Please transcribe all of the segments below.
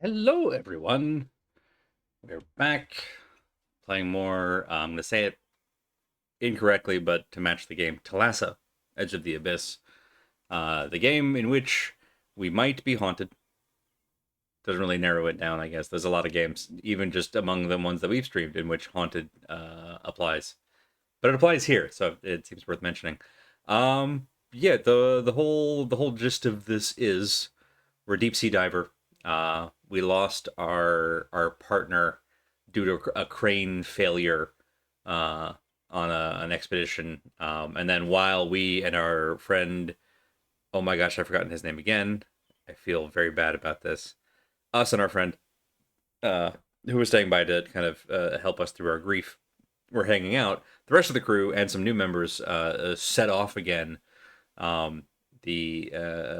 Hello, everyone. We're back playing more. I'm going to say it incorrectly, but to match the game, Thalassa, Edge of the Abyss. The game in which we might be haunted. Doesn't really narrow it down, I guess. There's a lot of games, even just among the ones that we've streamed, in which haunted applies. But it applies here, so it seems worth mentioning. Yeah, the whole gist of this is we're a deep sea diver. We lost our partner due to a crane failure uh, on an expedition. And then while we and our friend, oh my gosh, I've forgotten his name again. I feel very bad about this. Us and our friend, uh, who was staying by to kind of help us through our grief, were hanging out. The rest of the crew and some new members set off again. Um, the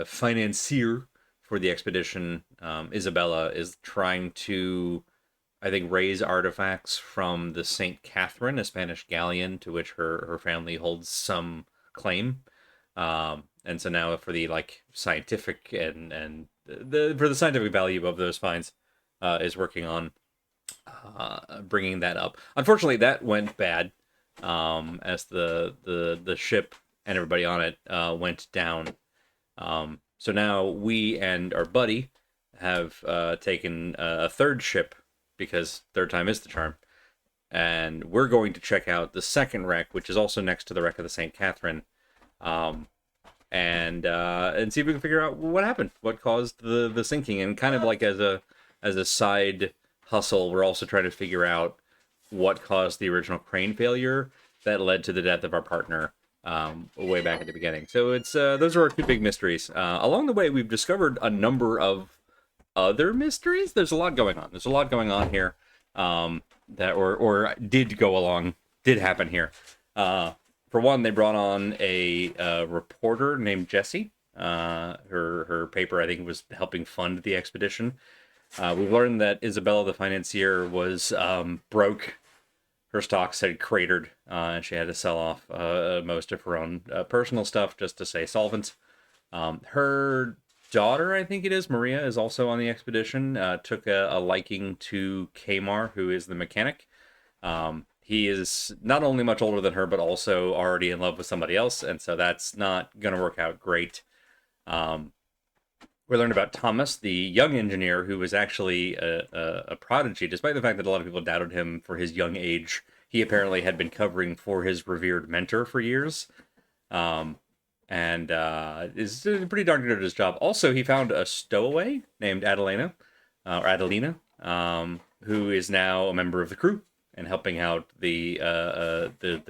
financier for the expedition, Isabella, is trying to, I think, raise artifacts from the Saint Catherine, a Spanish galleon to which her family holds some claim. And so now for the scientific and the for the scientific value of those finds, is working on bringing that up. Unfortunately, that went bad, as the ship and everybody on it went down. So now we and our buddy have taken a third ship because third time is the charm, and we're going to check out the second wreck, which is also next to the wreck of the Saint Catherine, um, and see if we can figure out what happened, what caused the sinking, and kind of like as a side hustle, we're also trying to figure out what caused the original crane failure that led to the death of our partner way back at the beginning. So it's those are our two big mysteries. Along the way, we've discovered a number of other mysteries. There's a lot going on. There's a lot going on here that or did happen here. For one, they brought on a reporter named Jessie. Her paper, I think, was helping fund the expedition. We've learned that Isabella, the financier, was broke. Her stocks had cratered, and she had to sell off most of her own personal stuff just to stay solvent. Her daughter, I think it is, Maria, is also on the expedition. Took a liking to Kamar, who is the mechanic. He is not only much older than her, but also already in love with somebody else, and so that's not going to work out great. Um, we learned about Thomas, the young engineer, who was actually a prodigy, despite the fact that a lot of people doubted him for his young age. He apparently had been covering for his revered mentor for years, um, and is pretty darn good at his job. Also, he found a stowaway named Adelina, who is now a member of the crew and helping out the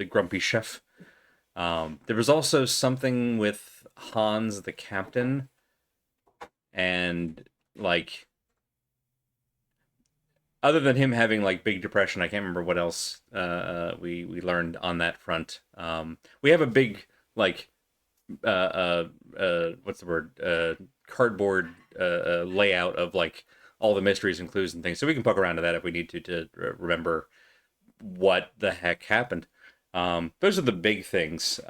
grumpy chef. There was also something with Hans, the captain, and like other than him having like big depression, I can't remember what else we learned on that front. We have a big like what's the word, cardboard layout of like all the mysteries and clues and things, so we can poke around to that if we need to remember what the heck happened. Those are the big things.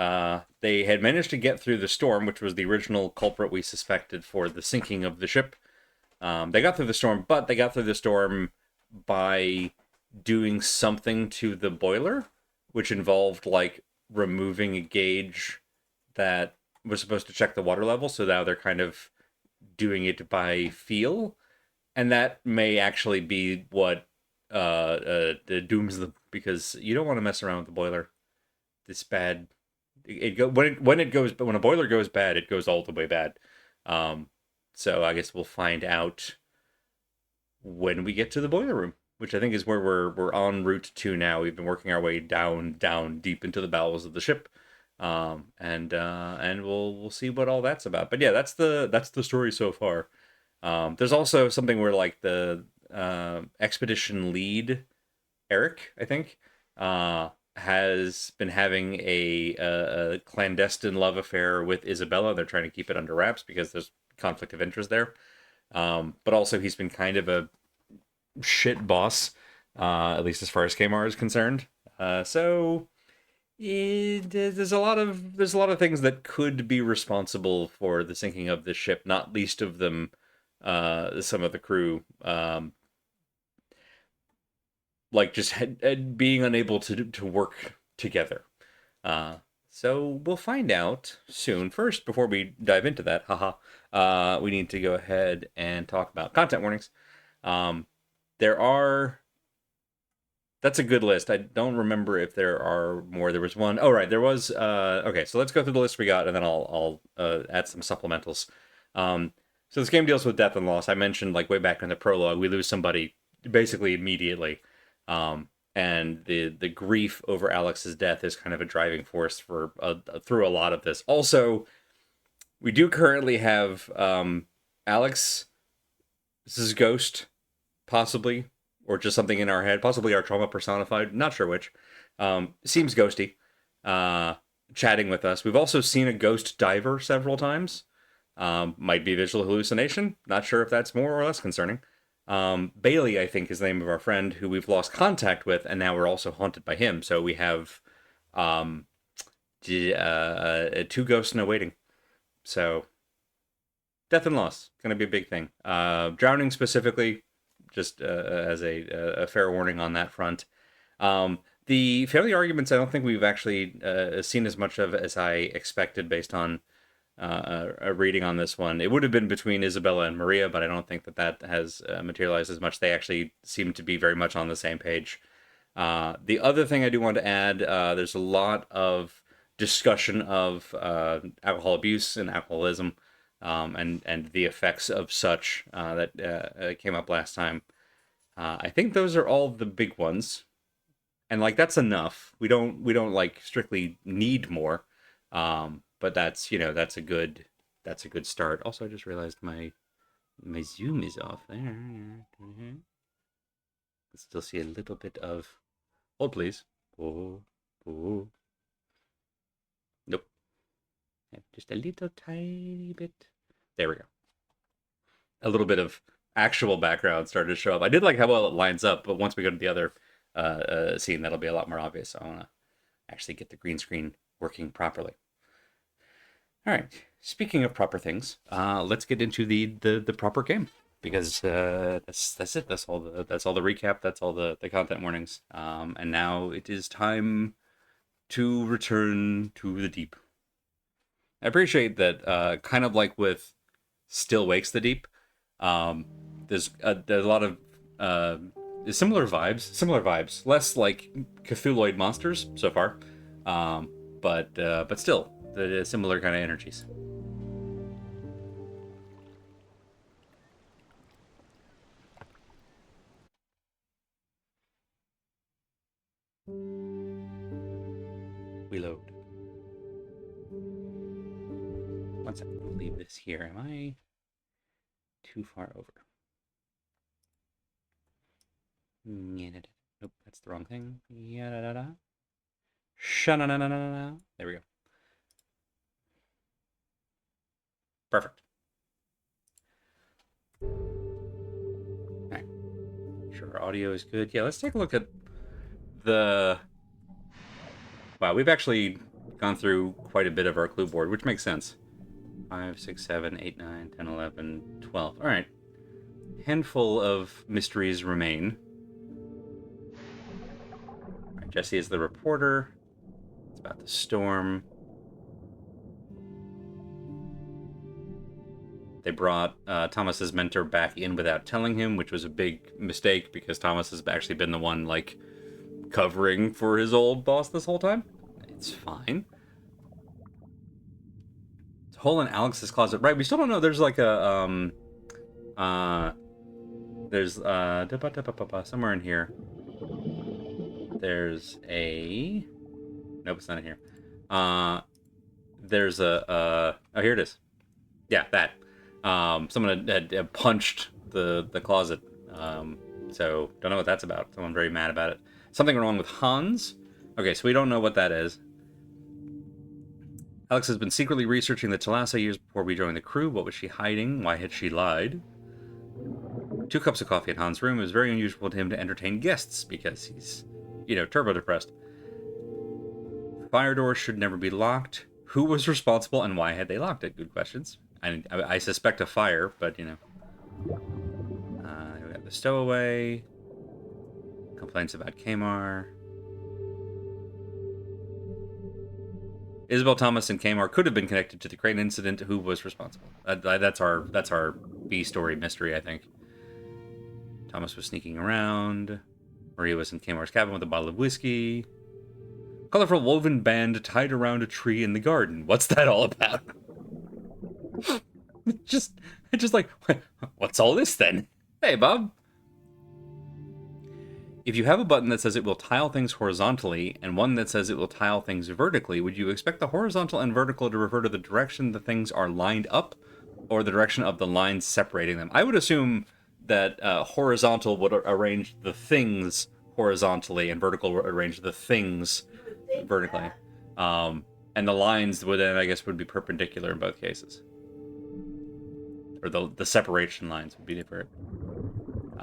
They had managed to get through the storm, which was the original culprit we suspected for the sinking of the ship. They got through the storm, but they got through the storm by doing something to the boiler, which involved like removing a gauge that was supposed to check the water level. So now they're kind of doing it by feel, and that may actually be what dooms them, because you don't want to mess around with the boiler this bad. When a boiler goes bad, it goes all the way bad. Um, so I guess we'll find out when we get to the boiler room, which I think is where we're en route to now. We've been working our way down deep into the bowels of the ship, and we'll see what all that's about. But yeah, that's the story so far. There's also something where like the expedition lead, Eric, I think, has been having a clandestine love affair with Isabella. They're trying to keep it under wraps because there's conflict of interest there. But also, he's been kind of a shit boss, at least as far as Kmart is concerned. So there's a lot of things that could be responsible for the sinking of this ship. Not least of them, some of the crew, like just being unable to work together. Uh, so we'll find out soon. First, before we dive into that, we need to go ahead and talk about content warnings. Um, there are. That's a good list. I don't remember if there are more. There was one. Oh, right, there was. Okay, so let's go through the list we got, and then I'll add some supplementals. So this game deals with death and loss. I mentioned like way back in the prologue, we lose somebody basically immediately, and the grief over Alex's death is kind of a driving force for through a lot of this. Also, we do currently have Alex. This is Ghost, possibly, or just something in our head, possibly our trauma personified, not sure which. Seems ghosty, chatting with us. We've also seen a ghost diver several times. Might be visual hallucination. Not sure if that's more or less concerning. Bailey, I think, is the name of our friend who we've lost contact with, and now we're also haunted by him. So we have two ghosts in a waiting. So death and loss going to be a big thing. Drowning specifically, just as a fair warning on that front. The family arguments, I don't think we've actually seen as much of as I expected based on a reading on this one. It would have been between Isabella and Maria, but I don't think that has materialized as much. They actually seem to be very much on the same page. The other thing I do want to add, there's a lot of discussion of alcohol abuse and alcoholism, and the effects of such that came up last time. I think those are all the big ones, and like that's enough. We don't like strictly need more, but that's a good start. Also, I just realized my zoom is off there. Can still see a little bit of. Hold please. Oh, oh. Nope. Just a little tiny bit. There we go. A little bit of actual background started to show up. I did like how well it lines up, but once we go to the other scene, that'll be a lot more obvious. So I want to actually get the green screen working properly. All right. Speaking of proper things, let's get into the proper game, because that's it. That's all the recap. That's all the content warnings. And now it is time to return to the deep. I appreciate that. Kind of like with Still Wakes the Deep. There's a lot of similar vibes, less like Cthulhuid monsters so far, but still the similar kind of energies. We load. One second, we'll leave this here. Am I too far over? Nope, that's the wrong thing. Sha-na-na-na-na-na. There we go. Perfect. All right. Sure, our audio is good. Yeah, let's take a look at the... Wow, we've actually gone through quite a bit of our clue board, which makes sense. 5, 6, 7, 8, 9, 10, 11, 12. All right. Handful of mysteries remain. All right, Jesse is the reporter. It's about the storm. They brought Thomas's mentor back in without telling him, which was a big mistake because Thomas has actually been the one, like, covering for his old boss this whole time. It's fine. It's a hole in Alex's closet. Right, we still don't know. There's like a, there's, somewhere in here. There's a... Nope, it's not in here. There's a, oh, here it is. Yeah, that. Someone had punched the closet. So don't know what that's about. Someone very mad about it. Something wrong with Hans. Okay, so we don't know what that is. Alex has been secretly researching the Thalassa years before we joined the crew. What was she hiding? Why had she lied? 2 cups of coffee in Hans' room. It was very unusual to him to entertain guests because he's, turbo depressed. Fire doors should never be locked. Who was responsible and why had they locked it? Good questions. I suspect a fire, but We got the stowaway. Complaints about Kmar. Isabel Thomas and Kmar could have been connected to the crane incident. Who was responsible? That's our B story mystery, I think. Thomas was sneaking around. Maria was in Kmar's cabin with a bottle of whiskey. Colorful woven band tied around a tree in the garden. What's that all about? just like, what's all this then? Hey, Bob. If you have a button that says it will tile things horizontally and one that says it will tile things vertically, would you expect the horizontal and vertical to refer to the direction the things are lined up or the direction of the lines separating them? I would assume that horizontal would arrange the things horizontally and vertical would arrange the things vertically. And the lines would then, I guess, would be perpendicular in both cases. Or the separation lines would be different.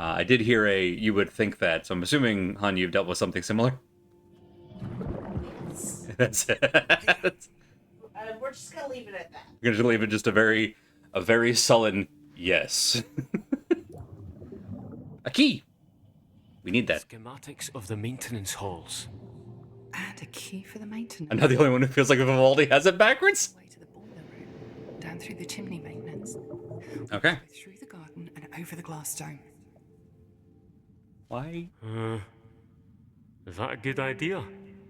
I did hear you would think that, so I'm assuming, Han, you've dealt with something similar? Yes. That's it. We're just gonna leave it at that. We're gonna leave it just a very sullen yes. A key! We need that. Schematics of the maintenance halls. And a key for the maintenance. I'm not the only one who feels like Vivaldi has it backwards. Way to the boiler room, down through the chimney maintenance. Okay. Through the garden and over the glass dome. Why? Is that a good idea?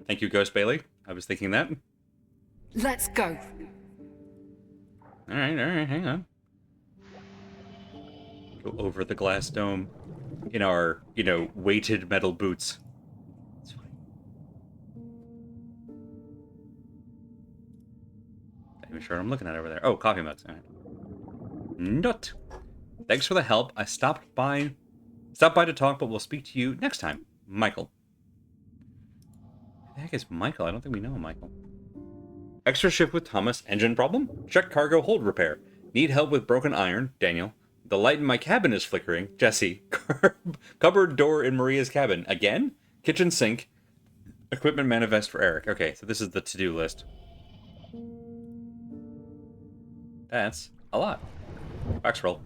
Thank you, Ghost Bailey. I was thinking that. Let's go. All right, hang on. Go over the glass dome in our, weighted metal boots. It's fine. Not even sure what I'm looking at over there. Oh, coffee mugs. All right. Nut. Thanks for the help. I stopped by to talk, but we'll speak to you next time. Michael. Who the heck is Michael? I don't think we know Michael. Extra shift with Thomas. Engine problem? Check cargo hold repair. Need help with broken iron? Daniel. The light in my cabin is flickering. Jesse. Cupboard door in Maria's cabin. Again? Kitchen sink. Equipment manifest for Eric. Okay, so this is the to-do list. That's a lot. Box roll.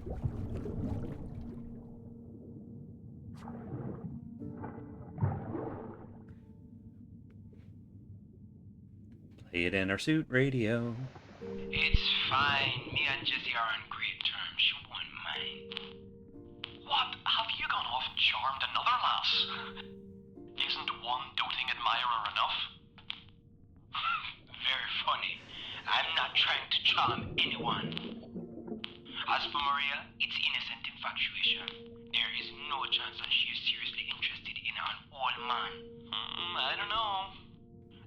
Play it in our suit radio. It's fine. Me and Jessie are on great terms. She won't mind. What? Have you gone off and charmed another lass? Isn't one doting admirer enough? Very funny. I'm not trying to charm anyone. As for Maria, it's innocent infatuation. There is no chance that she is seriously interested in an old man. I don't know.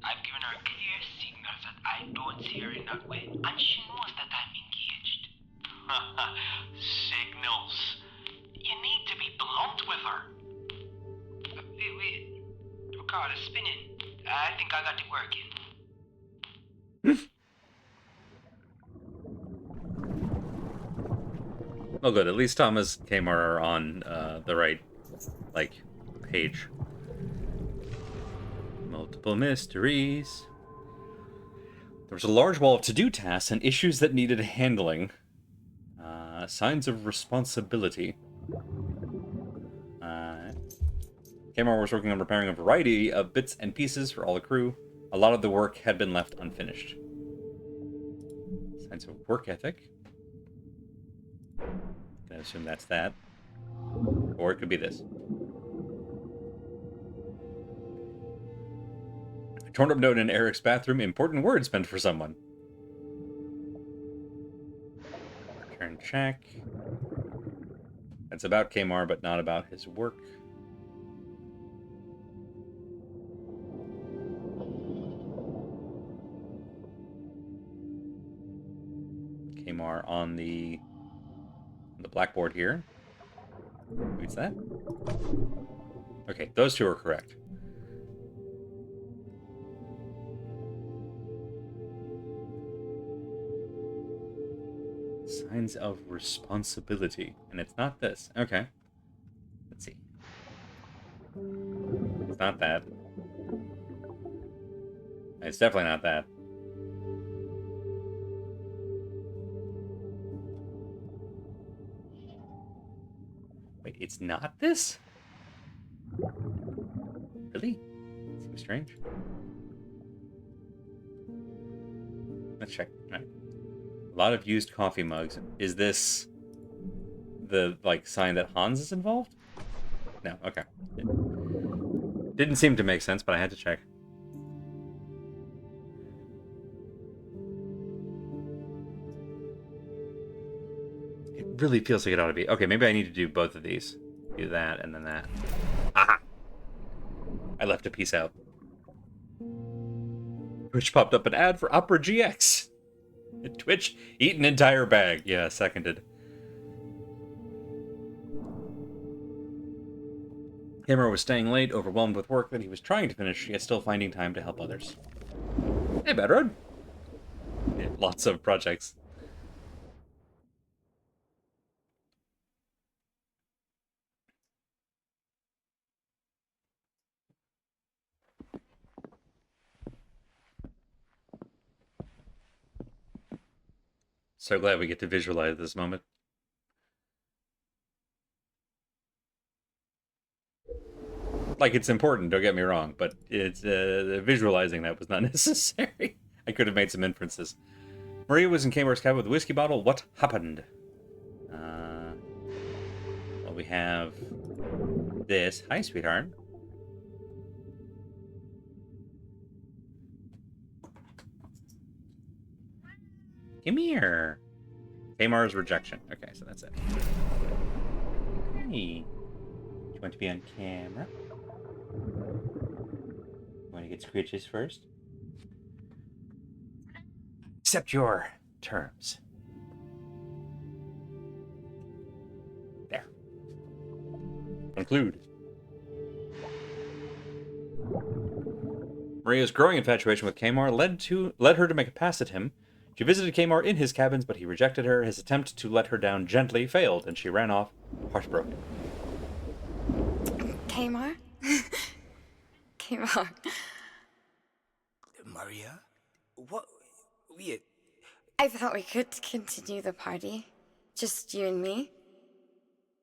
I've given her clear signals that I don't see her in that way, and she knows that I'm engaged. Signals. You need to be blunt with her. Wait. Record is spinning. I think I got it working. Oh, good. At least Thomas Kmar are on the right, page. Multiple mysteries. There was a large wall of to-do tasks and issues that needed handling. Signs of responsibility. Kmar was working on repairing a variety of bits and pieces for all the crew. A lot of the work had been left unfinished. Signs of work ethic. I assume that's that. Or it could be this. A torn up note in Eric's bathroom. Important words meant for someone. Return check. It's about Kmar, but not about his work. Kmar on the blackboard here. What's that? Okay, those two are correct. Signs of responsibility. And it's not this. Okay. Let's see. It's not that. It's definitely not that. It's not this? Really? Seems strange. Let's check. All right. A lot of used coffee mugs. Is this the, like, sign that Hans is involved? No, okay. Didn't seem to make sense, but I had to check. It really feels like it ought to be. Okay, maybe I need to do both of these. Do that and then that. Aha! I left a piece out. Twitch popped up an ad for Opera GX. Twitch, eat an entire bag. Yeah, seconded. Hammer was staying late, overwhelmed with work that he was trying to finish, yet still finding time to help others. Hey, Bedroad. Yeah, lots of projects. So glad we get to visualize this moment. Like, it's important, don't get me wrong, but it's visualizing that was not necessary. I could have made some inferences. Maria was in Kmar's cabin with a whiskey bottle. What happened? Well, we have this. Hi, sweetheart. Come here. Kmar's rejection. Okay, so that's it. Hey. Do you want to be on camera? Want to get scritches first? Accept your terms. There. Conclude. Maria's growing infatuation with Kmar led her to make a pass at him. She visited Kmar in his cabins, but he rejected her. His attempt to let her down gently failed, and she ran off, heartbroken. Kmar? Kmar. Maria? What? Wait. I thought we could continue the party. Just you and me.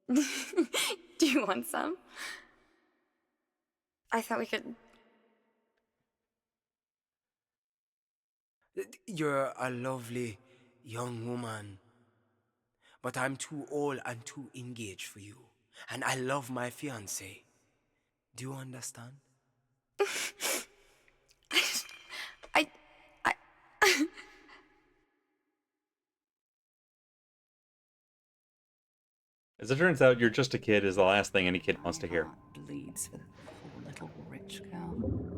Do you want some? I thought we could... You're a lovely young woman. But I'm too old and too engaged for you. And I love my fiancé. Do you understand? I... As it turns out, you're just a kid is the last thing any kid wants to hear. My heart bleeds for the poor little rich girl.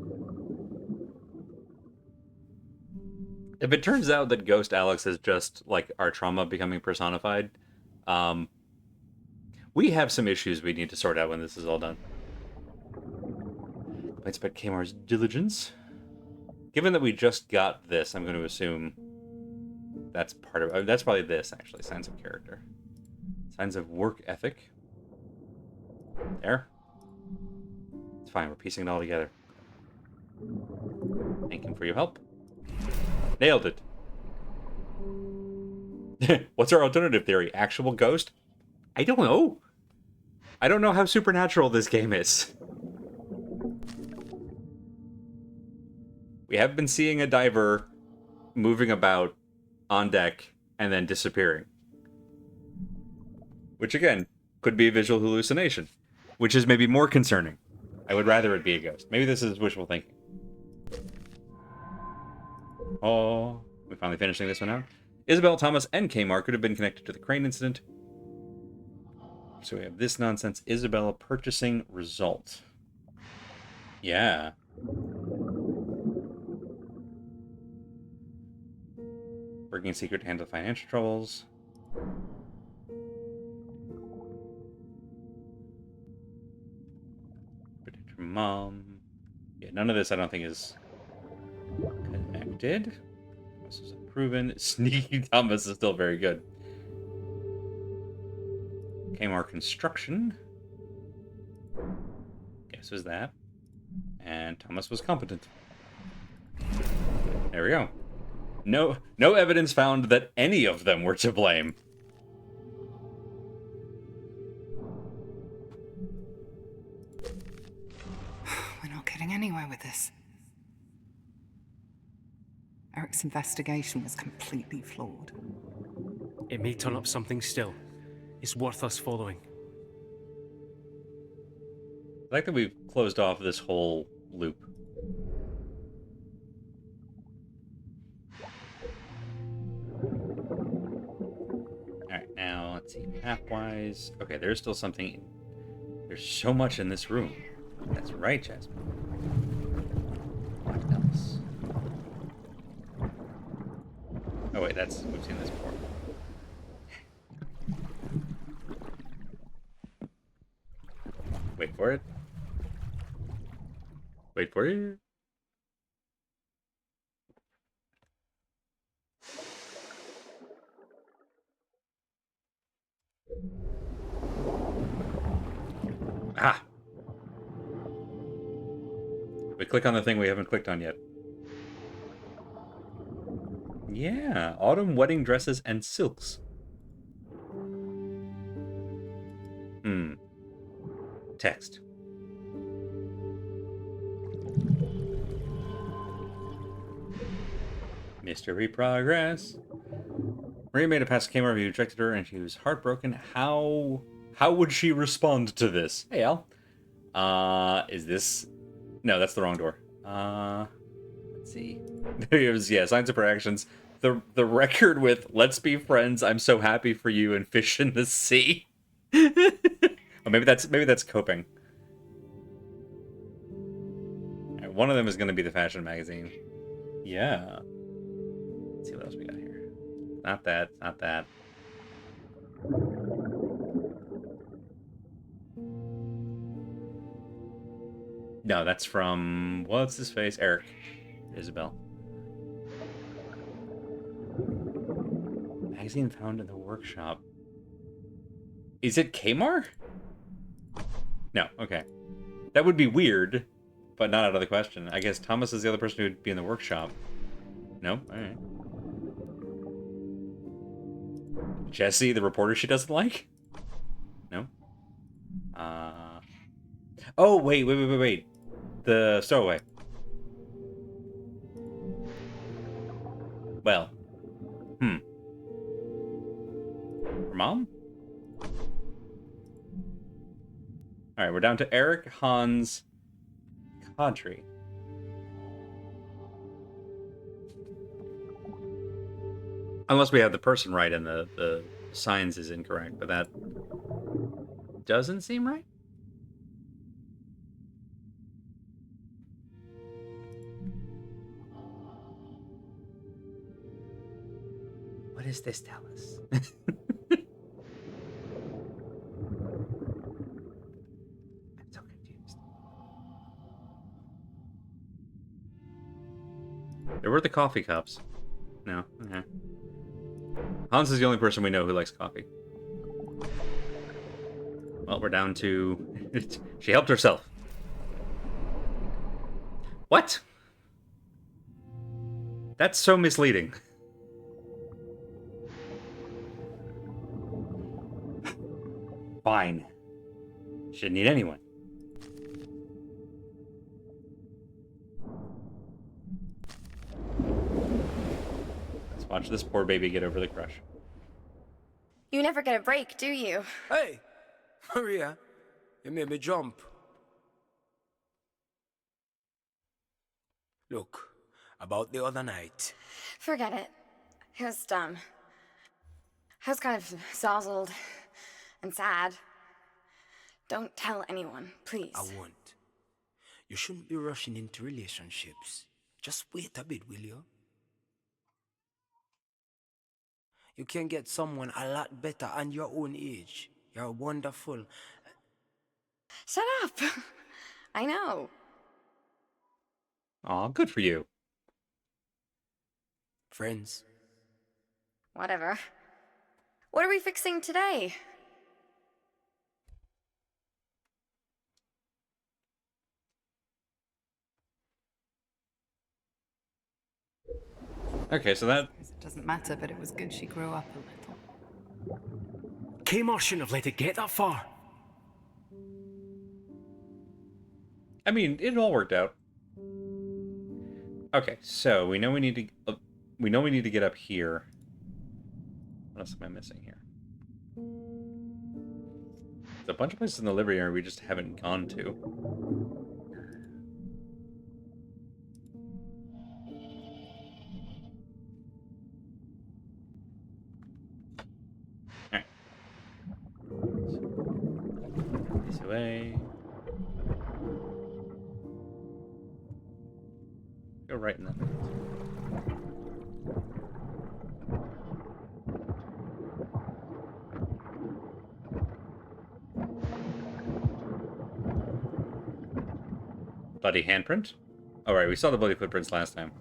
If it turns out that Ghost Alex is just, like, our trauma becoming personified, we have some issues we need to sort out when this is all done. Complaints about Kmar's diligence. Given that we just got this, I'm going to assume that's part of... that's probably this, actually. Signs of character. Signs of work ethic. There. It's fine, we're piecing it all together. Thank you for your help. Nailed it. What's our alternative theory? Actual ghost? I don't know. I don't know how supernatural this game is. We have been seeing a diver moving about on deck and then disappearing. Which, again, could be a visual hallucination. Which is maybe more concerning. I would rather it be a ghost. Maybe this is wishful thinking. Oh, we're finally finishing this one out. Isabel, Thomas, and Kmar could have been connected to the crane incident. So we have this nonsense. Isabella purchasing result. Yeah. Working in secret to handle financial troubles. Protect her mom. Yeah, none of this I don't think is connected. This is proven. Sneaky Thomas is still very good. Kmar construction. Guess was that. And Thomas was competent. There we go. No evidence found that any of them were to blame. We're not getting anywhere with this. Eric's investigation was completely flawed. It may turn up something still. It's worth us following. I like that we've closed off this whole loop. Alright, now let's see. Map-wise. Okay, there's still something. There's so much in this room. That's right, Jasmine. What else? Oh wait, we've seen this before. Wait for it. Wait for it. Ah! We click on the thing we haven't clicked on yet. Yeah, autumn wedding dresses and silks. Text. Mystery progress. Maria made a pass to Kmart who rejected her and she was heartbroken. How would she respond to this? Hey Al. Is this... No, that's the wrong door. Let's see. It was, yeah, signs of her actions. The record with "Let's be friends, I'm so happy for you" and "Fish in the sea." Or maybe that's coping. All right, one of them is going to be the fashion magazine. Yeah. Let's see what else we got here. Not that. Not that. No, that's from... What's his face? Eric. Isabel. Magazine found in the workshop. Is it Kmart? No, okay. That would be weird, but not out of the question. I guess Thomas is the other person who would be in the workshop. No? Alright. Jesse, the reporter she doesn't like? No? Oh, wait. The stowaway. Well. Her mom? Alright, we're down to Eric, Hans, Kadri. Unless we have the person right and the signs is incorrect, but that doesn't seem right. What does this tell us? I'm so confused. There were the coffee cups. No? Okay. Hans is the only person we know who likes coffee. Well, we're down to... She helped herself. What? That's so misleading. Fine. Shouldn't need anyone. Let's watch this poor baby get over the crush. You never get a break, do you? Hey, Maria, you made me jump. Look, about the other night. Forget it. It was dumb. I was kind of frazzled and sad. Don't tell anyone, please. I won't. You shouldn't be rushing into relationships. Just wait a bit, will you? You can get someone a lot better and your own age. You're wonderful. Shut up. I know. Aw, good for you. Friends. Whatever. What are we fixing today? Okay, so that... It doesn't matter, but it was good she grew up a little. Kmart shouldn't have let it get that far. I mean, it all worked out. Okay, so we know we need to get up here. What else am I missing here? There's a bunch of places in the living area we just haven't gone to. Alright. This way. Go right in that. Bloody handprint? Alright, we saw the bloody footprints last time.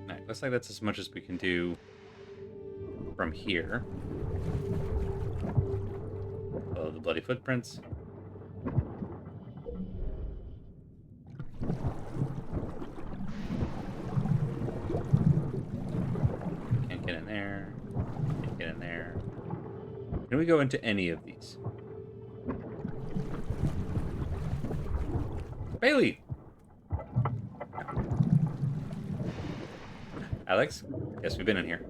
Alright, looks like that's as much as we can do from here. Follow the bloody footprints. Can't get in there. Can't get in there. Can we go into any of these? Bailey! Alex? Yes, we've been in here.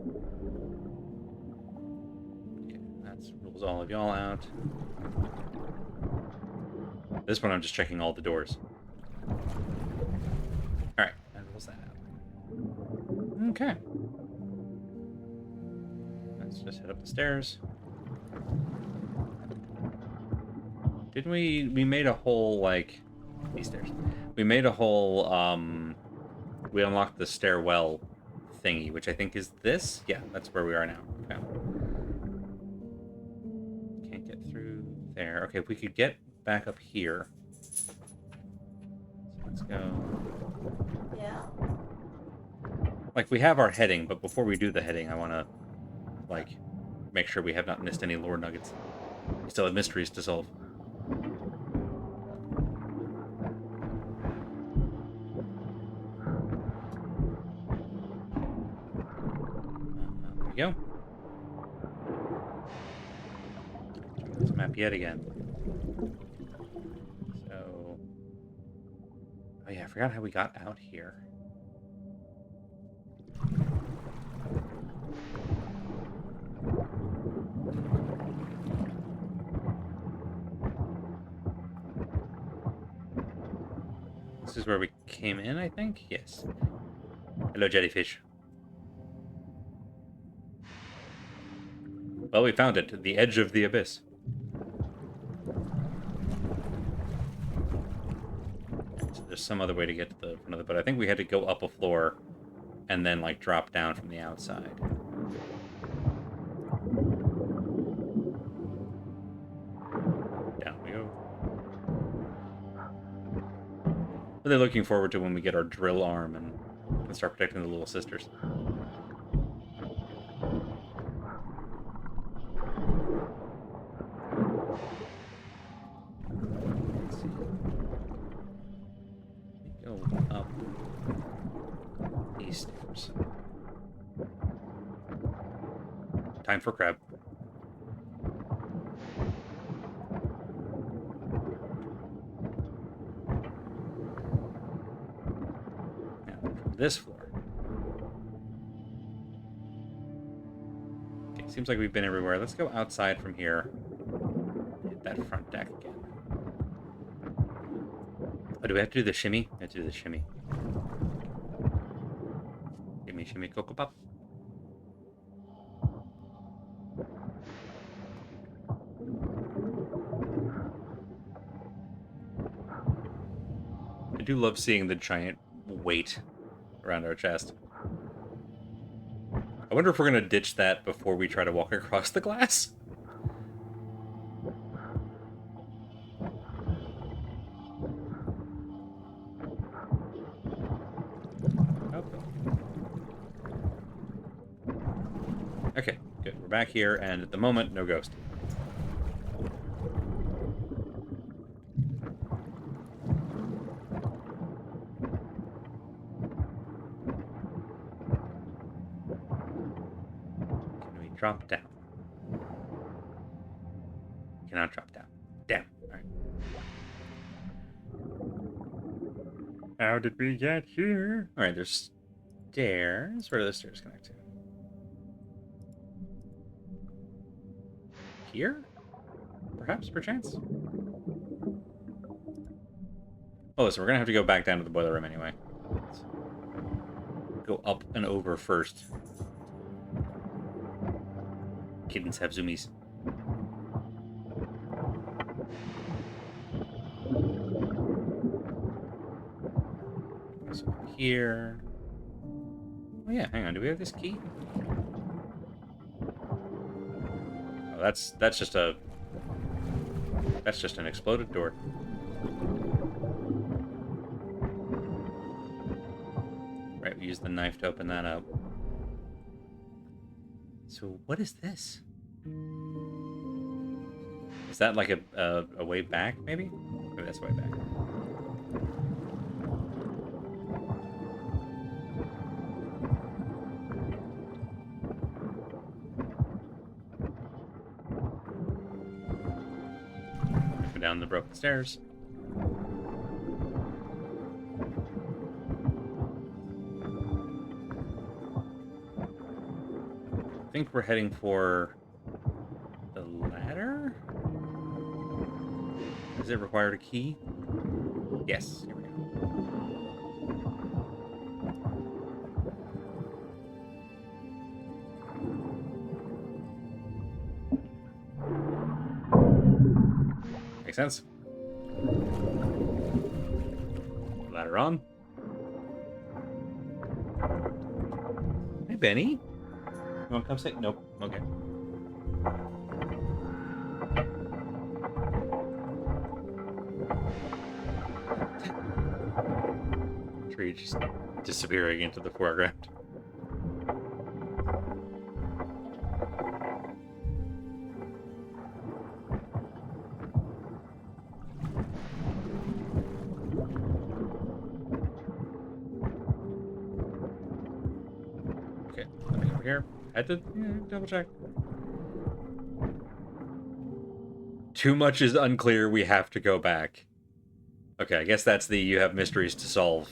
Okay, that rules all of y'all out. This one I'm just checking all the doors. Alright, that rules that out. Okay. Let's just head up the stairs. Didn't we made a whole, like, these stairs. We made a whole, we unlocked the stairwell thingy, which I think is this? Yeah, that's where we are now. Okay. Can't get through there. Okay, if we could get back up here. So let's go. Yeah. Like, we have our heading, but before we do the heading, I want to, like, make sure we have not missed any lore nuggets. We still have mysteries to solve. There we go. This map yet again. So, oh yeah, I forgot how we got out here. This is where we came in, I think? Yes. Hello, jellyfish. Well, we found it. The edge of the abyss. So there's some other way to get to the front of it, but I think we had to go up a floor and then, like, drop down from the outside. Down we go. Really looking forward to when we get our drill arm and can start protecting the little sisters. Let's see. Go up these stairs. Time for crab. This floor. Okay, seems like we've been everywhere. Let's go outside from here. Hit that front deck again. Oh, do we have to do the shimmy? We have to do the shimmy. Shimmy, shimmy, Cocoa Pop. I do love seeing the giant weight around our chest. I wonder if we're going to ditch that before we try to walk across the glass. Okay, good. We're back here, and at the moment, no ghost. Drop down. Cannot drop down. Damn. Alright. How did we get here? Alright, there's stairs. Where do the stairs connect to? Here? Perhaps, perchance? Oh, listen, we're gonna have to go back down to the boiler room anyway. Let's go up and over first. Kittens have zoomies. So here. Oh yeah, hang on. Do we have this key? Oh, that's just an exploded door. Right, we use the knife to open that up. So what is this? Is that like a way back, maybe? Maybe that's the way back. Go down the broken stairs. I think we're heading for the ladder? Does it require a key? Yes, here we go. Makes sense. Ladder on. Hey, Benny. You want to come sit? Nope. Okay. Tree just disappearing into the foreground. Okay, nothing over here. Had to double check. Too much is unclear. We have to go back. Okay, I guess that's the you have mysteries to solve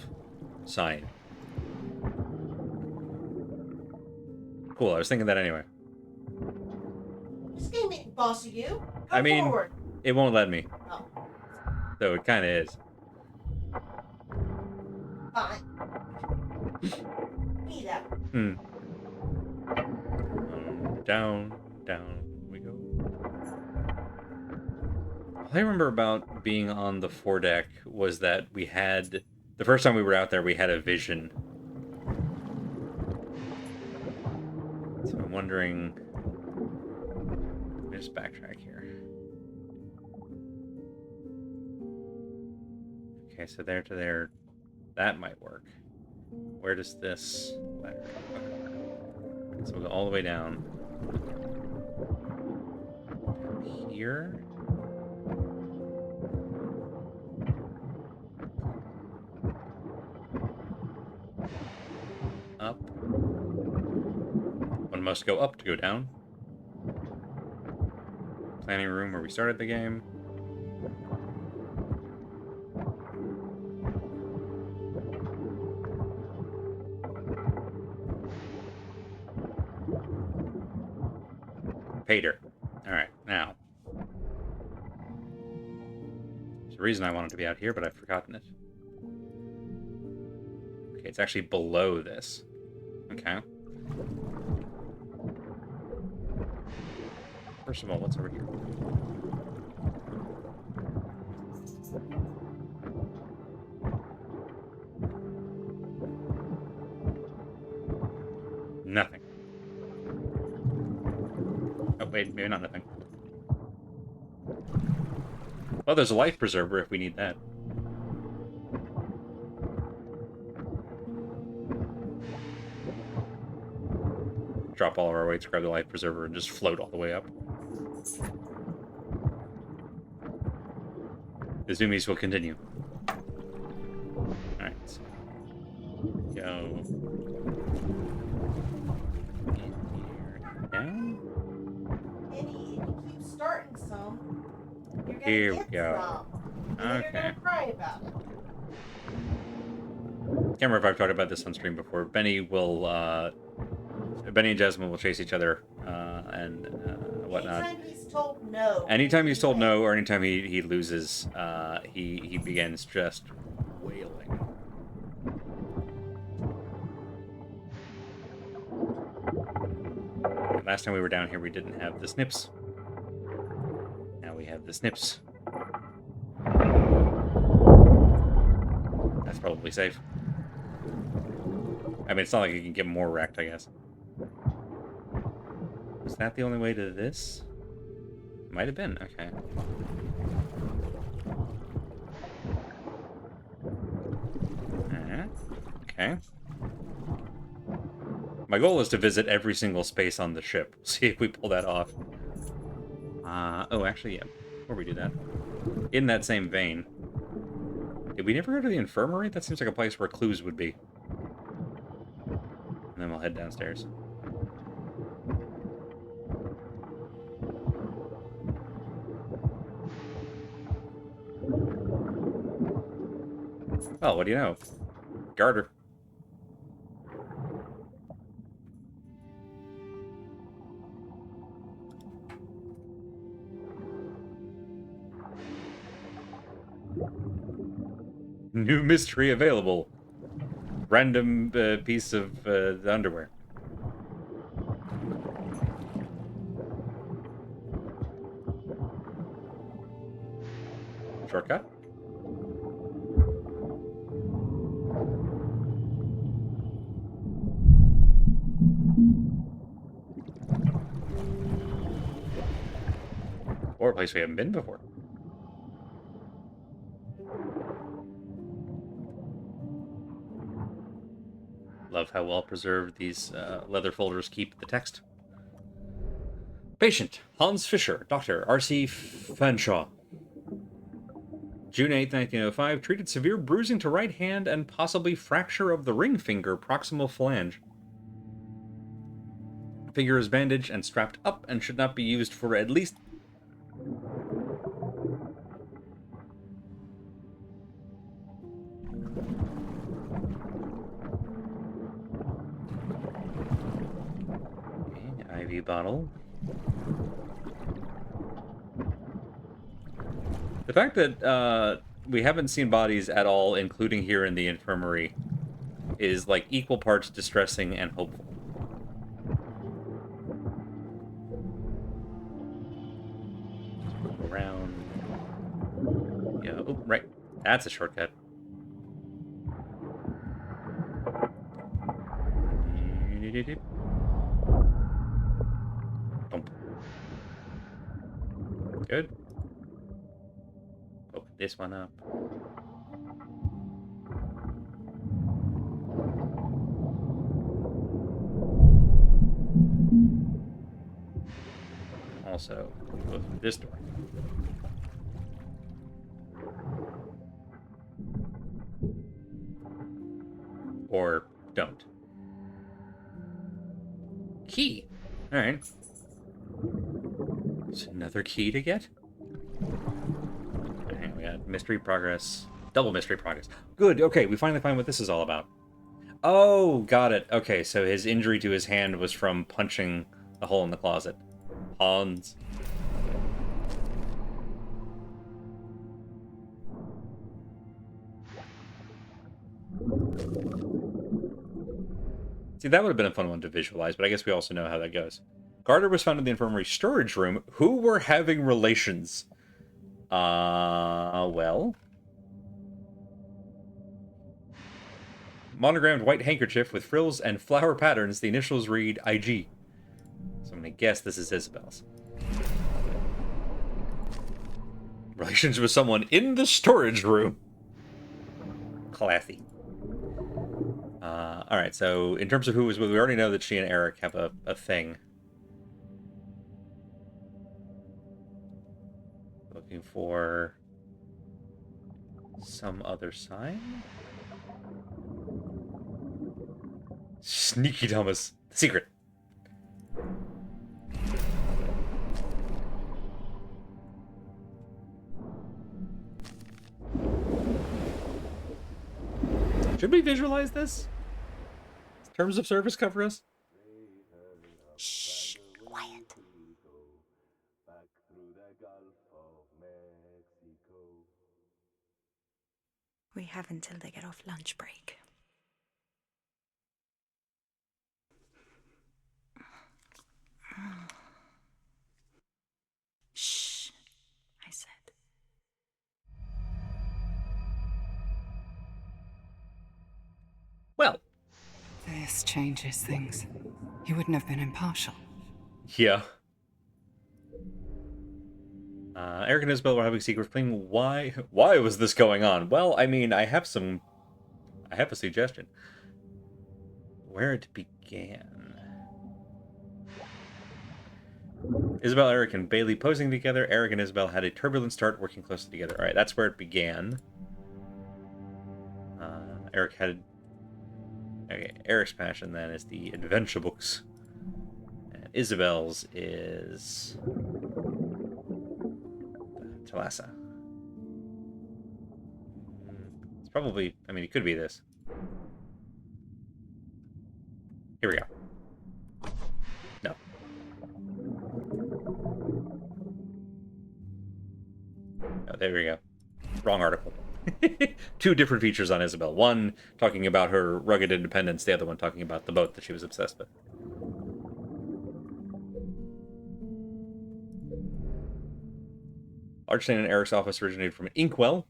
sign. Cool, I was thinking that anyway. This game ain't bossy you. Go I mean, forward. it won't let me. Oh, Though it kind of is. fine. Be that. Down we go. All I remember about being on the foredeck was that we had... The first time we were out there, we had a vision. So I'm wondering... Let me just backtrack here. Okay, so there to there. That might work. Where does this ladder go? Okay. So we'll go all the way down. Here? Up. One must go up to go down. Planning room where we started the game. Pater. Alright, now. There's a reason I wanted to be out here, but I've forgotten it. Okay, it's actually below this. Okay. First of all, what's over here? Nothing. Oh, wait, maybe not nothing. Well, there's a life preserver if we need that. Drop all of our weights, grab the life preserver, and just float all the way up. The zoomies will continue. Alright. So go in here, down. gonna Here we get go. some. And then you're Okay. gonna cry about it. Can't remember if I've talked about this on stream before. Benny and Jasmine will chase each other and whatnot. Anytime he's told no. Anytime he's told no, or anytime he loses, he begins just wailing. Last time we were down here, we didn't have the snips. Now we have the snips. That's probably safe. I mean, it's not like you can get more wrecked, I guess. Is that the only way to this? Might have been, okay. Okay. My goal is to visit every single space on the ship. See if we pull that off. Oh, actually, yeah. Before we do that. In that same vein. Did we never go to the infirmary? That seems like a place where clues would be. And then we'll head downstairs. Well, what do you know? Garter. New mystery available. Random piece of underwear. Shortcut? Or a place we haven't been before. Love how well preserved these leather folders keep the text. Patient, Hans Fischer, Dr. R.C. Fanshawe. June 8, 1905, treated severe bruising to right hand and possibly fracture of the ring finger proximal phalange. Finger is bandaged and strapped up and should not be used for at least... Okay, IV bottle. The fact that we haven't seen bodies at all, including here in the infirmary, is like equal parts distressing and hopeful. Around. Yeah, oh, right. That's a shortcut. Good. Open this one up. Also, go through this door. Or don't. Key. All right. There's another key to get. Okay, we got mystery progress. Double mystery progress. Good. Okay, we finally find what this is all about. Oh, got it. Okay, so his injury to his hand was from punching a hole in the closet. Hans. See, that would have been a fun one to visualize, but I guess we also know how that goes. Garter was found in the infirmary storage room. Who were having relations? Well. Monogrammed white handkerchief with frills and flower patterns. The initials read IG. So I'm going to guess this is Isabel's. Relations with someone in the storage room. Classy. Alright, so in terms of who was with, we already know that she and Eric have a thing. Looking for some other sign? Sneaky Thomas. The secret. Should we visualize this? Terms of service cover us? Shh, quiet. We have until they get off lunch break. Shh, I said. Well, This changes things. He wouldn't have been impartial. yeah. Eric and Isabel were having secret fling. Why was this going on? Well, I mean, I have a suggestion. Where it began. Isabel, Eric, and Bailey posing together. Eric and Isabel had a turbulent start working closely together. Alright, that's where it began. Eric had... Okay, Eric's passion, then, is the adventure books. And Isabel's is... Thalassa. It's probably... I mean, it could be this. Here we go. No. Oh, there we go. Wrong article. Two different features on Isabel. One talking about her rugged independence, the other one talking about the boat that she was obsessed with. Large stain in Eric's office originated from an inkwell.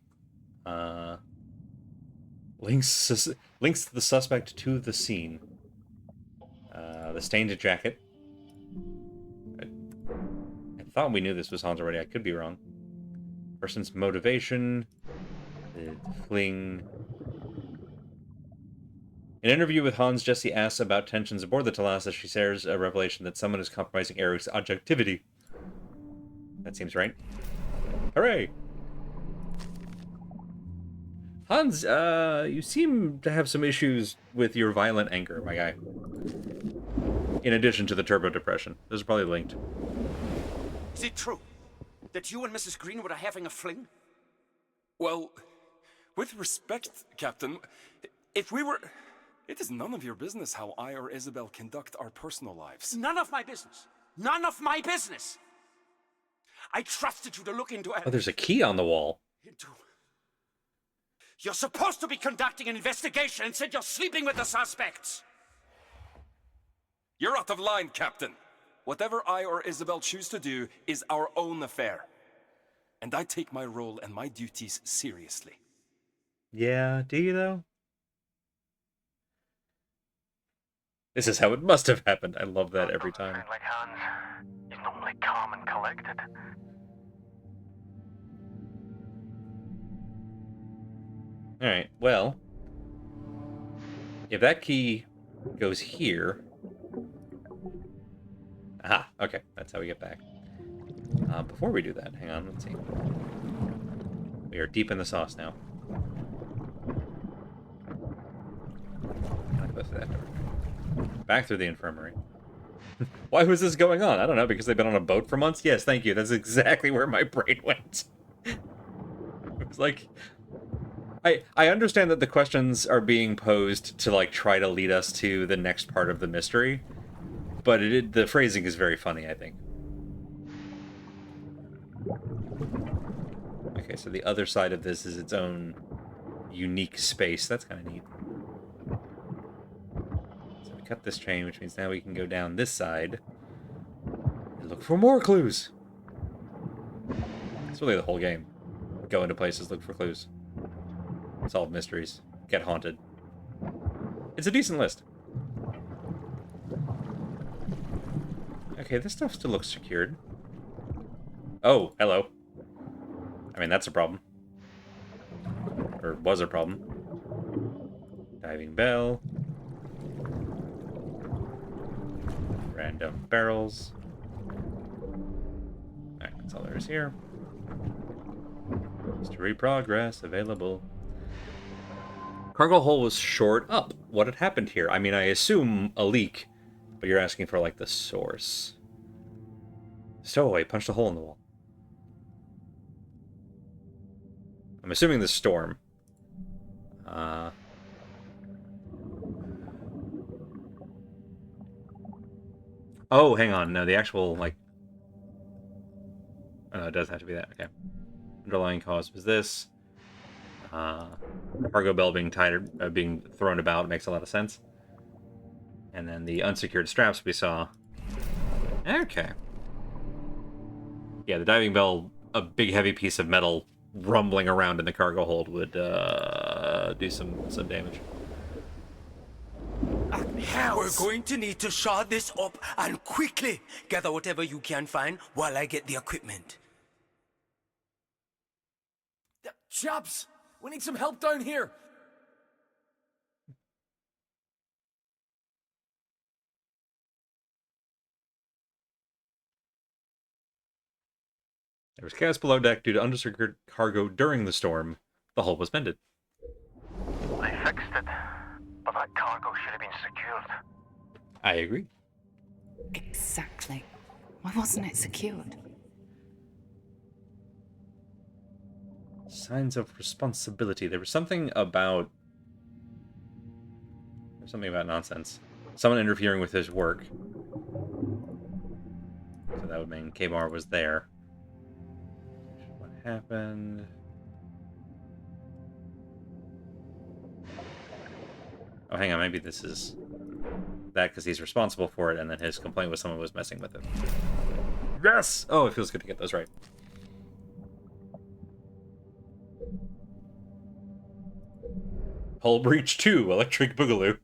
Links the suspect to the scene. The stained jacket. I thought we knew this was Hans already. I could be wrong. Person's motivation. The fling. In an interview with Hans, Jesse asks about tensions aboard the Thalassa. She shares a revelation that someone is compromising Eric's objectivity. That seems right. Hooray! Hans, you seem to have some issues with your violent anger, my guy. In addition to the turbo depression. Those are probably linked. Is it true that you and Mrs. Greenwood are having a fling? Well, with respect, Captain, if we were... It is none of your business how I or Isabel conduct our personal lives. None of my business. None of my business. I trusted you to look into... Oh, there's a key on the wall. You're supposed to be conducting an investigation. Instead, you're sleeping with the suspects. You're out of line, Captain. Whatever I or Isabel choose to do is our own affair. And I take my role and my duties seriously. Yeah, do you though? This is how it must have happened. I love that every time. Like Hans. He's normally calm and collected. Alright, well... if that key goes here... Aha, okay, that's how we get back. Before we do that, hang on, let's see. We are deep in the sauce now. I'll go through that door. Back through the infirmary. Why was this going on? I don't know, because they've been on a boat for months? Yes, thank you. That's exactly where my brain went. It was like... I understand that the questions are being posed to, like, try to lead us to the next part of the mystery. But the phrasing is very funny, I think. Okay, so the other side of this is its own unique space. That's kind of neat. So we cut this chain, which means now we can go down this side and look for more clues. It's really the whole game. Go into places, look for clues. Solve mysteries. Get haunted. It's a decent list. Okay, this stuff still looks secured. Oh, hello. I mean, that's a problem. Or was a problem. Diving bell. Random barrels. Alright, that's all there is here. Mystery progress available. Cargo hole was shored up. What had happened here? I mean, I assume a leak, but you're asking for, like, the source. Stowaway punched a hole in the wall. I'm assuming the storm. Oh, hang on. No, the actual, like... Oh, no, it does have to be that. Okay. Underlying cause was this. Cargo bell being tied, being thrown about makes a lot of sense. And then the unsecured straps we saw. Okay. Yeah, the diving bell, a big heavy piece of metal rumbling around in the cargo hold would do some damage. We're going to need to shore this up and quickly gather whatever you can find while I get the equipment. Chaps, we need some help down here. There was chaos below deck due to unsecured cargo during the storm. The hull was mended. They fixed it, but that cargo should have been secured. I agree. Exactly. Why wasn't it secured? Signs of responsibility. There was something about... There's something about nonsense. Someone interfering with his work. So that would mean Kmar was there. What happened? Oh, hang on. Maybe this is that because he's responsible for it, and then his complaint was someone was messing with it. Yes! Oh, it feels good to get those right. Hull breach 2, electric boogaloo.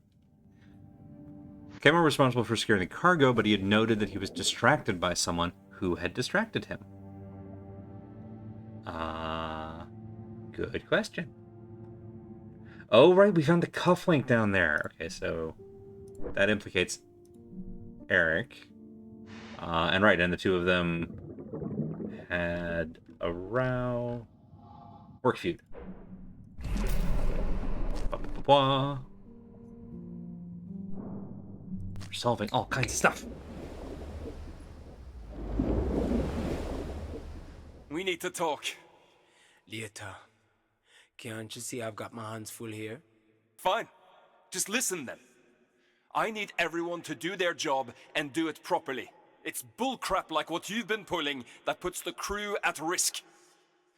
Kmar was responsible for securing the cargo, but he had noted that he was distracted by someone who had distracted him. Good question. Oh, right, we found the cufflink down there. Okay, so that implicates Eric. And right, and the two of them had a row. Work feud. We're solving all kinds of stuff. We need to talk. Later. Can't you see I've got my hands full here? Fine. Just listen then. I need everyone to do their job and do it properly. It's bullcrap like what you've been pulling that puts the crew at risk.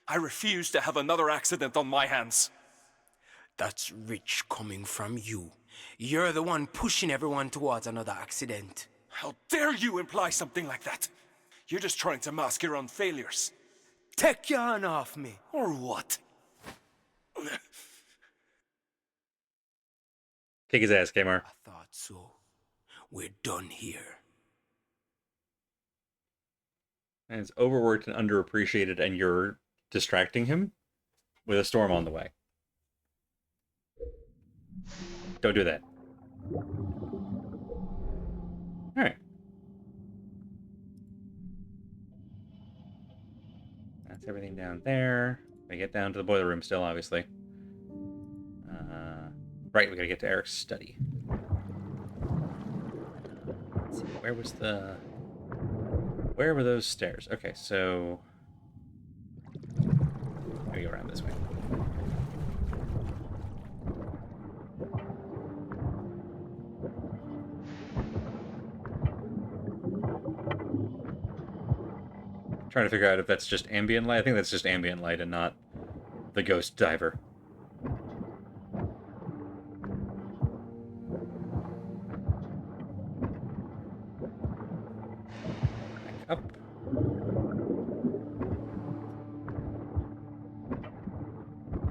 I refuse to have another accident on my hands. That's rich coming from you. You're the one pushing everyone towards another accident. How dare you imply something like that? You're just trying to mask your own failures. Take your hand off me. Or what? Kick his ass, Kmar. I thought so. We're done here. And it's overworked and underappreciated, and you're distracting him with a storm on the way. Don't do that. Alright. That's everything down there. We get down to the boiler room still, obviously. Right, we gotta get to Eric's study. Let's see, where was the... Where were those stairs? Okay, so... Let me go around this way. Trying to figure out if that's just ambient light. I think that's just ambient light and not the ghost diver. Back up.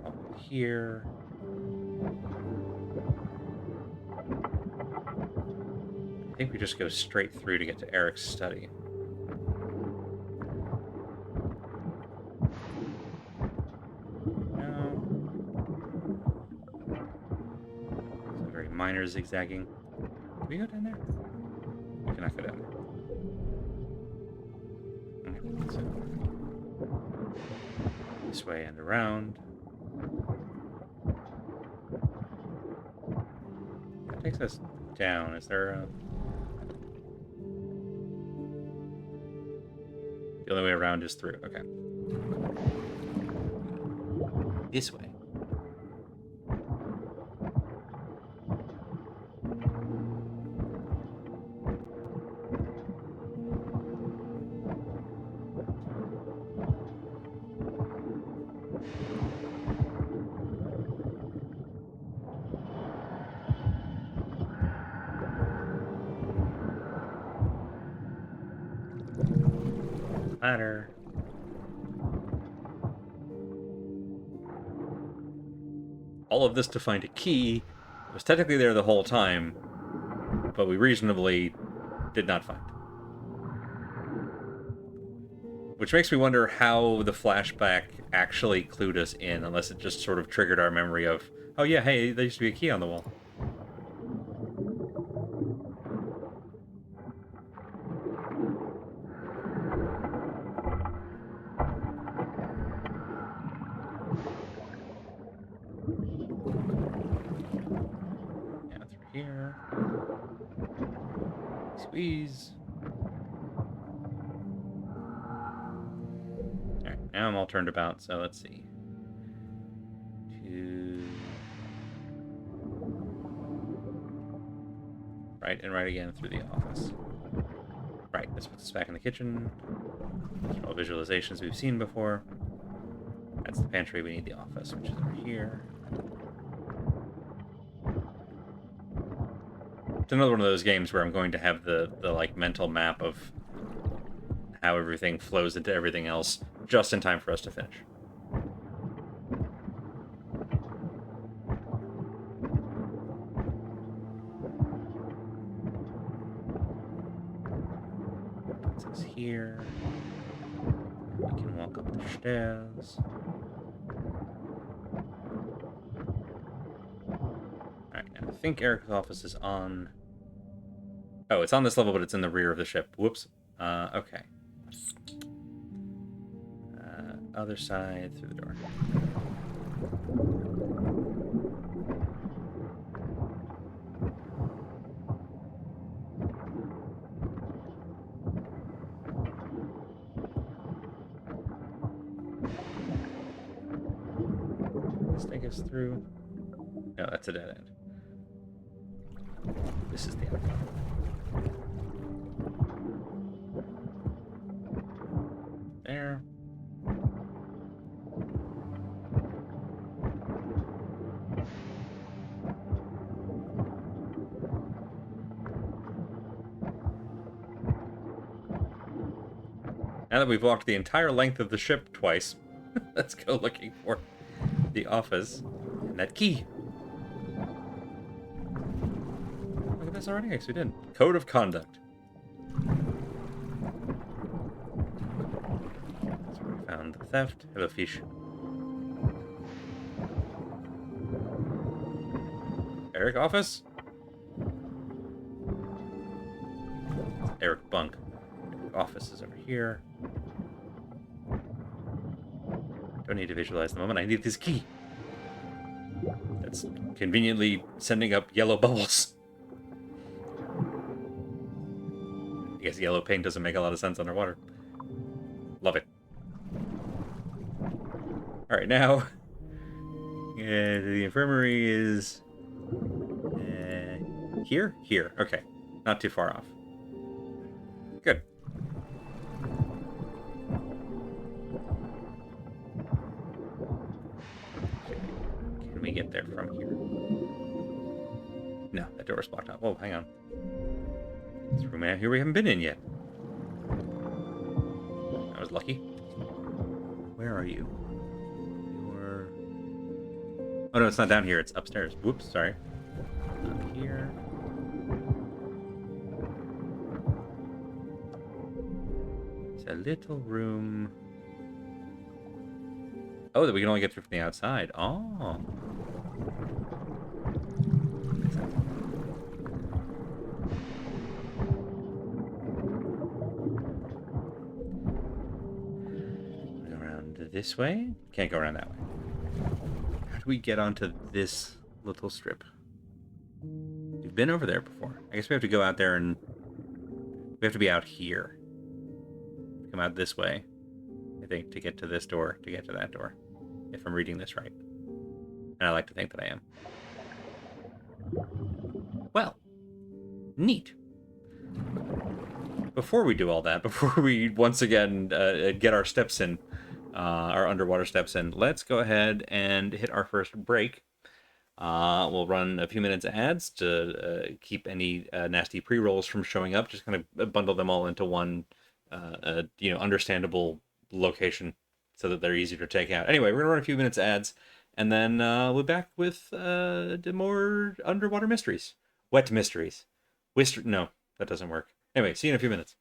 Up here. I think we just go straight through to get to Eric's study. Minor zigzagging. Can we go down there? We cannot go down there. I don't think so. This way and around. That takes us down. Is there a... The only way around is through. Okay. This way. ladder. All of this to find a key that was technically there the whole time, but we reasonably did not find. Which makes me wonder how the flashback actually clued us in, unless it just sort of triggered our memory of, oh yeah, hey, there used to be a key on the wall. Yeah, through here. Squeeze. Alright, now I'm all turned about, so let's see. Right, and right again through the office. Right, this puts us back in the kitchen. Those are all visualizations we've seen before. That's the pantry, we need the office, which is over here. It's another one of those games where I'm going to have the like mental map of how everything flows into everything else just in time for us to finish. Puts us here. We can walk up the stairs. Alright, now I think Eric's office is on... Oh, it's on this level, but it's in the rear of the ship. Whoops. Okay. Other side through the door. Let's take us through. No, that's a dead end. This is the end. There. Now that we've walked the entire length of the ship twice, let's go looking for the office and that key. Look at this already. Yes, we did. Code of conduct. That's where we found the theft. Hello, fish. Eric office? Eric bunk. Eric office is over here. Don't need to visualize the moment. I need this key. That's conveniently sending up yellow bubbles. I guess yellow paint doesn't make a lot of sense underwater. Love it. Alright, now... the infirmary is... here? Here. Okay. Not too far off. Good. Can we get there from here? No, that door is blocked out. Whoa, hang on. This room out here we haven't been in yet. I was lucky. Where are you? You're... Oh no, it's not down here. It's upstairs. Whoops, sorry. Up here. It's a little room. Oh, that we can only get through from the outside. Oh. Around this way? Can't go around that way. How do we get onto this little strip? We've been over there before. I guess we have to go out there and... We have to be out here. Come out this way, I think, to get to this door, to get to that door. If I'm reading this right. And I like to think that I am. Well, neat. Before we do all that, before we once again get our steps in, our underwater steps in, let's go ahead and hit our first break. We'll run a few minutes of ads to keep any nasty pre-rolls from showing up, just kind of bundle them all into one understandable location so that they're easier to take out. Anyway, we're gonna run a few minutes ads, and then we're back with more underwater mysteries, wet mysteries. No, that doesn't work. Anyway, see you in a few minutes.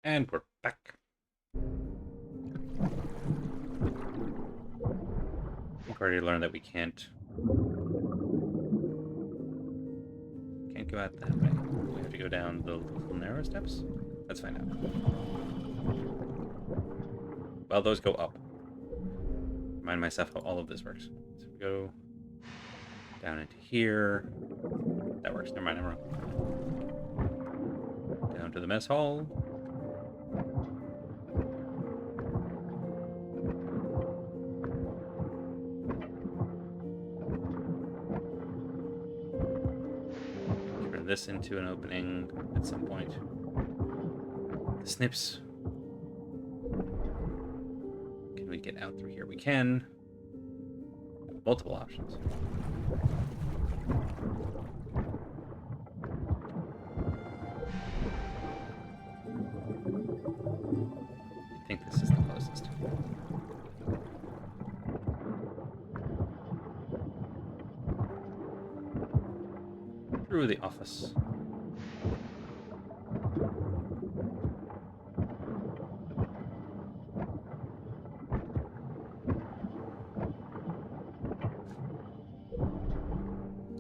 And we're back. We've already learned that we can't go out that way. We have to go down the little narrow steps. Let's find out. Well, those go up. Remind myself how all of this works. So we go down into here. That works. Never mind, I'm wrong. Down to the mess hall. Turn this into an opening at some point. The snips. Can we get out through here? We can. Multiple options. I think this is the closest. Through the office.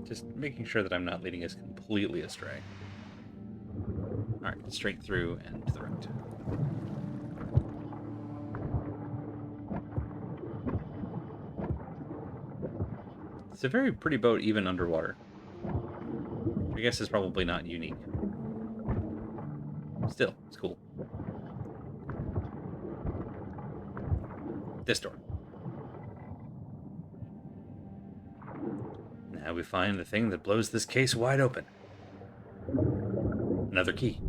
Just making sure that I'm not leading us completely astray. Alright, straight through and to the right. It's a very pretty boat even underwater. I guess is probably not unique. Still, it's cool. This door. Now we find the thing that blows this case wide open. Another key.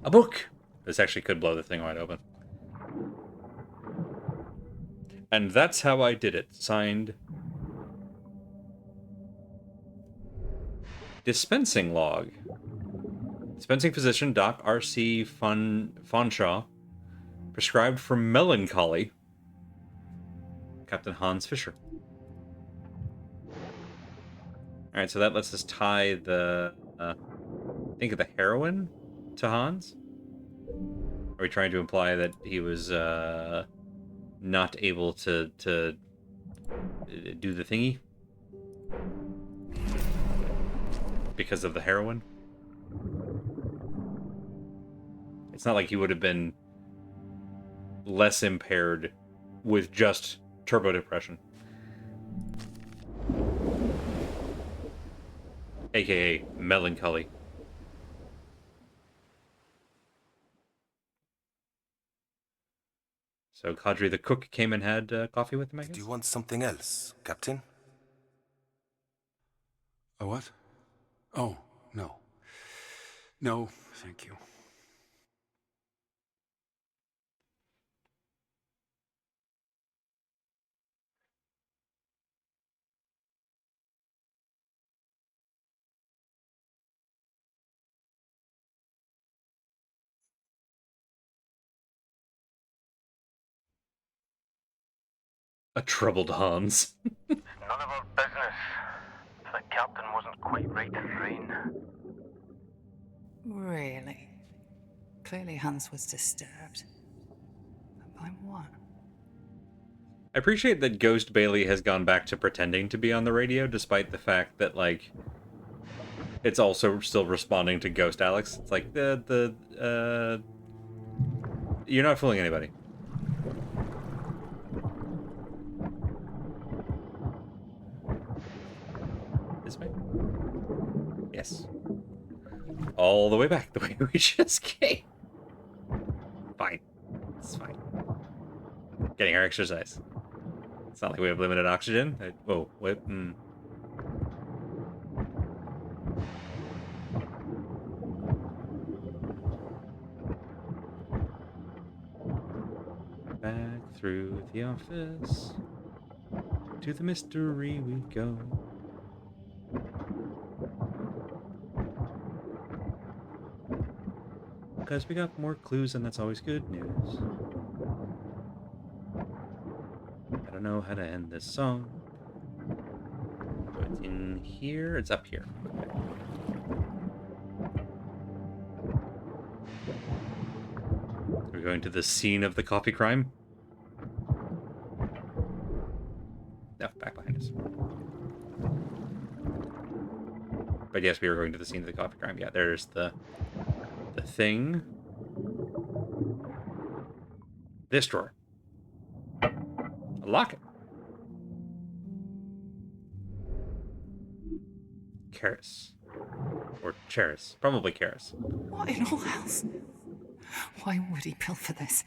A book! This actually could blow the thing wide open. And that's how I did it. Signed... Dispensing log. Dispensing physician Doc R.C. Fonshaw. Prescribed for melancholy. Captain Hans Fisher. Alright, so that lets us tie the... think of the heroin to Hans? Are we trying to imply that he was not able to do the thingy? Because of the heroin? It's not like he would have been less impaired with just turbo depression. AKA melancholy. So Kadri the cook came and had coffee with him, I guess? Do you want something else, Captain? A what? Oh, no. No, thank you. A troubled Hans. None of our business. The captain wasn't quite right in brain. Really? Clearly Hans was disturbed. But by what? I appreciate that Ghost Bailey has gone back to pretending to be on the radio, despite the fact that, like, it's also still responding to Ghost Alex. It's like, you're not fooling anybody. This way? Yes. All the way back the way we just came. Fine. It's fine. Getting our exercise. It's not like we have limited oxygen. Whoa, wait. Back through the office. To the mystery we go. Because we got more clues, and that's always good news. I don't know how to end this song. So it's in here. It's up here. Okay. We're going to the scene of the coffee crime. No, back behind us. But yes, we were going to the scene of the coffee crime. Yeah, there's the thing. This drawer. A locket. Karis. Or Charis. Probably Karis. What in all else? Why would he pilfer this?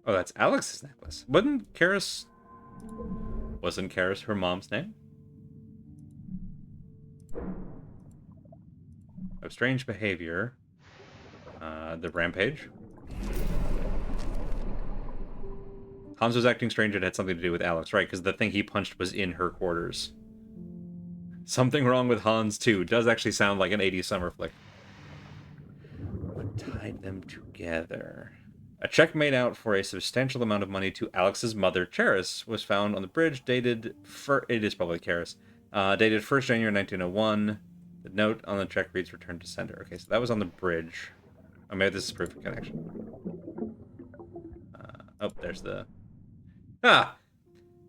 Oh, that's Alex's necklace. Wasn't Karis her mom's name? Of strange behavior. The rampage. Hans was acting strange. It had something to do with Alex, right? Because the thing he punched was in her quarters. Something wrong with Hans, too. Does actually sound like an 80s summer flick. What tied them together? A check made out for a substantial amount of money to Alex's mother, Charis, was found on the bridge, dated... It is probably Charis. Dated 1st January 1901. The note on the check reads, return to sender. Okay, so that was on the bridge. Oh, maybe this is proof of connection. Oh, there's the... Ah!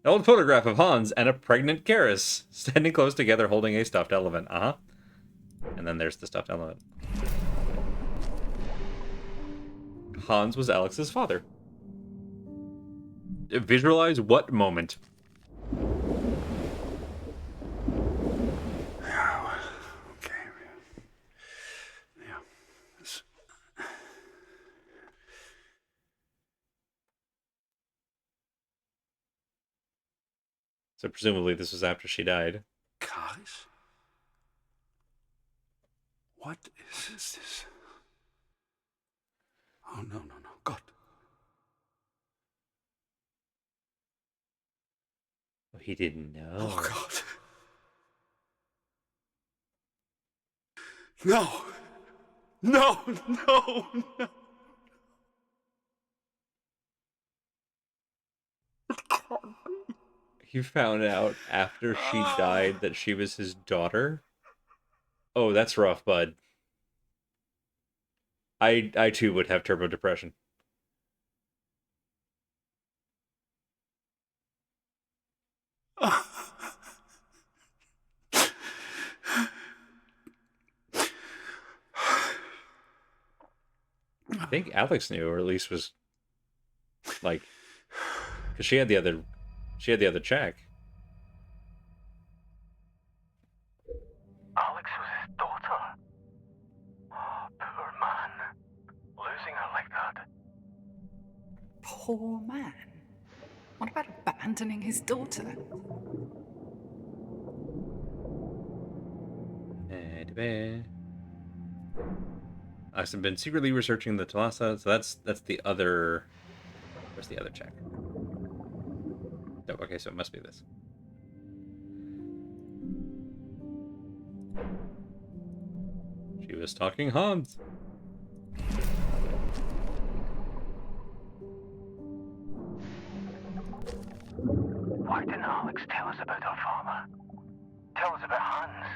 An old photograph of Hans and a pregnant Karis standing close together holding a stuffed elephant. Uh-huh. And then there's the stuffed elephant. Hans was Alex's father. Visualize what moment? Okay. Yeah. So presumably this was after she died. Karis? What is this? Oh, no. God. He didn't know. Oh, God. No. He found out after she died that she was his daughter? Oh, that's rough, bud. I too would have turbo depression. I think Alex knew, or at least was like, because she had the other check. Alex was his daughter. Oh, poor man. Losing her like that. Poor man. What about abandoning his daughter? I've been secretly researching the Thalassa, so that's the other. Where's the other check? Oh, okay, so it must be this. She was talking Hans. Why didn't Alex tell us about our father? Tell us about Hans?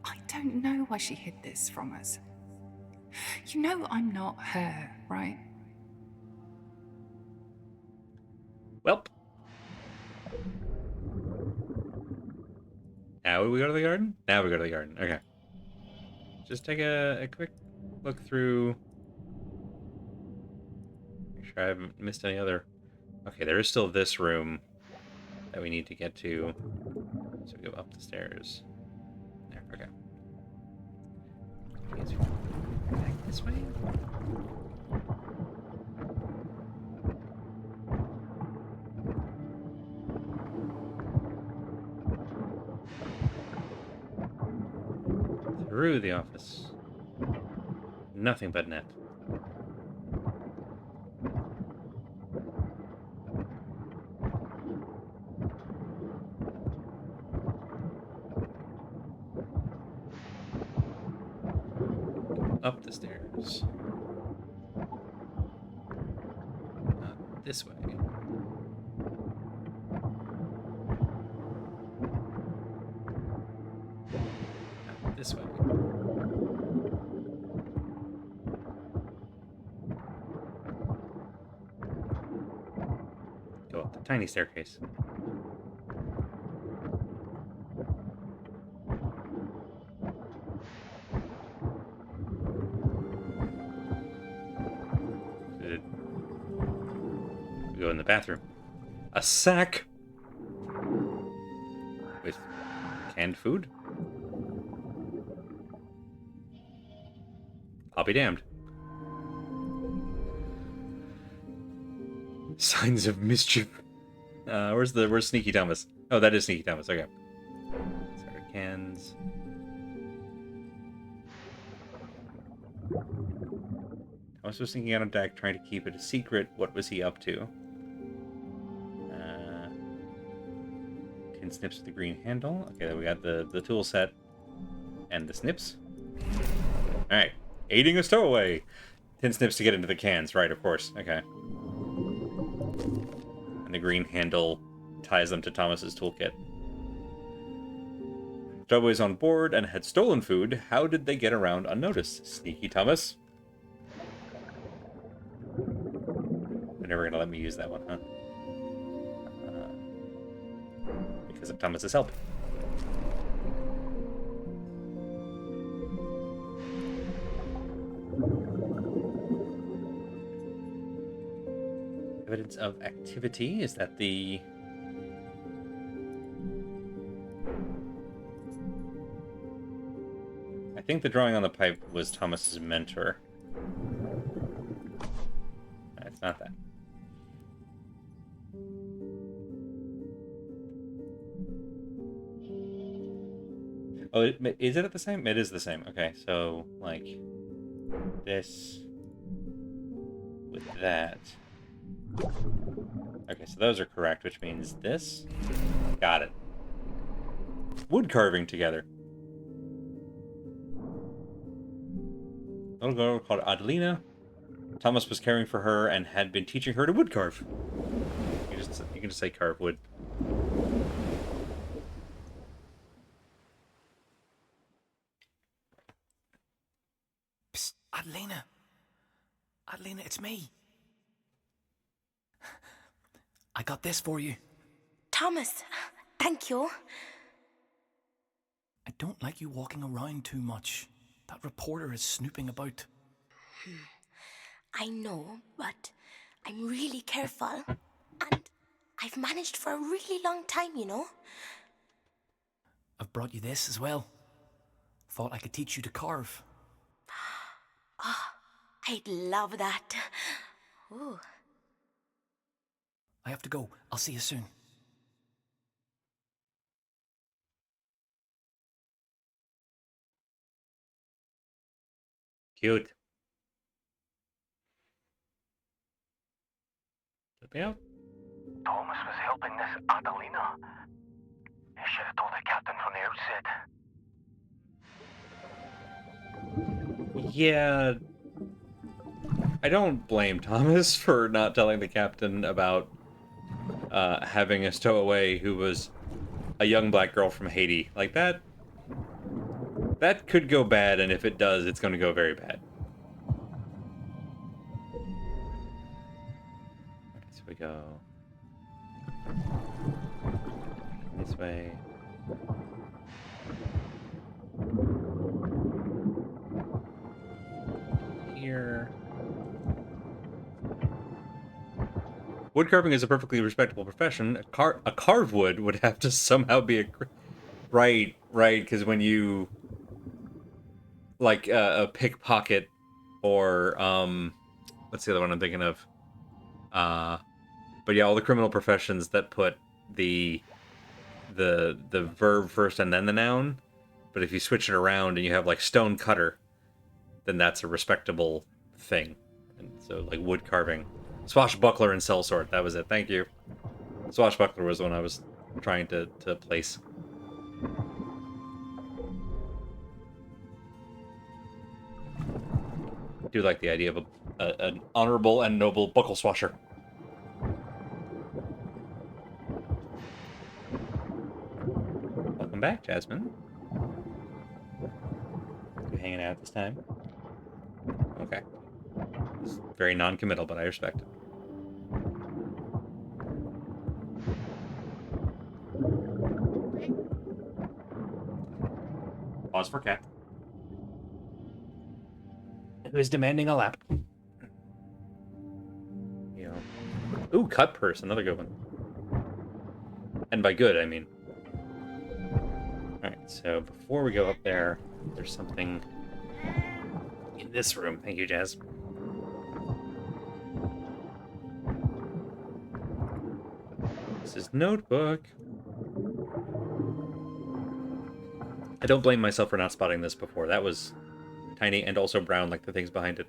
I don't know why she hid this from us. You know I'm not her, right? Welp. Now we go to the garden? Now we go to the garden. Okay. Just take a quick look through. Make sure I haven't missed any other. Okay, there is still this room that we need to get to. So we go up the stairs. There, okay. Back this way? Through the office. Nothing but net. Up the stairs. This way. This way. Go up the tiny staircase. Go in the bathroom. A sack with canned food? I'll be damned. Signs of mischief. Where's Sneaky Thomas? Oh, that is Sneaky Thomas. Okay. Sorry, cans. Thomas was sneaking out on deck, trying to keep it a secret. What was he up to? Tin snips with the green handle. Okay, then we got the tool set and the snips. All right, aiding a stowaway. Tin snips to get into the cans, right? Of course. Okay. And the green handle ties them to Thomas's toolkit. Stowaway's on board and had stolen food. How did they get around unnoticed? Sneaky Thomas. They're never gonna let me use that one, huh? Because of Thomas's help. Evidence of activity. Is that the... I think the drawing on the pipe was Thomas's mentor. It's not that. Oh, is it the same? It is the same. Okay, so, like, this with that. Okay, so those are correct, which means this. Got it. Wood carving together. A little girl called Adelina. Thomas was caring for her and had been teaching her to wood carve. You can just say carve wood. Psst, Adelina. Adelina, it's me. I got this for you. Thomas, thank you. I don't like you walking around too much. That reporter is snooping about. I know, but I'm really careful. And I've managed for a really long time, you know? I've brought you this as well. Thought I could teach you to carve. Oh, I'd love that. Ooh. I have to go. I'll see you soon. Cute. Let me out. Thomas was helping this Adelina. He should have told the captain from the outset. Yeah. I don't blame Thomas for not telling the captain about having a stowaway who was a young black girl from Haiti. Like, that could go bad, and if it does, it's going to go very bad. Okay, so we go this way. Here. Wood carving is a perfectly respectable profession. A carve wood would have to somehow be a... Right, because when you... Like, a pickpocket, or, what's the other one I'm thinking of? But yeah, all the criminal professions that put the verb first and then the noun. But if you switch it around and you have, like, stone cutter, then that's a respectable thing. And so, like, wood carving. Swashbuckler and sellsword, that was it. Thank you. Swashbuckler was the one I was trying to place. I do like the idea of an honorable and noble buckle swasher. Welcome back, Jasmine. You hanging out this time? Okay. It's very non-committal, but I respect it. Pause for cat. Who is demanding a lap? You know. Ooh, cut purse, another good one. And by good, I mean. Alright, so before we go up there, there's something in this room. Thank you, Jazz. This is notebook. I don't blame myself for not spotting this before. That was tiny and also brown like the things behind it.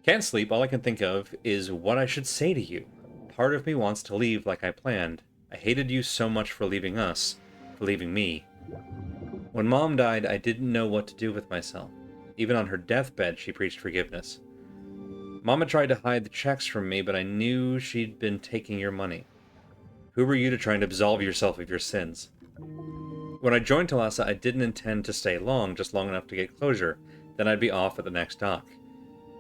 Can't sleep. All I can think of is what I should say to you. Part of me wants to leave like I planned. I hated you so much for leaving us, for leaving me. When Mom died, I didn't know what to do with myself. Even on her deathbed, she preached forgiveness. Mama tried to hide the checks from me, but I knew she'd been taking your money. Who were you to try and absolve yourself of your sins? When I joined Thalassa, I didn't intend to stay long, just long enough to get closure. Then I'd be off at the next dock.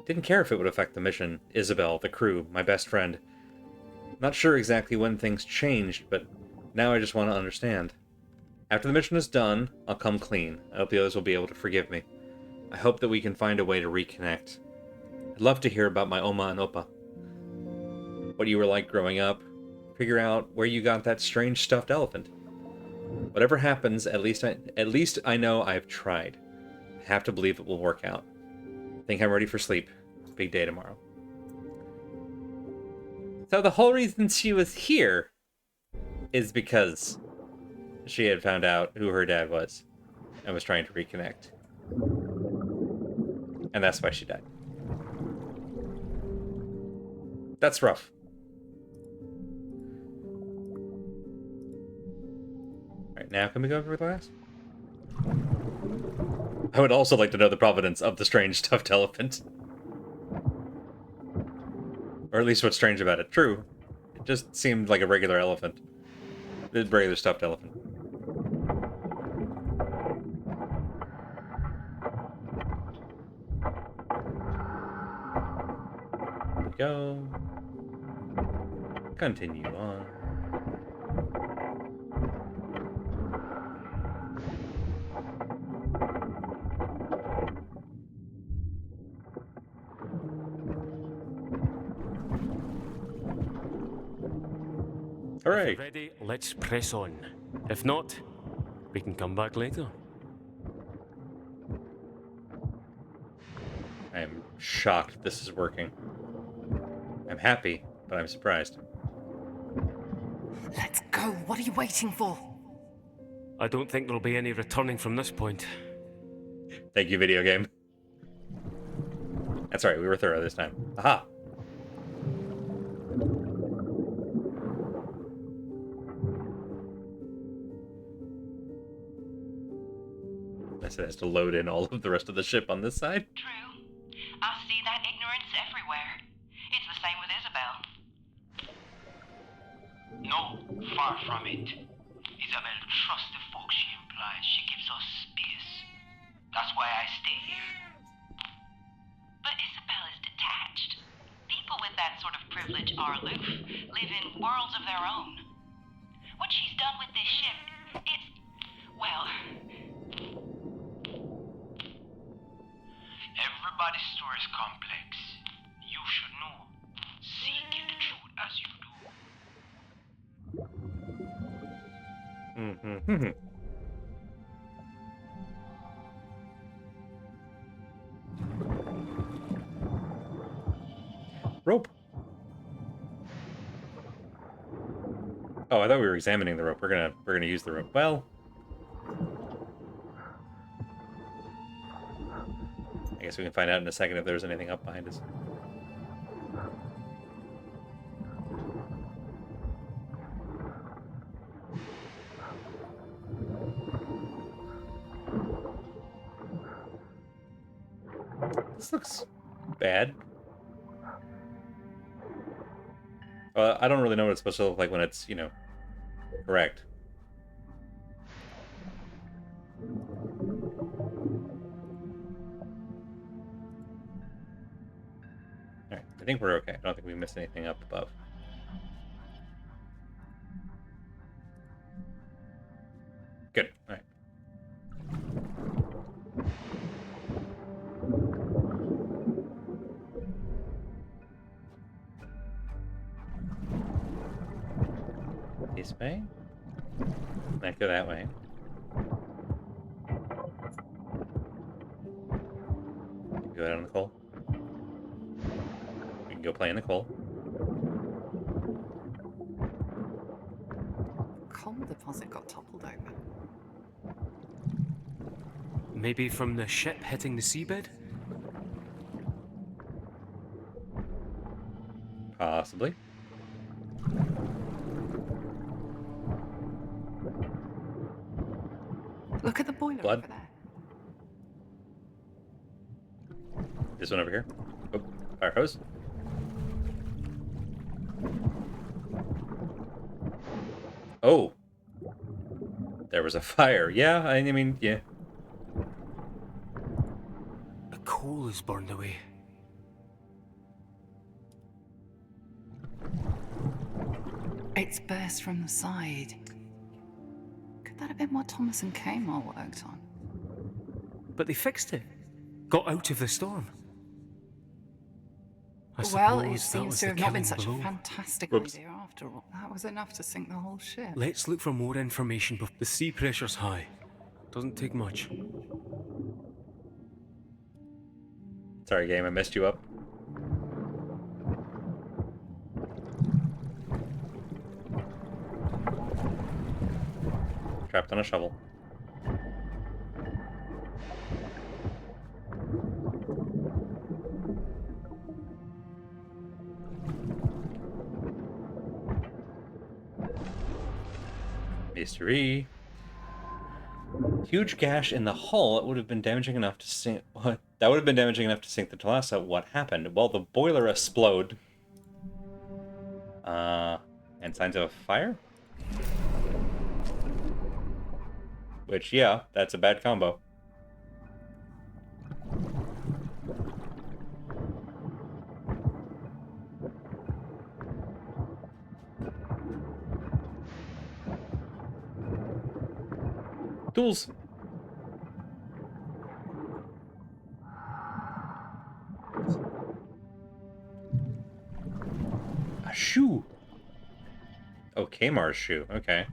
Didn't care if it would affect the mission, Isabel, the crew, my best friend. Not sure exactly when things changed, but now I just want to understand. After the mission is done, I'll come clean. I hope the others will be able to forgive me. I hope that we can find a way to reconnect. I'd love to hear about my Oma and Opa. what you were like growing up. Figure out where you got that strange stuffed elephant. Whatever happens, at least I know I've tried. I have to believe it will work out. Think I'm ready for sleep. Big day tomorrow. So the whole reason she was here is because she had found out who her dad was and was trying to reconnect. And that's why she died. That's rough. Alright, now can we go over the glass? I would also like to know the provenance of the strange stuffed elephant. Or at least what's strange about it. True. It just seemed like a regular elephant. A regular stuffed elephant. There we go. Continue on. Hooray! If you're ready, let's press on. If not, we can come back later. I am shocked this is working. I'm happy, but I'm surprised. Let's go. What are you waiting for? I don't think there'll be any returning from this point. Thank you, video game. That's right, we were thorough this time. Aha! It has to load in all of the rest of the ship on this side. True. I see that ignorance everywhere. It's the same with Isabel. No, far from it. Isabel trusts the folk she implies. She gives us space. That's why I stay here. But Isabel is detached. People with that sort of privilege are aloof, live in worlds of their own. What she's done with this ship, it's... well... Everybody's story is complex. You should know. Seeking the truth as you do. Rope. Oh, I thought we were examining the rope. We're gonna use the rope. Well, I guess we can find out in a second if there's anything up behind us. This looks bad. I don't really know what it's supposed to look like when it's, you know, correct. Alright, I think we're okay. I don't think we missed anything up above. Good, alright. This way? Might go that way. Go out on the coal. We can go play in the coal. Coal deposit got toppled over. Maybe from the ship hitting the seabed? Possibly. Look at the boiler Blood. over there. This one over here. Oh, fire hose. Oh. There was a fire. Yeah, I mean, yeah. The coal is burned away. It's burst from the side. Could that have been what Thomas and Kamar worked on? But they fixed it. Got out of the storm. I Well, suppose it that seems was to the have not been killing such blow. a fantastic Whoops. idea after all. That was enough to sink the whole ship. Let's look for more information. The sea pressure's high. Doesn't take much. Sorry, game, I messed you up. Trapped on a shovel. Mystery. Huge gash in the hull. It would have been damaging enough to sink. What? That would have been damaging enough to sink the Thalassa. What happened? Well, the boiler exploded. And signs of a fire. Which, yeah, that's a bad combo. Tools. A shoe. Oh, Kamar's shoe. Okay.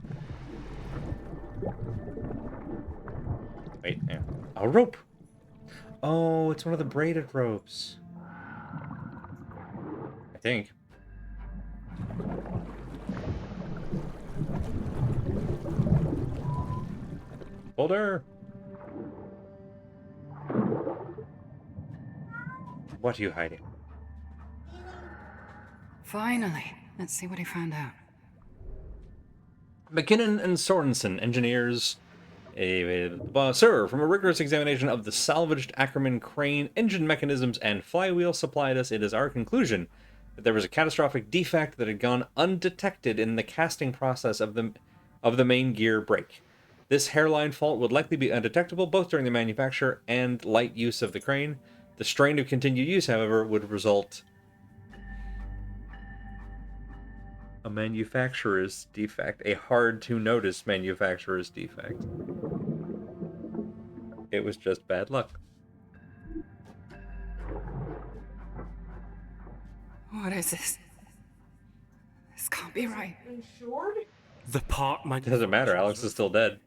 Wait, yeah. A rope. Oh, it's one of the braided ropes. I think. Boulder. What are you hiding? Finally. Let's see what he found out. McKinnon and Sorensen, engineers. Sir, from a rigorous examination of the salvaged Ackerman crane engine mechanisms and flywheel supplied us, it is our conclusion that there was a catastrophic defect that had gone undetected in the casting process of the main gear brake. This hairline fault would likely be undetectable both during the manufacture and light use of the crane. The strain of continued use, however, would result a manufacturer's defect, a hard-to-notice manufacturer's defect. It was just bad luck. What is this? This can't be right. Insured? The part might. Doesn't matter, Alex is still dead.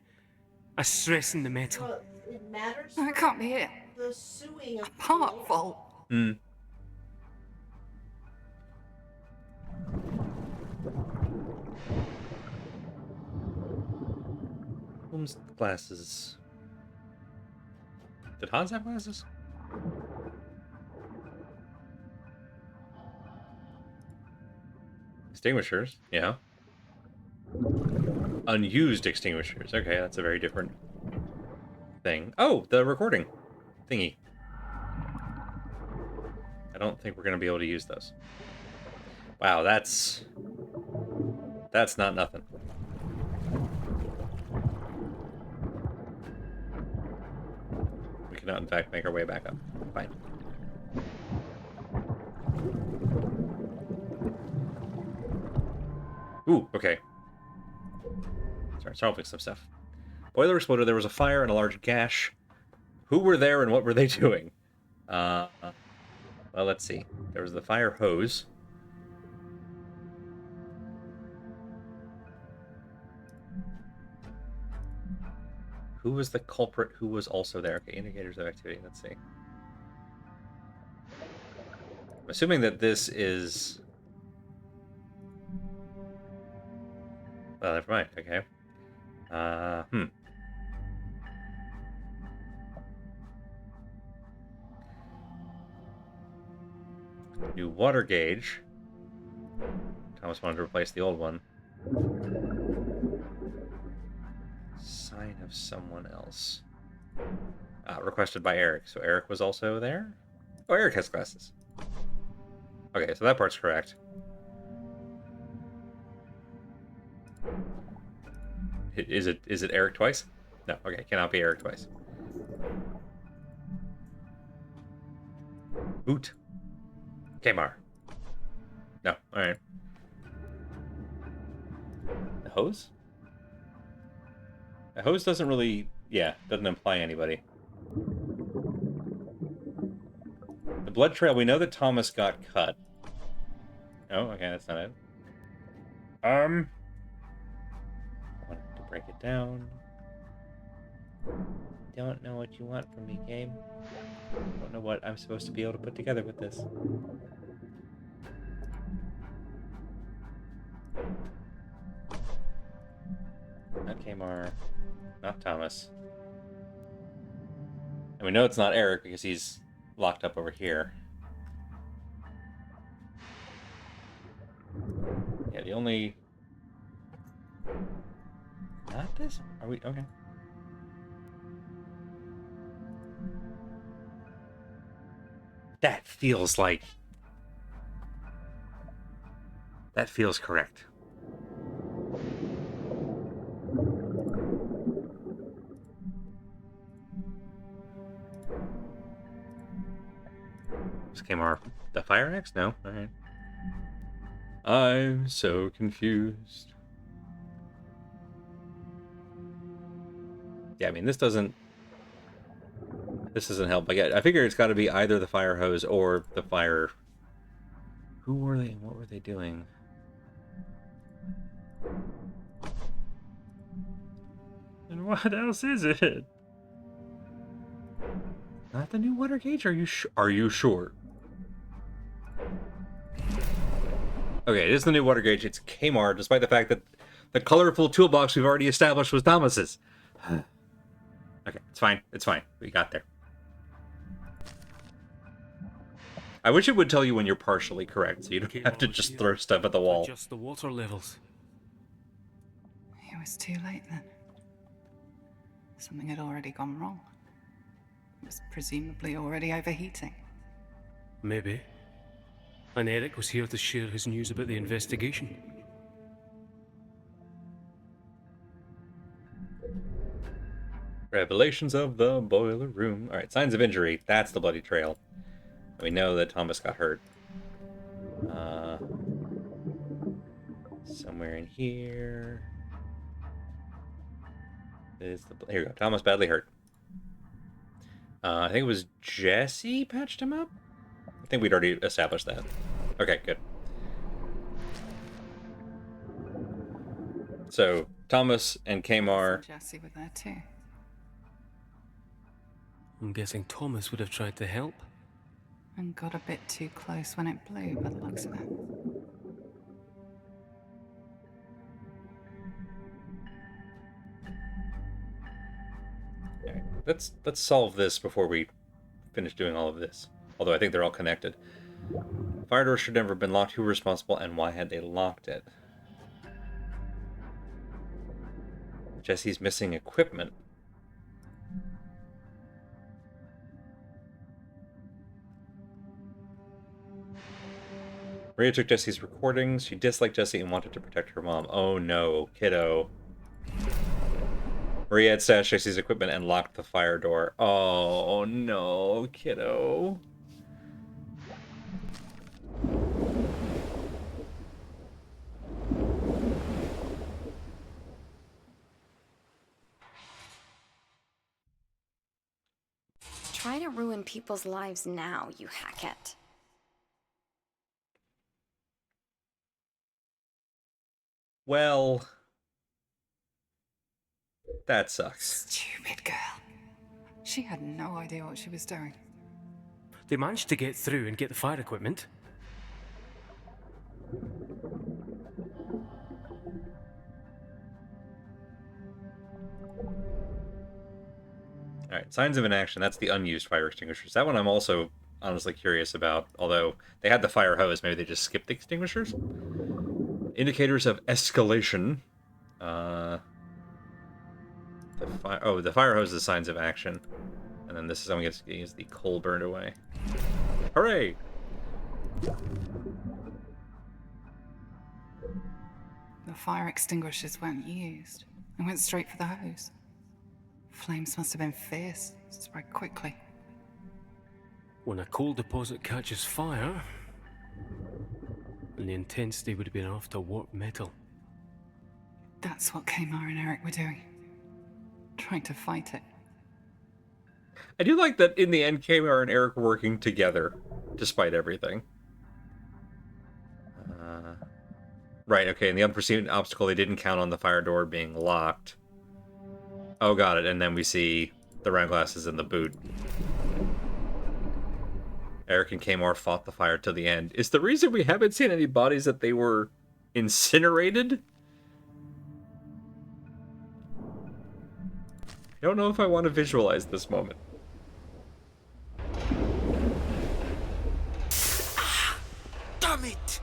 A stress in the metal. Well, it matters. That can't be it. The suing of Part fault. Hmm. Holmes' glasses. Did Hans have glasses? Extinguishers, yeah. Unused extinguishers. Okay, that's a very different thing. Oh, the recording thingy. I don't think we're going to be able to use those. Wow, that's not nothing. We cannot, in fact, make our way back up. Fine. Ooh, okay. Start solving some stuff. Boiler exploded. There was a fire and a large gash. Who were there and what were they doing? Well, let's see. There was the fire hose. Who was the culprit who was also there? Okay, indicators of activity. Let's see. I'm assuming that this is... Well, never mind. Okay. New water gauge. Thomas wanted to replace the old one. Sign of someone else. Requested by Eric. So Eric was also there? Oh, Eric has glasses. Okay, so that part's correct. Is it Eric twice? No, okay, cannot be Eric twice. Boot. Kmar. No, alright. The hose? The hose doesn't really, doesn't imply anybody. The blood trail, we know that Thomas got cut. Oh, okay, that's not it. I wanted to break it down. Don't know what you want from me, game. Don't know what I'm supposed to be able to put together with this. Not Kmart, not Thomas. And we know it's not Eric because he's locked up over here. Yeah, the only... Not this? Are we... Okay. That feels like... That feels correct. This came our... The fire axe? No? Alright. I'm so confused. Yeah, I mean, this doesn't help. I figure it's got to be either the fire hose or the fire... Who were they? What were they doing? And what else is it? Not the new water gauge? Are you sure? Okay, it is the new water gauge. It's Kmart, despite the fact that the colorful toolbox we've already established was Thomas's. Okay, it's fine. It's fine. We got there. I wish it would tell you when you're partially correct, so you don't have to just throw stuff at the wall. Adjust the water levels. It was too late then. Something had already gone wrong. It was presumably already overheating. Maybe. And Eric was here to share his news about the investigation. Revelations of the boiler room. Alright, signs of injury. That's the bloody trail. We know that Thomas got hurt. Somewhere in here. Is the... Here we go. Thomas badly hurt. I think it was Jesse patched him up? I think we'd already established that. Okay, good. So, Thomas and Kmart... Jesse were there too. I'm guessing Thomas would have tried to help. And got a bit too close when it blew, by the looks of it. Alright, let's solve this before we finish doing all of this. Although I think they're all connected. Fire door should never have been locked. Who was responsible and why had they locked it? Jesse's missing equipment. Maria took Jesse's recordings. She disliked Jesse and wanted to protect her mom. Oh no, kiddo. Maria had stashed Jesse's equipment and locked the fire door. Oh no, kiddo. Try to ruin people's lives now, you hackett. Well, that sucks. Stupid girl. She had no idea what she was doing. They managed to get through and get the fire equipment. Alright, signs of inaction. That's the unused fire extinguishers. That one I'm also honestly curious about. Although they had the fire hose, maybe they just skipped the extinguishers? Indicators of escalation. The fire hose is signs of action. And then this is, I'm guessing, is the coal burned away. Hooray! The fire extinguishers weren't used. They went straight for the hose. Flames must have been fierce. Spread quickly. When a coal deposit catches fire, and the intensity would have been enough to warp metal. That's what Kmart and Eric were doing. Trying to fight it. I do like that in the end, Kmart and Eric were working together, despite everything. Right, okay, and the unforeseen obstacle, they didn't count on the fire door being locked. Oh, got it, and then we see the round glasses in the boot. Eric and Kamor fought the fire to the end. Is the reason we haven't seen any bodies that they were incinerated? I don't know if I want to visualize this moment. Damn it!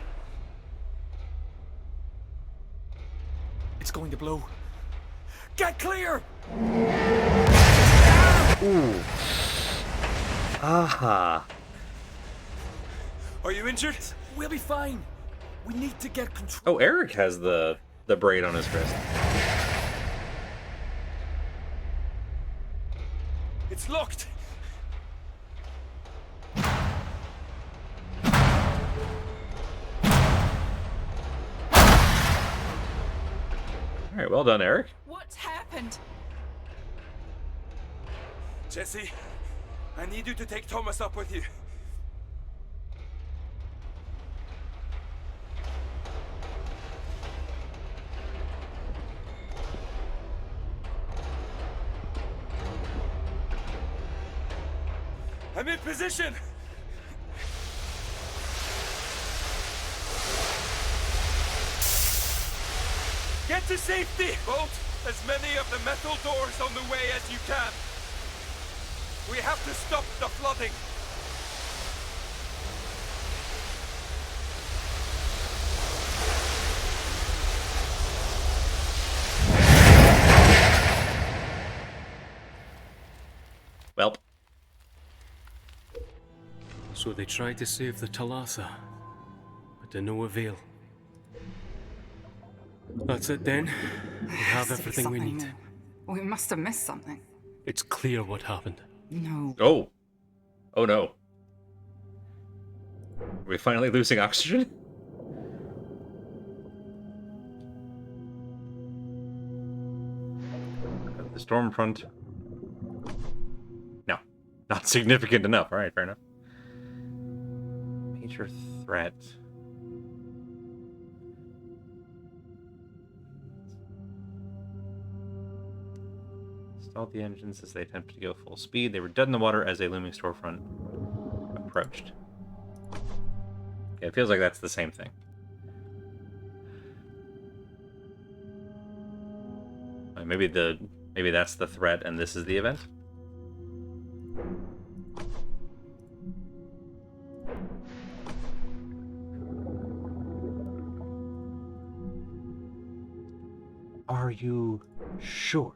It's going to blow. Get clear! Ooh. Aha. Are you injured? We'll be fine. We need to get control. Oh, Eric has the braid on his wrist. It's locked. All right, well done, Eric. What's happened? Jesse, I need you to take Thomas up with you. I'm in position! Get to safety! Bolt as many of the metal doors on the way as you can. We have to stop the flooding. Welp. So they tried to save the Thalassa, but to no avail. That's it then. We have everything we need. We must have missed something. It's clear what happened. No. Oh. Oh no. Are we finally losing oxygen? The storm front. No. Not significant enough. Alright, fair enough. Major threat. Stalled the engines as they attempted to go full speed. They were dead in the water as a looming storefront approached. Okay, it feels like that's the same thing. Maybe that's the threat and this is the event? Are you sure?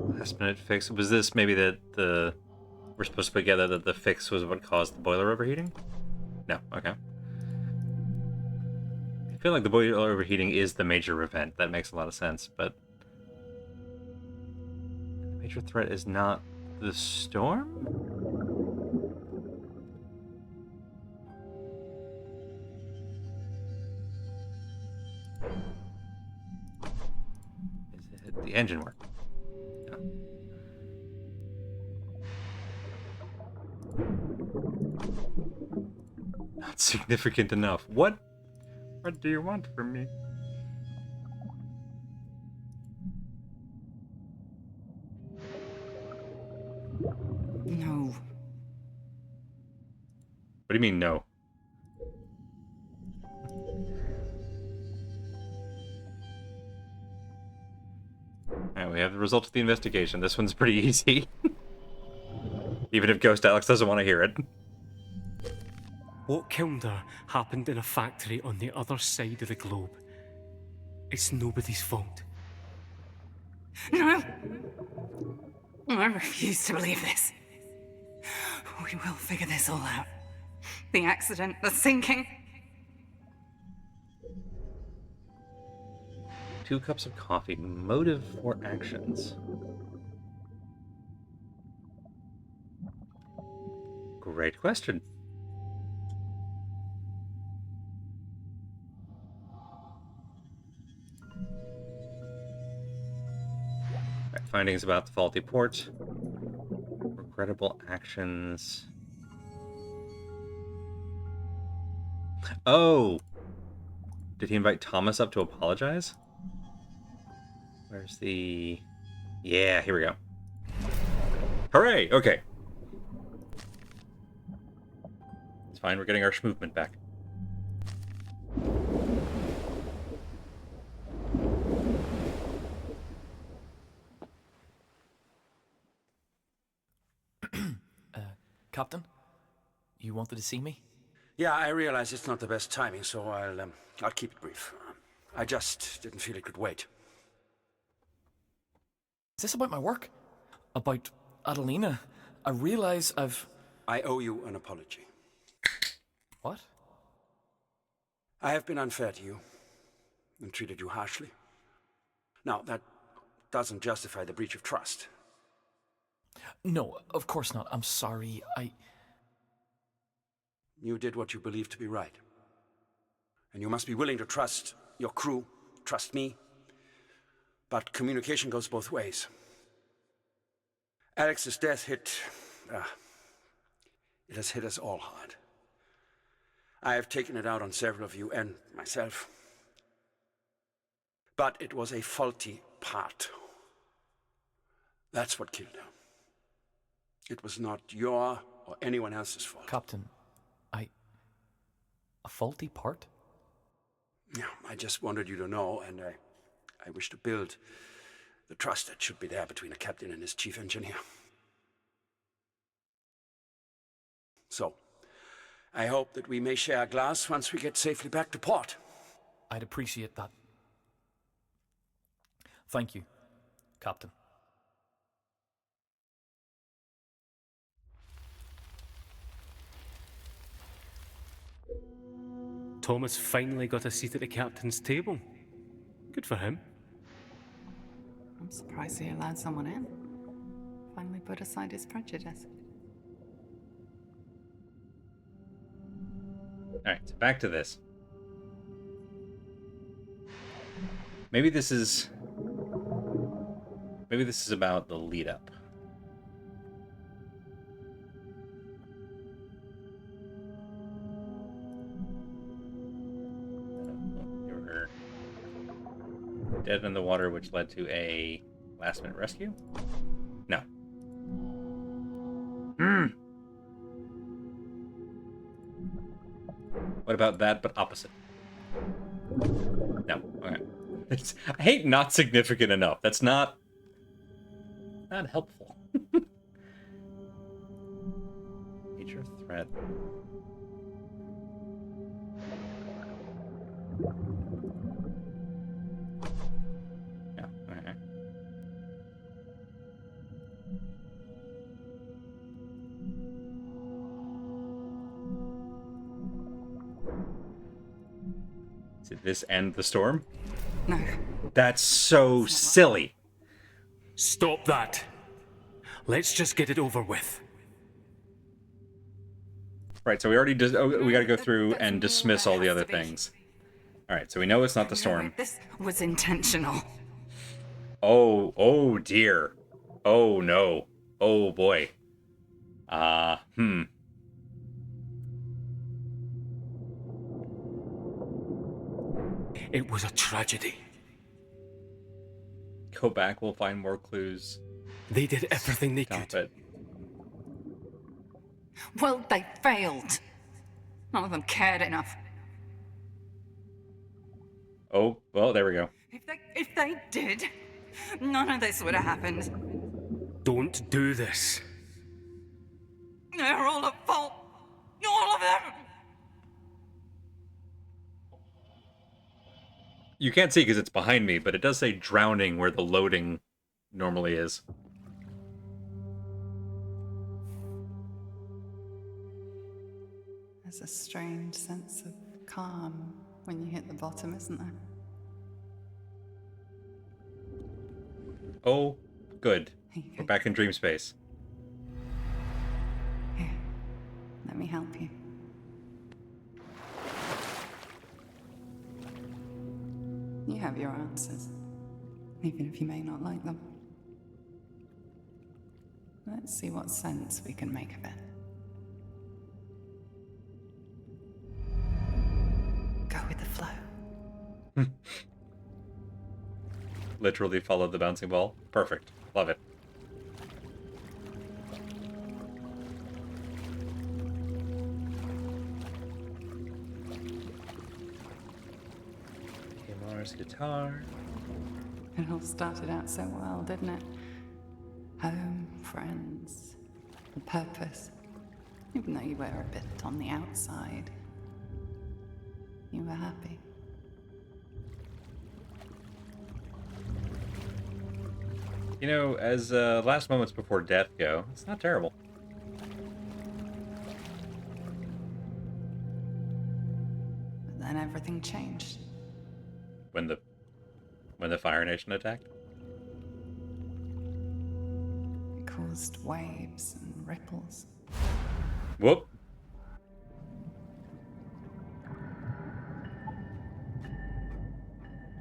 Last minute fix. Was this maybe that we're supposed to put together that the fix was what caused the boiler overheating? No, okay. I feel like the boiler overheating is the major event. That makes a lot of sense, but the major threat is not the storm? Is it the engine work? No. Not significant enough. What do you want from me? No. What do you mean, no? Alright, we have the results of the investigation. This one's pretty easy. Even if Ghost Alex doesn't want to hear it. What killed her happened in a factory on the other side of the globe. It's nobody's fault. No! I refuse to believe this. We will figure this all out. The accident, the sinking. 2 cups of coffee. Motive for actions. Great question. Right, Findings about the faulty port. Regrettable actions. Oh! Did he invite Thomas up to apologize? Where's the... Yeah, here we go. Hooray! Okay. It's fine, we're getting our movement back. Captain? You wanted to see me? Yeah, I realize it's not the best timing, so I'll keep it brief. I just didn't feel it could wait. Is this about my work? About Adelina? I realize I owe you an apology. What? I have been unfair to you and treated you harshly. Now, that doesn't justify the breach of trust. No, of course not. I'm sorry. You did what you believed to be right. And you must be willing to trust your crew, trust me. But communication goes both ways. Alex's death it has hit us all hard. I have taken it out on several of you and myself. But it was a faulty part. That's what killed her. It was not your or anyone else's fault. Captain, a faulty part? Yeah, I just wanted you to know, and I wish to build the trust that should be there between a captain and his chief engineer. So, I hope that we may share a glass once we get safely back to port. I'd appreciate that. Thank you, Captain. Thomas finally got a seat at the captain's table. Good for him. I'm surprised he allowed someone in. Finally put aside his prejudice. Alright, so back to this. Maybe this is about the lead up. You were dead in the water, which led to a last minute rescue? No. What about that, but opposite? No. Okay. I hate not significant enough. That's not helpful. Major threat. Yeah. Okay. Did this end the storm? No. That's so silly. Stop that. Let's just get it over with. Right, so we already we got to go through and dismiss all the other things. All right, so we know it's not the storm. This was intentional. Oh dear. Oh no. Oh boy. It was a tragedy. Go back, we'll find more clues. They did everything they could. It. Well, they failed. None of them cared enough. Oh, well, there we go. If they did, none of this would have happened. Don't do this. They're all at fault. All of them. You can't see because it's behind me, but it does say drowning where the loading normally is. There's a strange sense of calm when you hit the bottom, isn't there? Oh, good. We're back in dream space. Here, let me help you. You have your answers, even if you may not like them. Let's see what sense we can make of it. Go with the flow. Literally follow the bouncing ball. Perfect. Love it. Mars guitar. It all started out so well, didn't it? Home, friends, a purpose. Even though you were a bit on the outside, you were happy. You know, as last moments before death go, it's not terrible. But then everything changed. When the Fire Nation attacked? It caused waves and ripples. Whoop.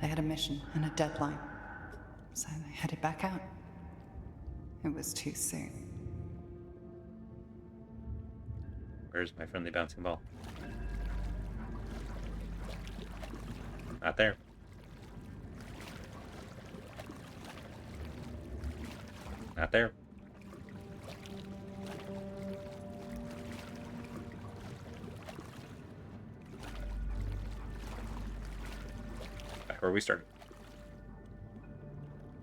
They had a mission and a deadline, so they headed back out. It was too soon. Where's my friendly bouncing ball? Not there. Not there. Back where we started.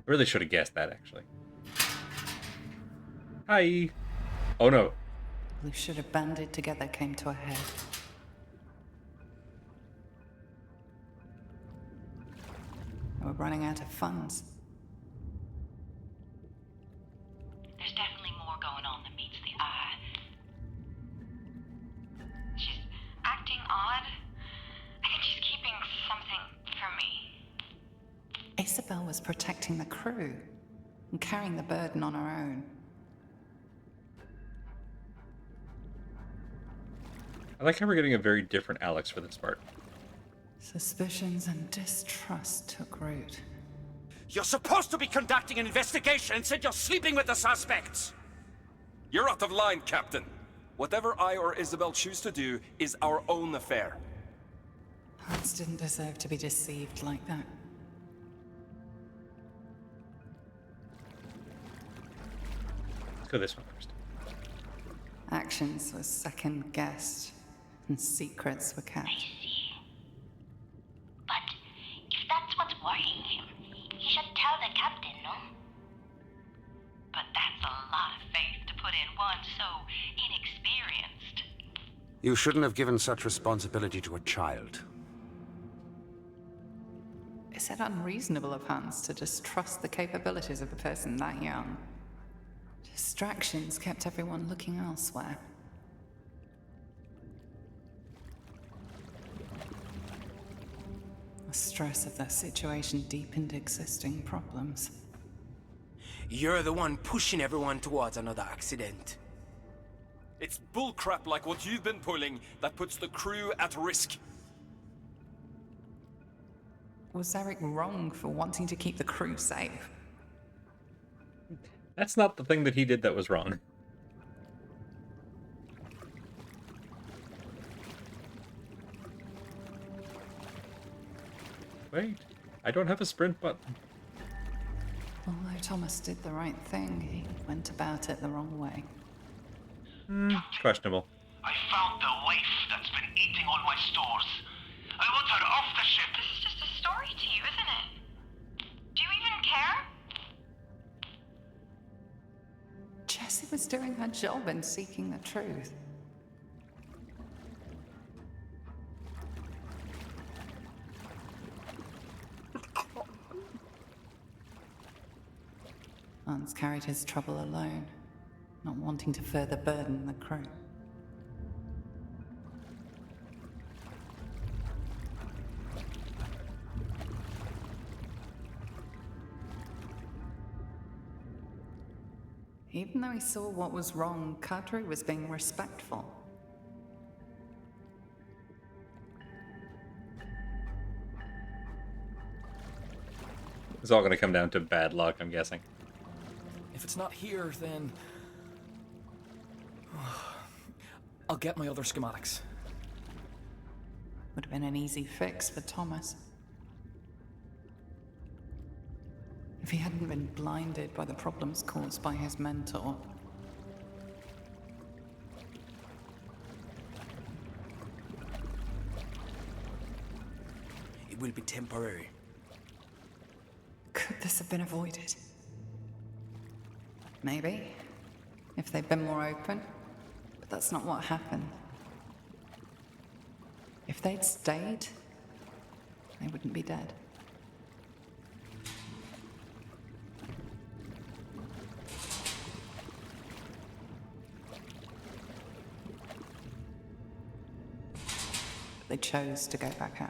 Really should have guessed that, actually. Hi. Oh no. We should have banded together came to a head. They were running out of funds. There's definitely more going on than meets the eye. She's acting odd. I think she's keeping something from me. Isabel was protecting the crew and carrying the burden on her own. I like how we're getting a very different Alex for this part. Suspicions and distrust took root. You're supposed to be conducting an investigation. Instead, you're sleeping with the suspects. You're out of line, Captain. Whatever I or Isabel choose to do is our own affair. Hans didn't deserve to be deceived like that. Let's go this one first. Actions were second-guessed, and secrets were kept. But if that's what's worrying him, he should tell the captain, no? But that's a lot of faith to put in one so inexperienced. You shouldn't have given such responsibility to a child. Is it unreasonable of Hans to distrust the capabilities of a person that young? Distractions kept everyone looking elsewhere. The stress of the situation deepened existing problems. You're the one pushing everyone towards another accident. It's bullcrap like what you've been pulling that puts the crew at risk. Was Eric wrong for wanting to keep the crew safe? That's not the thing that he did that was wrong. Wait, I don't have a sprint button. Although Thomas did the right thing, he went about it the wrong way. Questionable. I found the waif that's been eating all my stores. I want her off the ship. This is just a story to you, isn't it? Do you even care? Jessie was doing her job in seeking the truth. Hans carried his trouble alone, not wanting to further burden the crew. Even though he saw what was wrong, Kadri was being respectful. It's all going to come down to bad luck, I'm guessing. If it's not here, then I'll get my other schematics. Would have been an easy fix for Thomas. If he hadn't been blinded by the problems caused by his mentor. It will be temporary. Could this have been avoided? Maybe, if they'd been more open. But that's not what happened. If they'd stayed, they wouldn't be dead. But they chose to go back out.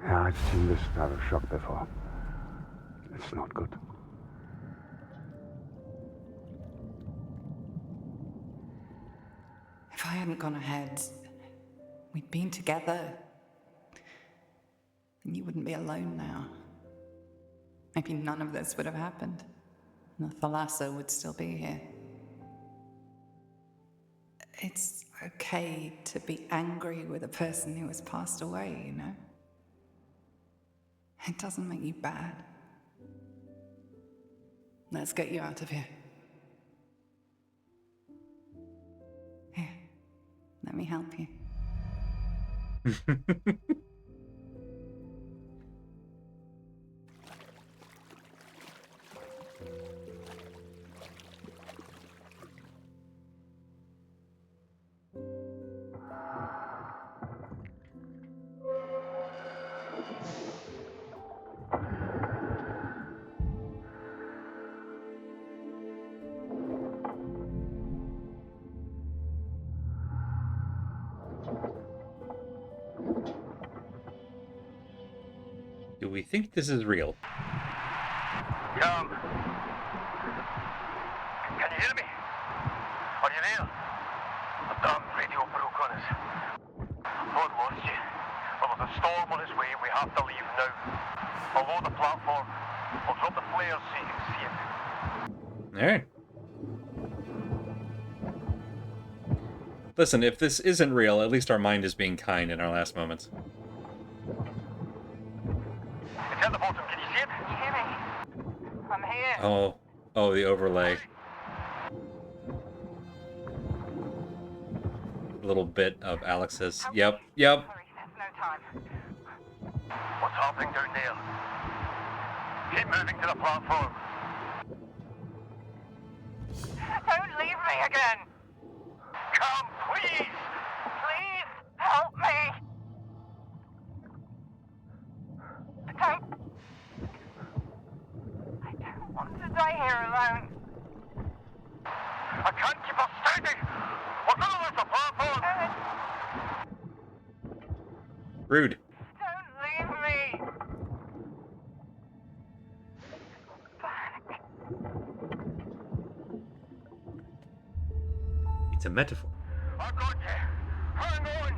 Yeah, I've seen this type of shock before. It's not good. If I hadn't gone ahead, we'd been together. And you wouldn't be alone now. Maybe none of this would have happened. And the Thalassa would still be here. It's okay to be angry with a person who has passed away, you know? It doesn't make you bad. Let's get you out of here. Here, let me help you. Do we think this is real? Cam. Can you hear me? Are you there? The damn radio broke on us. Thought lost you. Well, there's a storm on its way. We have to leave now. I'll load the platform. I'll drop the flares so you can see it. Alright. Listen, if this isn't real, at least our mind is being kind in our last moments. It's at the bottom. Can you see it? Can you hear me? I'm here. Oh, the overlay. A little bit of Alex's. Yep. Hurry, there's no time. What's happening down there? Keep moving to the platform. Don't leave me again. Come, please! Please help me. Don't. I don't want to die here alone. I can't keep us steady! We're gonna lose the platform! Rude. Don't leave me. It's a metaphor. I've got you! Hang on!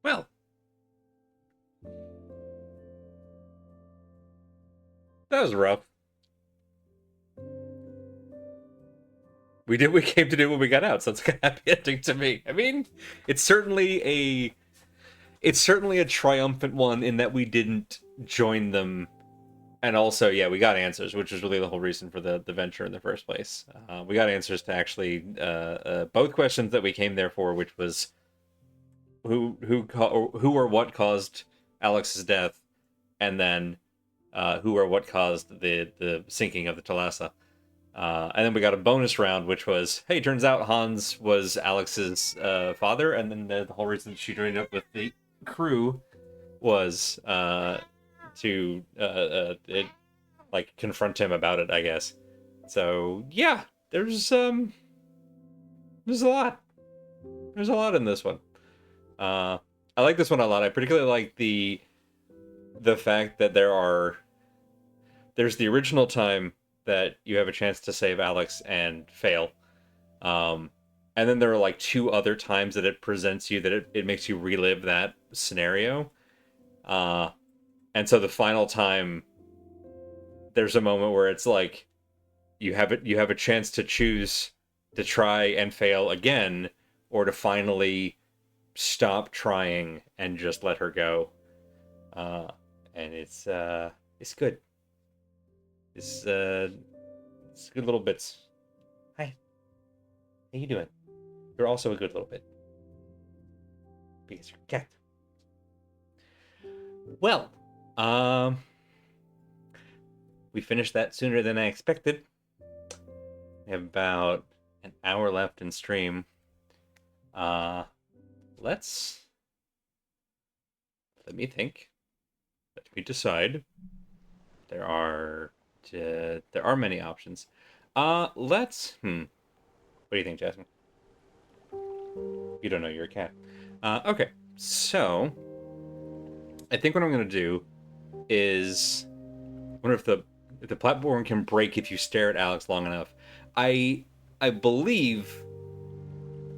Well. That was rough. We came to do what we got out, so it's a happy ending to me. I mean, it's certainly a triumphant one in that we didn't join them. And also, yeah, we got answers, which is really the whole reason for the venture in the first place. We got answers to actually both questions that we came there for, which was who or what caused Alex's death, and then who or what caused the sinking of the Thalassa. And then we got a bonus round, which was, hey, turns out Hans was Alex's father, and then the whole reason she joined up with the crew was to confront him about it, I guess. So yeah, there's a lot. There's a lot in this one. I like this one a lot. I particularly like the fact that there's the original time that you have a chance to save Alex and fail. And then there are like 2 other times that it presents you that it makes you relive that scenario. And so the final time, there's a moment where it's like you have a chance to choose to try and fail again, or to finally stop trying and just let her go. And it's good. It's good little bits. Hi. How you doing? You're also a good little bit. Because you're a cat. Well, we finished that sooner than I expected. We have about an hour left in stream. Let me think. Let me decide. There are many options. What do you think, Jasmine? You don't know, you're a cat. Okay, so I think what I'm gonna do is, I wonder if the platform can break if you stare at Alex long enough. I believe,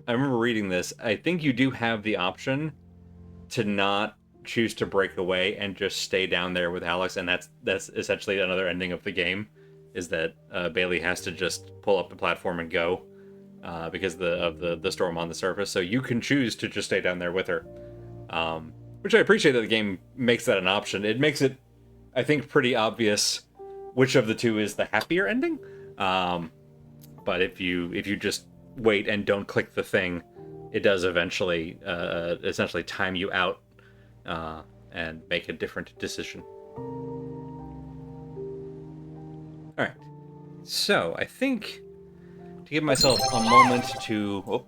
I remember reading this. I think you do have the option to not choose to break away and just stay down there with Alex, and that's essentially another ending of the game, is that Bailey has to just pull up the platform and go because of the storm on the surface. So you can choose to just stay down there with her, which I appreciate that the game makes that an option. It makes it, I think, pretty obvious which of the two is the happier ending. But if you just wait and don't click the thing, it does eventually essentially time you out and make a different decision. All right. So I think, to give myself a moment to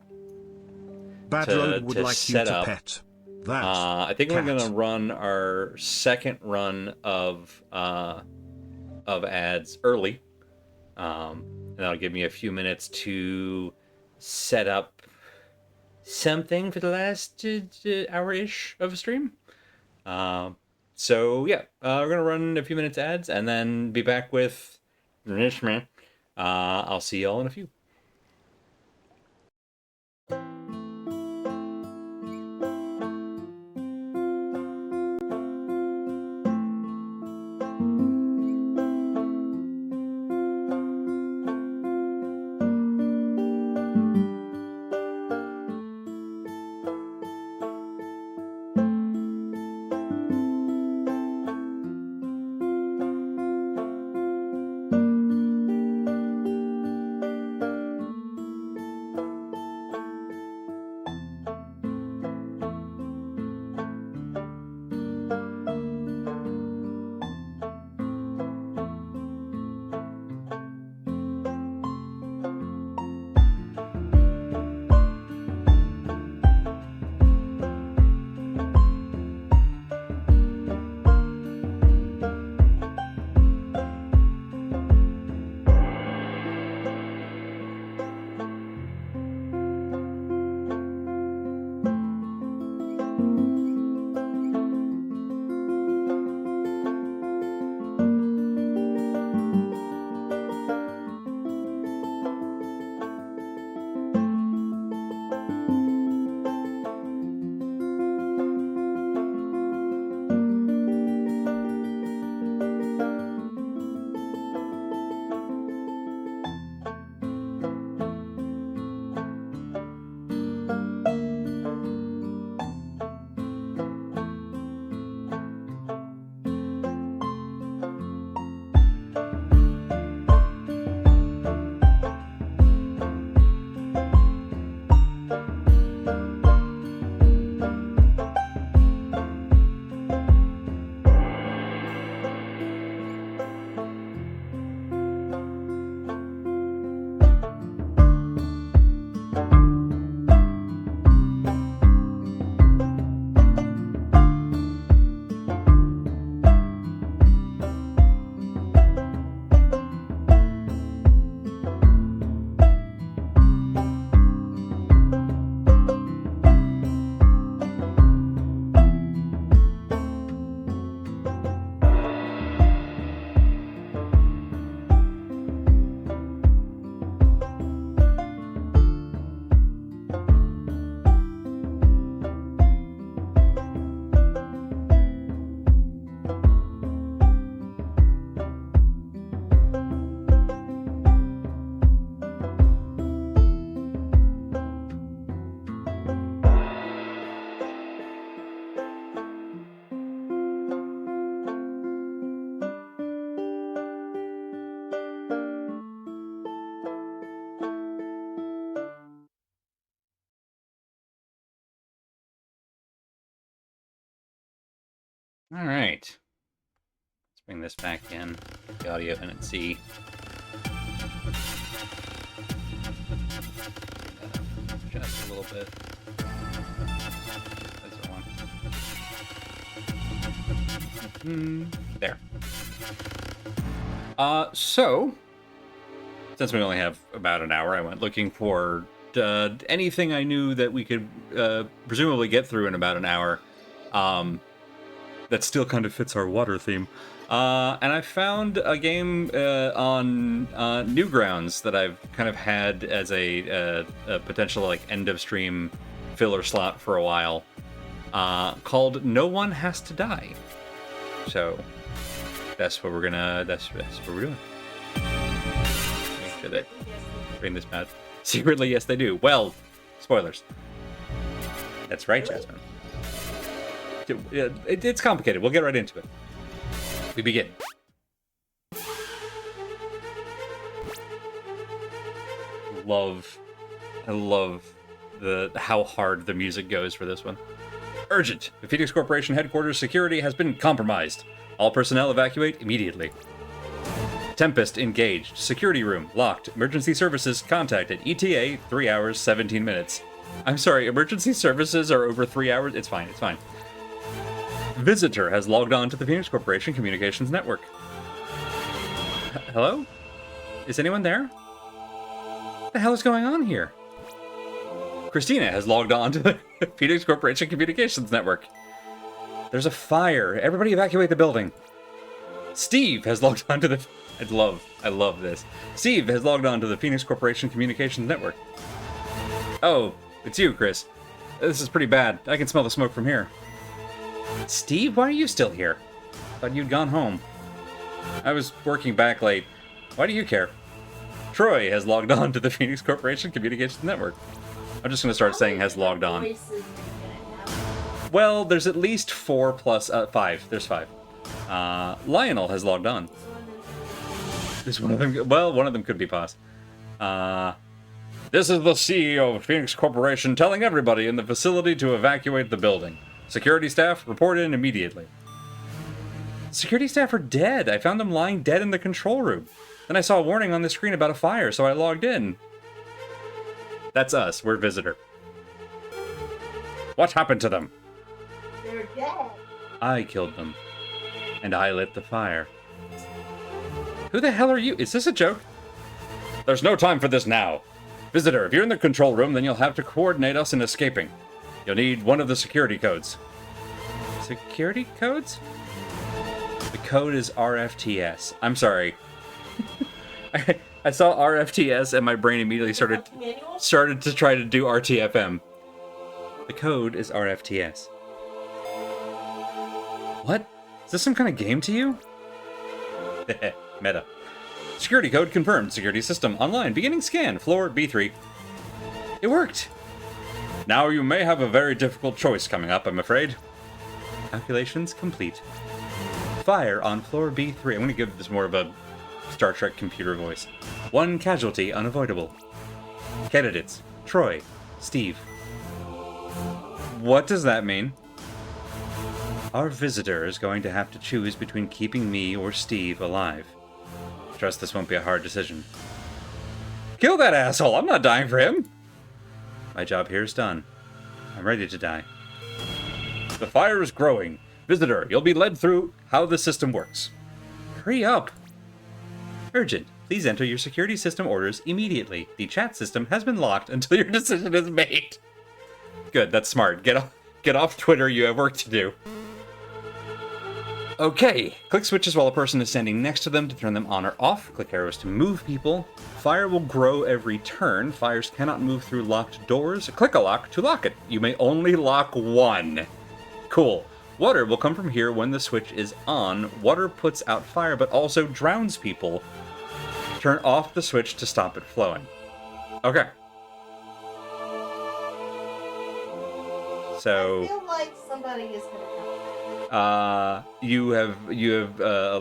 Bad Road would like you set to up, pet that I think cat. we're gonna run our second run of ads early, and that'll give me a few minutes to set up something for the last hour-ish of a stream. So yeah, we're gonna run a few minutes ads and then be back with Nishman. I'll see y'all in a few. All right. Let's bring this back in. Get the audio in and see. Just a little bit. That's the one. There. So, since we only have about an hour, I went looking for anything I knew that we could presumably get through in about an hour. That still kind of fits our water theme. And I found a game on Newgrounds that I've kind of had as a potential like end of stream filler slot for a while, called No One Has to Die. So that's what we're gonna. That's what we're doing. Make sure that bring this bad. Secretly, yes, they do. Well, spoilers. That's right, Jasmine. It's complicated. We'll get right into it. We begin. I love how hard the music goes for this one. Urgent! The Phoenix Corporation headquarters security has been compromised. All personnel evacuate immediately. Tempest engaged. Security room locked. Emergency services contacted. ETA 3 hours 17 minutes. I'm sorry, emergency services are over 3 hours? It's fine, it's fine. Visitor has logged on to the Phoenix Corporation Communications Network. Hello? Is anyone there? What the hell is going on here? Christina has logged on to the Phoenix Corporation Communications Network. There's a fire. Everybody evacuate the building. Steve has logged on to the... I love this. Steve has logged on to the Phoenix Corporation Communications Network. Oh, it's you, Chris. This is pretty bad. I can smell the smoke from here. Steve, why are you still here? Thought you'd gone home. I was working back late. Why do you care? Troy has logged on to the Phoenix Corporation Communications Network. I'm just going to start saying has logged on. Well, there's at least 4 plus 5. There's 5. Lionel has logged on. Is one of them? Well, one of them could be Paz. This is the CEO of Phoenix Corporation telling everybody in the facility to evacuate the building. Security staff, report in immediately. Security staff are dead. I found them lying dead in the control room. Then I saw a warning on the screen about a fire, so I logged in. That's us. We're visitor. What happened to them? They're dead. I killed them. And I lit the fire. Who the hell are you? Is this a joke? There's no time for this now. Visitor, if you're in the control room, then you'll have to coordinate us in escaping. You'll need one of the security codes. Security codes? The code is RFTS. I'm sorry. I saw RFTS and my brain immediately started to try to do RTFM. The code is RFTS. What? Is this some kind of game to you? Meta. Security code confirmed. Security system online. Beginning scan. Floor B3. It worked. Now you may have a very difficult choice coming up, I'm afraid. Calculations complete. Fire on floor B3. I'm going to give this more of a Star Trek computer voice. 1 casualty unavoidable. Candidates. Troy. Steve. What does that mean? Our visitor is going to have to choose between keeping me or Steve alive. Trust this won't be a hard decision. Kill that asshole! I'm not dying for him! My job here is done. I'm ready to die. The fire is growing. Visitor, you'll be led through how the system works. Hurry up! Urgent. Please enter your security system orders immediately. The chat system has been locked until your decision is made. Good, that's smart. Get off Twitter, you have work to do. Okay, click switches while a person is standing next to them to turn them on or off. Click arrows to move people. Fire will grow every turn. Fires cannot move through locked doors. Click a lock to lock it. You may only lock one. Cool. Water will come from here when the switch is on. Water puts out fire but also drowns people. Turn off the switch to stop it flowing. Okay. So I feel like somebody is gonna come. You have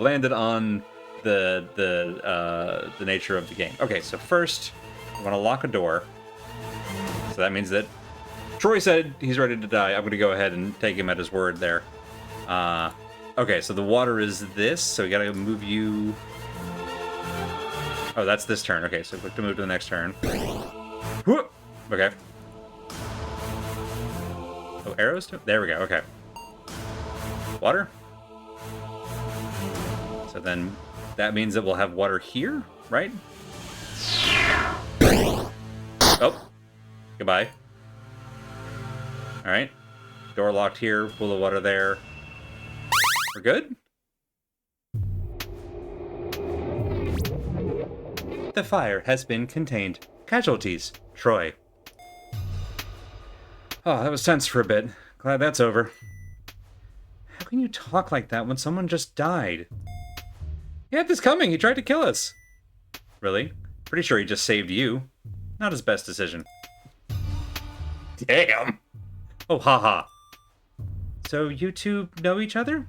landed on the nature of the game. Okay, so first, I want to lock a door. So that means that Troy said he's ready to die. I'm going to go ahead and take him at his word there. Okay, so the water is this, so we gotta move you... Oh, that's this turn. Okay, so click to move to the next turn. Whoop! Okay. Oh, arrows? There we go, okay. Water? So then that means that we'll have water here, right? Oh. Goodbye. Alright. Door locked here, pool of water there. We're good? The fire has been contained. Casualties. Troy. Oh, that was tense for a bit. Glad that's over. How can you talk like that when someone just died? He had this coming. He tried to kill us. Really? Pretty sure he just saved you. Not his best decision. Damn. Oh, haha. So you two know each other?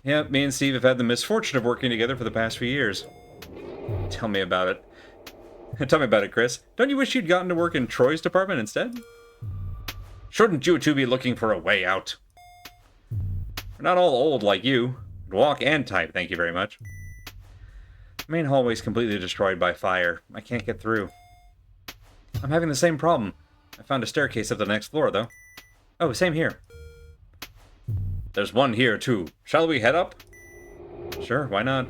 Yep, me and Steve have had the misfortune of working together for the past few years. Tell me about it. Tell me about it, Chris. Don't you wish you'd gotten to work in Troy's department instead? Shouldn't you two be looking for a way out? We're not all old like you. Walk and type, thank you very much. The main hallway's completely destroyed by fire. I can't get through. I'm having the same problem. I found a staircase up the next floor, though. Oh, same here. There's one here, too. Shall we head up? Sure, why not?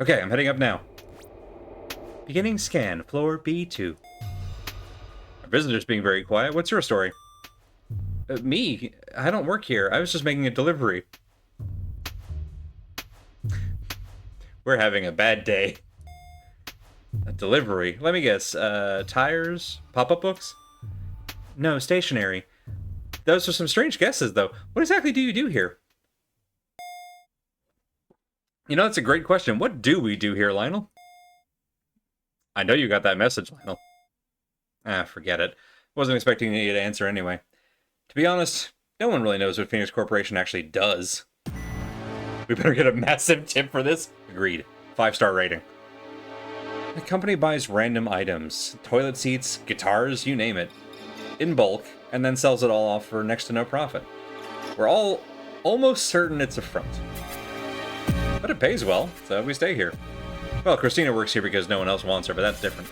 Okay, I'm heading up now. Beginning scan, floor B2. Our visitor's being very quiet. What's your story? Me? I don't work here. I was just making a delivery. We're having a bad day. A delivery? Let me guess. Tires? Pop-up books? No, stationery. Those are some strange guesses, though. What exactly do you do here? You know, that's a great question. What do we do here, Lionel? I know you got that message, Lionel. Ah, forget it. Wasn't expecting you to answer anyway. To be honest, no one really knows what Phoenix Corporation actually does. We better get a massive tip for this. Agreed. 5-star rating. The company buys random items, toilet seats, guitars, you name it, in bulk, and then sells it all off for next to no profit. We're all almost certain it's a front. But it pays well, so we stay here. Well, Christina works here because no one else wants her, but that's different.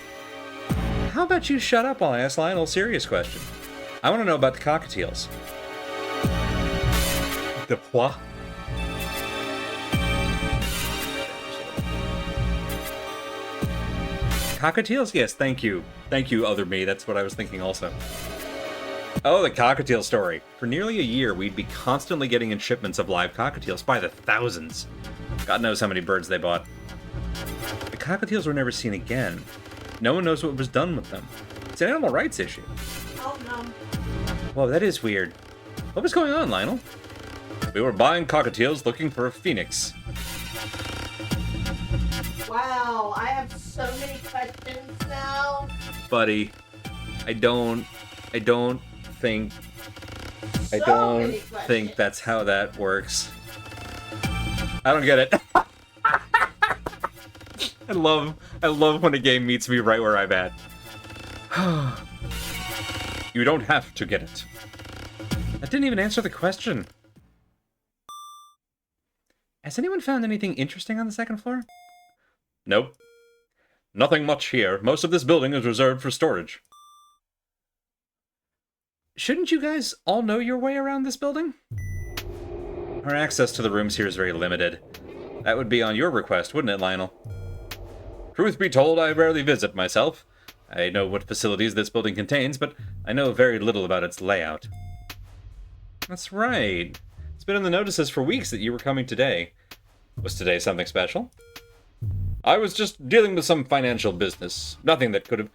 How about you shut up while I ask Lionel a serious question? I want to know about the cockatiels. The what? Cockatiels? Yes, thank you. Thank you, other me. That's what I was thinking also. Oh, the cockatiel story. For nearly a year, we'd be constantly getting in shipments of live cockatiels by the thousands. God knows how many birds they bought. The cockatiels were never seen again. No one knows what was done with them. It's an animal rights issue. Oh, no. Whoa, that is weird. What was going on, Lionel? We were buying cockatiels looking for a phoenix. Wow, I have so many questions now. Buddy, I don't think that's how that works. I don't get it. I love when a game meets me right where I'm at. You don't have to get it. That didn't even answer the question. Has anyone found anything interesting on the second floor? Nope. Nothing much here. Most of this building is reserved for storage. Shouldn't you guys all know your way around this building? Our access to the rooms here is very limited. That would be on your request, wouldn't it, Lionel? Truth be told, I rarely visit myself. I know what facilities this building contains, but I know very little about its layout. That's right. It's been in the notices for weeks that you were coming today. Was today something special? I was just dealing with some financial business. Nothing that could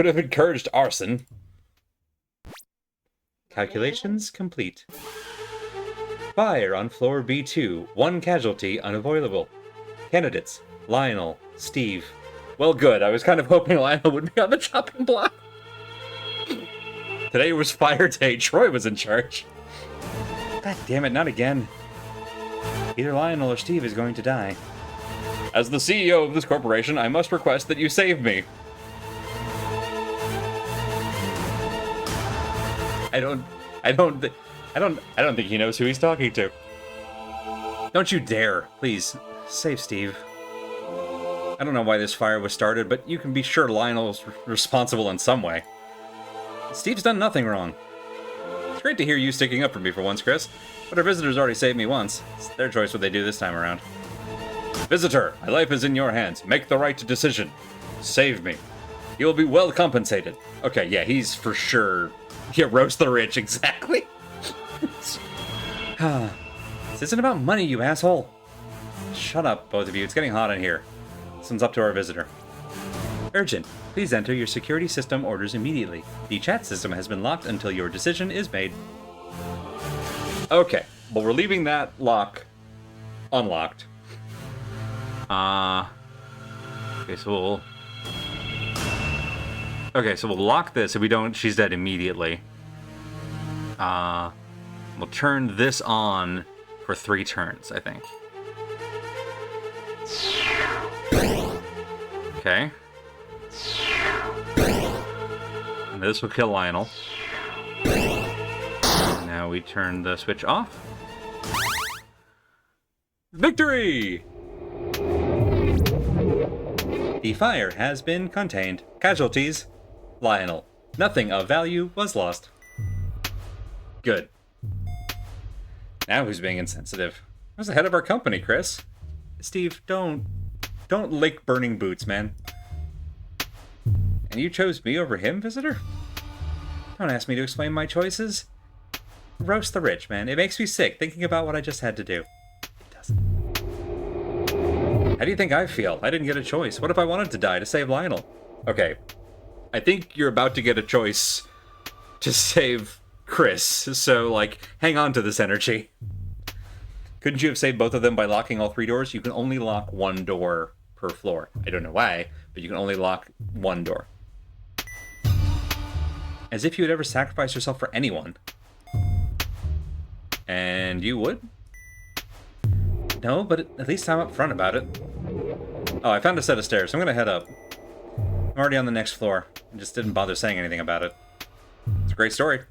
have encouraged arson. Calculations complete. Fire on floor B2. 1 casualty unavoidable. Candidates: Lionel, Steve. Well, good. I was kind of hoping Lionel would be on the chopping block. Today was fire day. Troy was in charge. God damn it, not again. Either Lionel or Steve is going to die. As the CEO of this corporation, I must request that you save me. I don't think he knows who he's talking to. Don't you dare. Please, save Steve. I don't know why this fire was started, but you can be sure Lionel's responsible in some way. Steve's done nothing wrong. It's great to hear you sticking up for me for once, Chris. But our visitors already saved me once. It's their choice what they do this time around. Visitor, my life is in your hands. Make the right decision. Save me. You will be well compensated. Okay, yeah, he's for sure... Yeah, roast the rich, exactly. This isn't about money, you asshole. Shut up, both of you. It's getting hot in here. This one's up to our visitor. Urgent. Please enter your security system orders immediately. The chat system has been locked until your decision is made. Okay, well, we're leaving that lock unlocked. Okay, so we'll lock this. If we don't, she's dead immediately. We'll turn this on for 3 turns, I think. Okay. And this will kill Lionel. Now we turn the switch off. Victory! The fire has been contained. Casualties: Lionel. Nothing of value was lost. Good. Now who's being insensitive? Who's the head of our company, Chris? Steve, don't lick burning boots, man. And you chose me over him, visitor? Don't ask me to explain my choices. Roast the rich, man. It makes me sick thinking about what I just had to do. It doesn't. How do you think I feel? I didn't get a choice. What if I wanted to die to save Lionel? Okay. I think you're about to get a choice to save Chris, so, like, hang on to this energy. Couldn't you have saved both of them by locking all 3 doors? You can only lock 1 door per floor. I don't know why, but you can only lock 1 door. As if you would ever sacrifice yourself for anyone. And you would? No, but at least I'm upfront about it. Oh, I found a set of stairs. I'm gonna head up. I'm already on the next floor. I just didn't bother saying anything about it. It's a great story.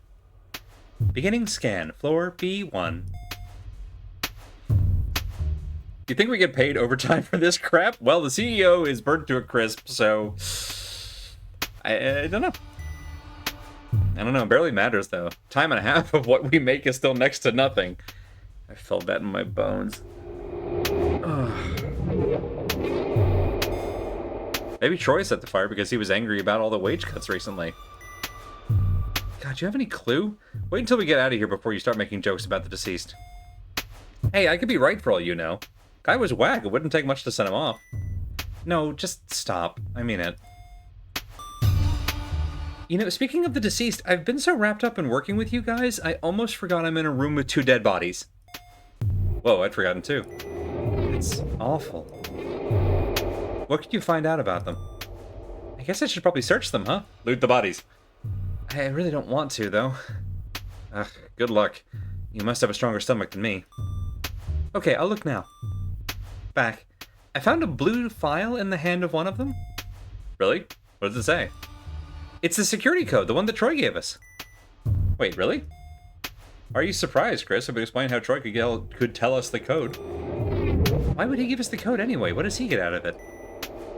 Beginning scan. Floor B1. Do you think we get paid overtime for this crap? Well, the CEO is burnt to a crisp, so... I don't know. I don't know. It barely matters, though. Time and a half of what we make is still next to nothing. I felt that in my bones. Maybe Troy set the fire because he was angry about all the wage cuts recently. God, do you have any clue? Wait until we get out of here before you start making jokes about the deceased. Hey, I could be right for all you know. Guy was whack. It wouldn't take much to send him off. No, just stop. I mean it. You know, speaking of the deceased, I've been so wrapped up in working with you guys, I almost forgot I'm in a room with 2 dead bodies. Whoa, I'd forgotten too. It's awful. What could you find out about them? I guess I should probably search them, huh? Loot the bodies. I really don't want to, though. Ugh, good luck. You must have a stronger stomach than me. Okay, I'll look now. Back. I found a blue file in the hand of one of them. Really? What does it say? It's the security code, the one that Troy gave us. Wait, really? Are you surprised, Chris? I've explained how Troy could tell us the code. Why would he give us the code anyway? What does he get out of it?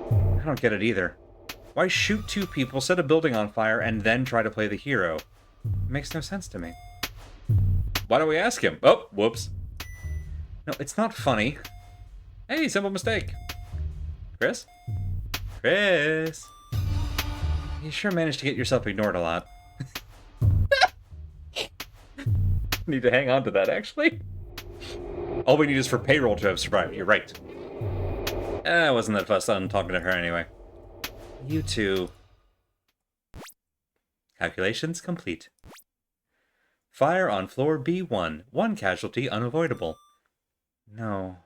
I don't get it either. Why shoot 2 people, set a building on fire, and then try to play the hero? It makes no sense to me. Why don't we ask him? Oh, whoops. No, it's not funny. Hey, simple mistake. Chris? Chris? You sure managed to get yourself ignored a lot. Need to hang on to that, actually. All we need is for payroll to have survived. You're right. I wasn't that fussed on talking to her anyway. You two. Calculations complete. Fire on floor B1. 1 casualty unavoidable. No.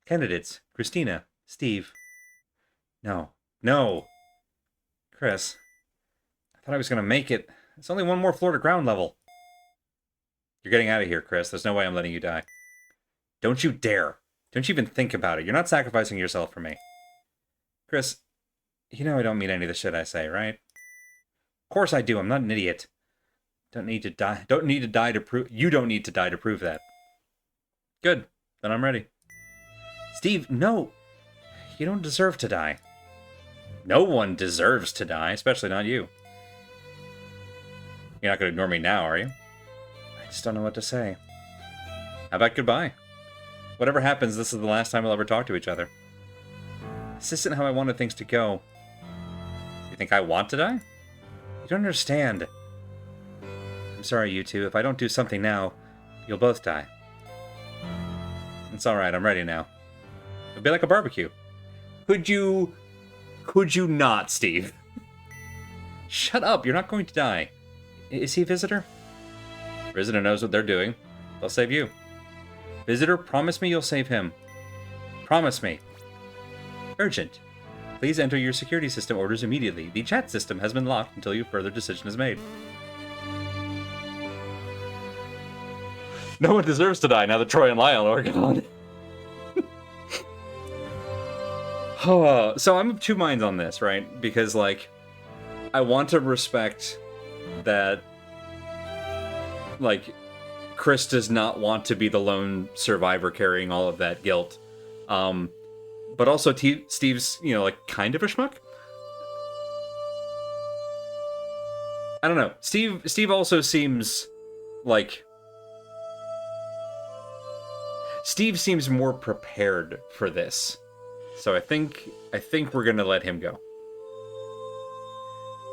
Candidates. Christina. Steve. No. No! Chris. I thought I was going to make it. It's only 1 more floor to ground level. You're getting out of here, Chris. There's no way I'm letting you die. Don't you dare. Don't you even think about it. You're not sacrificing yourself for me. Chris, you know I don't mean any of the shit I say, right? Of course I do. I'm not an idiot. Don't need to die. Don't need to die to prove... You don't need to die to prove that. Good. Then I'm ready. Steve, no! You don't deserve to die. No one deserves to die, especially not you. You're not going to ignore me now, are you? I just don't know what to say. How about goodbye? Whatever happens, this is the last time we'll ever talk to each other. This isn't how I wanted things to go. You think I want to die? You don't understand. I'm sorry, you two. If I don't do something now, you'll both die. It's alright, I'm ready now. It'll be like a barbecue. Could you not, Steve? Shut up, you're not going to die. Is he a visitor? Visitor knows what they're doing. They'll save you. Visitor, promise me you'll save him. Promise me. Urgent. Please enter your security system orders immediately. The chat system has been locked until your further decision is made. No one deserves to die now that Troy and Lyle are gone. So I'm of two minds on this, right? Because, like, I want to respect that, like, Chris does not want to be the lone survivor carrying all of that guilt. But also Steve's, you know, like, kind of a schmuck. I don't know. Steve also seems like... Steve seems more prepared for this. So I think we're gonna let him go.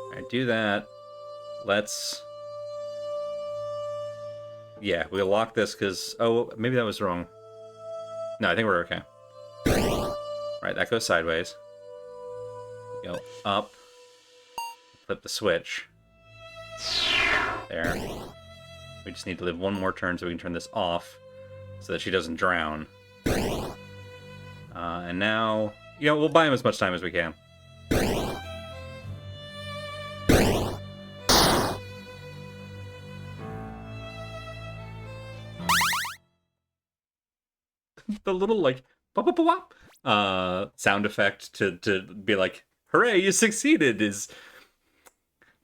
Alright, do that. Let's... Yeah, we'll lock this because... Oh, maybe that was wrong. No, I think we're okay. Right, that goes sideways. Go up. Flip the switch. There. We just need to live one more turn so we can turn this off so that she doesn't drown. And now, you know, we'll buy him as much time as we can. The little, like, bop-bop-bop sound effect to be like, hooray, you succeeded, is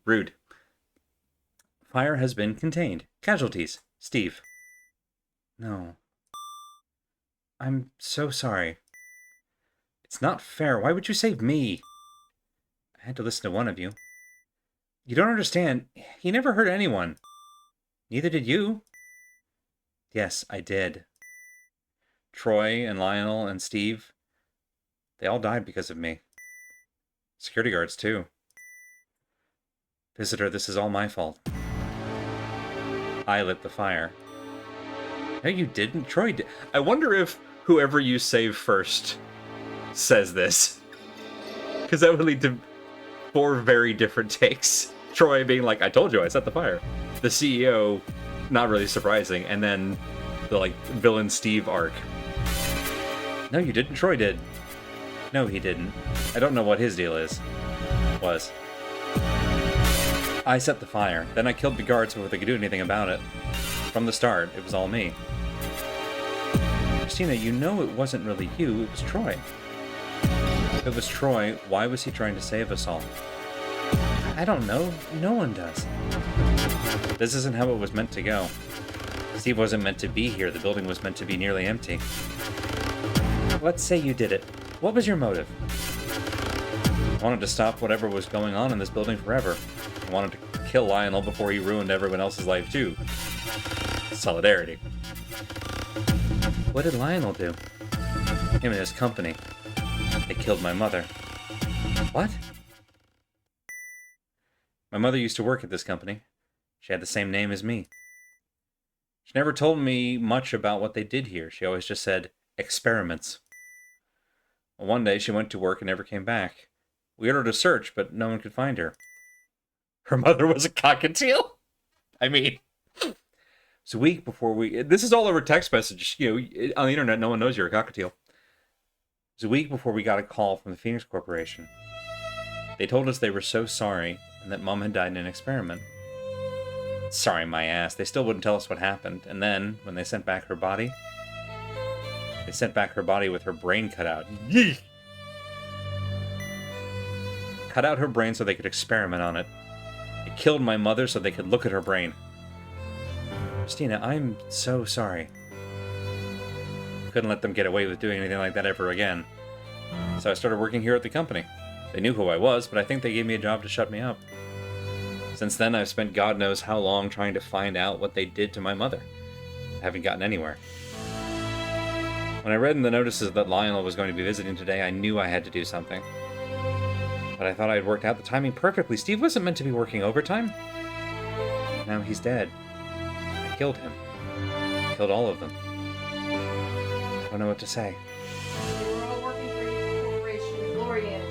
rude. Fire has been contained. Casualties. Steve. No. I'm so sorry. It's not fair. Why would you save me? I had to listen to one of you. You don't understand. He never hurt anyone. Neither did you. Yes, I did. Troy and Lionel and Steve, they all died because of me. Security guards, too. Visitor, this is all my fault. I lit the fire. No, you didn't. Troy did. I wonder if whoever you save first says this. Because that would lead to 4 very different takes. Troy being like, I told you, I set the fire. The CEO, not really surprising. And then the, like, villain Steve arc. No, you didn't. Troy did. No, he didn't. I don't know what his deal was. I set the fire. Then I killed the guards before they could do anything about it. From the start, it was all me. Christina, you know it wasn't really you, it was Troy. If it was Troy, why was he trying to save us all? I don't know. No one does. This isn't how it was meant to go. Steve wasn't meant to be here. The building was meant to be nearly empty. Let's say you did it. What was your motive? I wanted to stop whatever was going on in this building forever. I wanted to kill Lionel before he ruined everyone else's life too. Solidarity. What did Lionel do? Him and his company. They killed my mother. What? My mother used to work at this company. She had the same name as me. She never told me much about what they did here. She always just said, experiments. Well, one day she went to work and never came back. We ordered a search, but no one could find her. Her mother was a cockatiel? I mean, it's a week before we... This is all over text message. You know, on the internet, no one knows you're a cockatiel. It was a week before we got a call from the Phoenix Corporation. They told us they were so sorry and that Mom had died in an experiment. Sorry, my ass. They still wouldn't tell us what happened. And then, when they sent back her body... They sent back her body with her brain cut out. Yee! Cut out her brain so they could experiment on it. They killed my mother so they could look at her brain. Christina, I'm so sorry. couldn't let them get away with doing anything like that ever again. So I started working here at the company. They knew who I was, but I think they gave me a job to shut me up. Since then, I've spent God knows how long trying to find out what they did to my mother. I haven't gotten anywhere. When I read in the notices that Lionel was going to be visiting today, I knew I had to do something. But I thought I had worked out the timing perfectly. Steve wasn't meant to be working overtime. Now he's dead. I killed him. Killed all of them. I don't know what to say. We're all working for your corporation. Gloria.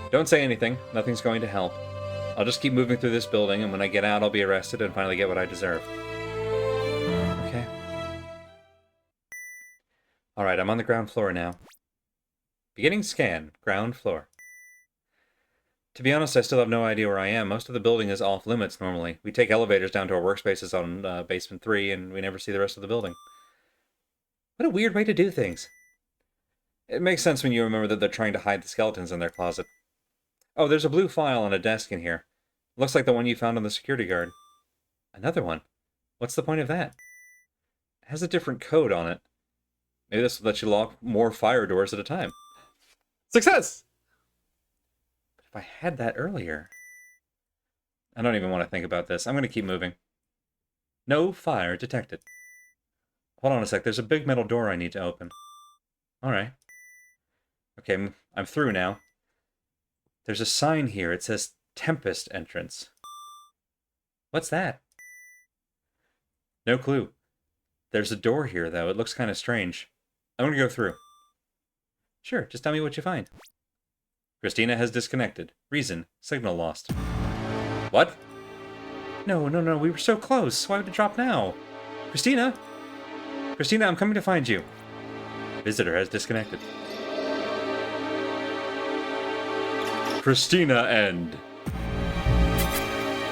Don't say anything. Nothing's going to help. I'll just keep moving through this building, and when I get out, I'll be arrested and finally get what I deserve. Okay. Alright, I'm on the ground floor now. Beginning scan. Ground floor. To be honest, I still have no idea where I am. Most of the building is off limits normally. We take elevators down to our workspaces on basement 3, and we never see the rest of the building. What a weird way to do things. It makes sense when you remember that they're trying to hide the skeletons in their closet. Oh, there's a blue file on a desk in here. Looks like the one you found on the security guard. Another one? What's the point of that? It has a different code on it. Maybe this will let you lock more fire doors at a time. Success! But if I had that earlier... I don't even want to think about this. I'm going to keep moving. No fire detected. Hold on a sec. There's a big metal door I need to open. Alright. Okay, I'm through now. There's a sign here. It says Tempest Entrance. What's that? No clue. There's a door here, though. It looks kind of strange. I'm going to go through. Sure, just tell me what you find. Christina has disconnected. Reason, signal lost. What? No, we were so close. Why would it drop now? Christina? Christina, I'm coming to find you. Visitor has disconnected. Christina end.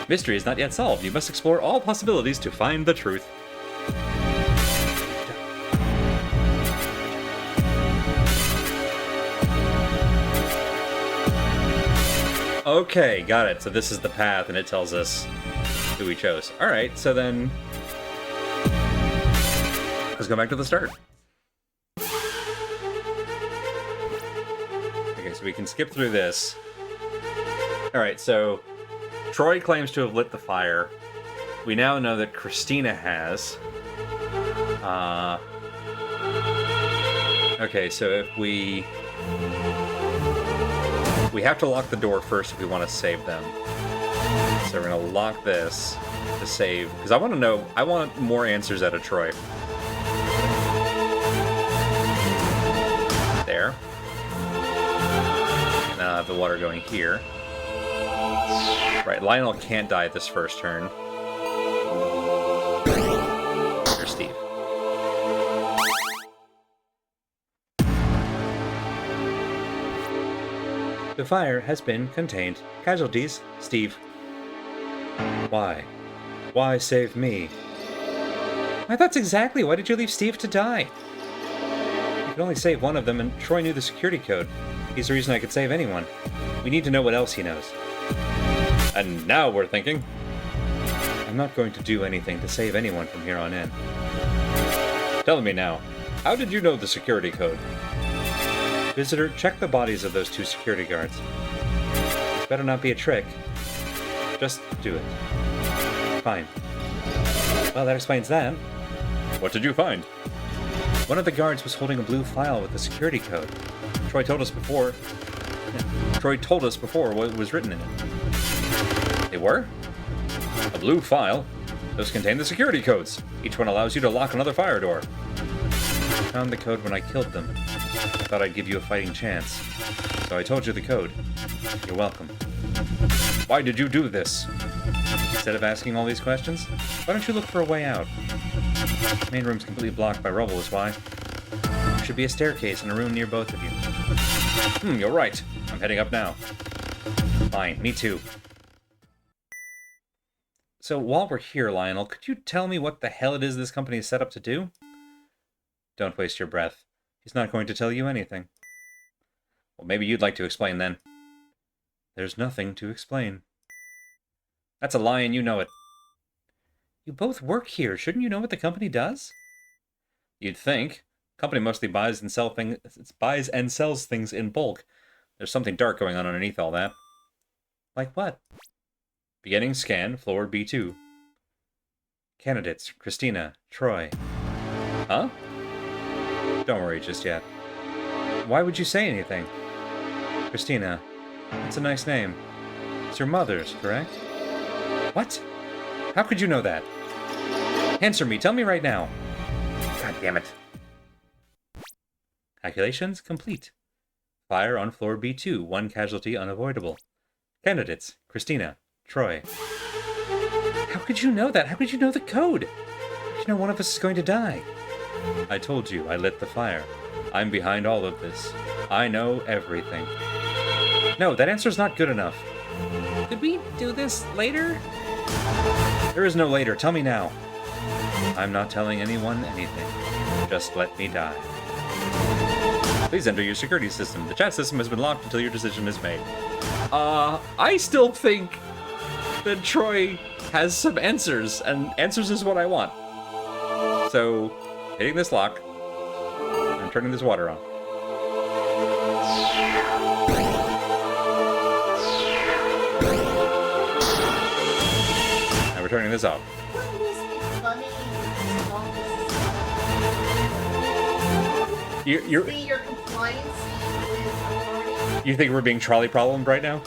Mystery is not yet solved. You must explore all possibilities to find the truth. Okay, got it. So this is the path, and it tells us who we chose. Alright, so then... let's go back to the start. Okay, so we can skip through this. Alright, so... Troy claims to have lit the fire. We now know that Christina has. Okay, so if we... we have to lock the door first if we want to save them. So we're going to lock this to save. Because I want to know... I want more answers out of Troy. There. Now I have the water going here. Right, Lionel can't die this first turn. Or Steve. The fire has been contained. Casualties, Steve. Why? Why save me? That's exactly why did you leave Steve to die? You could only save one of them, and Troy knew the security code. He's the reason I could save anyone. We need to know what else he knows. And now we're thinking. I'm not going to do anything to save anyone from here on in. Tell me now, how did you know the security code? Visitor, check the bodies of those 2 security guards. This better not be a trick. Just do it. Fine. Well, that explains that. What did you find? One of the guards was holding a blue file with the security code. Troy told us before what was written in it. They were? A blue file? Those contain the security codes. Each one allows you to lock another fire door. I found the code when I killed them. I thought I'd give you a fighting chance. So I told you the code. You're welcome. Why did you do this? Instead of asking all these questions, why don't you look for a way out? The main room's completely blocked by rubble is why. There should be a staircase and a room near both of you. You're right. I'm heading up now. Fine, me too. So while we're here, Lionel, could you tell me what the hell it is this company is set up to do? Don't waste your breath. He's not going to tell you anything. Well, maybe you'd like to explain then. There's nothing to explain. That's a lie and you know it. You both work here. Shouldn't you know what the company does? You'd think, Company mostly buys and sells things in bulk. There's something dark going on underneath all that. Like what? Beginning scan, floor B2. Candidates, Christina, Troy. Huh? Don't worry just yet. Why would you say anything? Christina, it's a nice name. It's your mother's, correct? What? How could you know that? Answer me, tell me right now. God damn it. Calculations complete. Fire on floor B2, 1 casualty unavoidable. Candidates, Christina, Troy. How could you know that? How could you know the code? How could you know one of us is going to die? I told you, I lit the fire. I'm behind all of this. I know everything. No, that answer's not good enough. Could we do this later? There is no later, tell me now. I'm not telling anyone anything. Just let me die. Please enter your security system. The chat system has been locked until your decision is made. I still think that Troy has some answers, and answers is what I want. So, hitting this lock, I'm turning this water on. And we're turning this off. You're See your compliance with authority. You think we're being trolley problemed right now?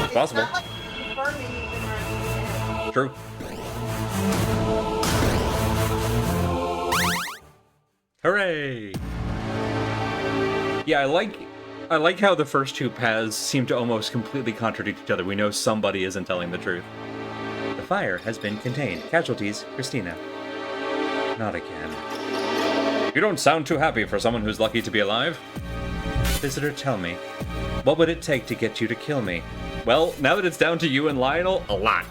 It's possible. Not like confirming anything right now. True. Hooray! Yeah, I like how the first two paths seem to almost completely contradict each other. We know somebody isn't telling the truth. The fire has been contained. Casualties, Christina. Not again. You don't sound too happy for someone who's lucky to be alive. Visitor, tell me, what would it take to get you to kill me? Well, now that it's down to you and Lionel, a lot.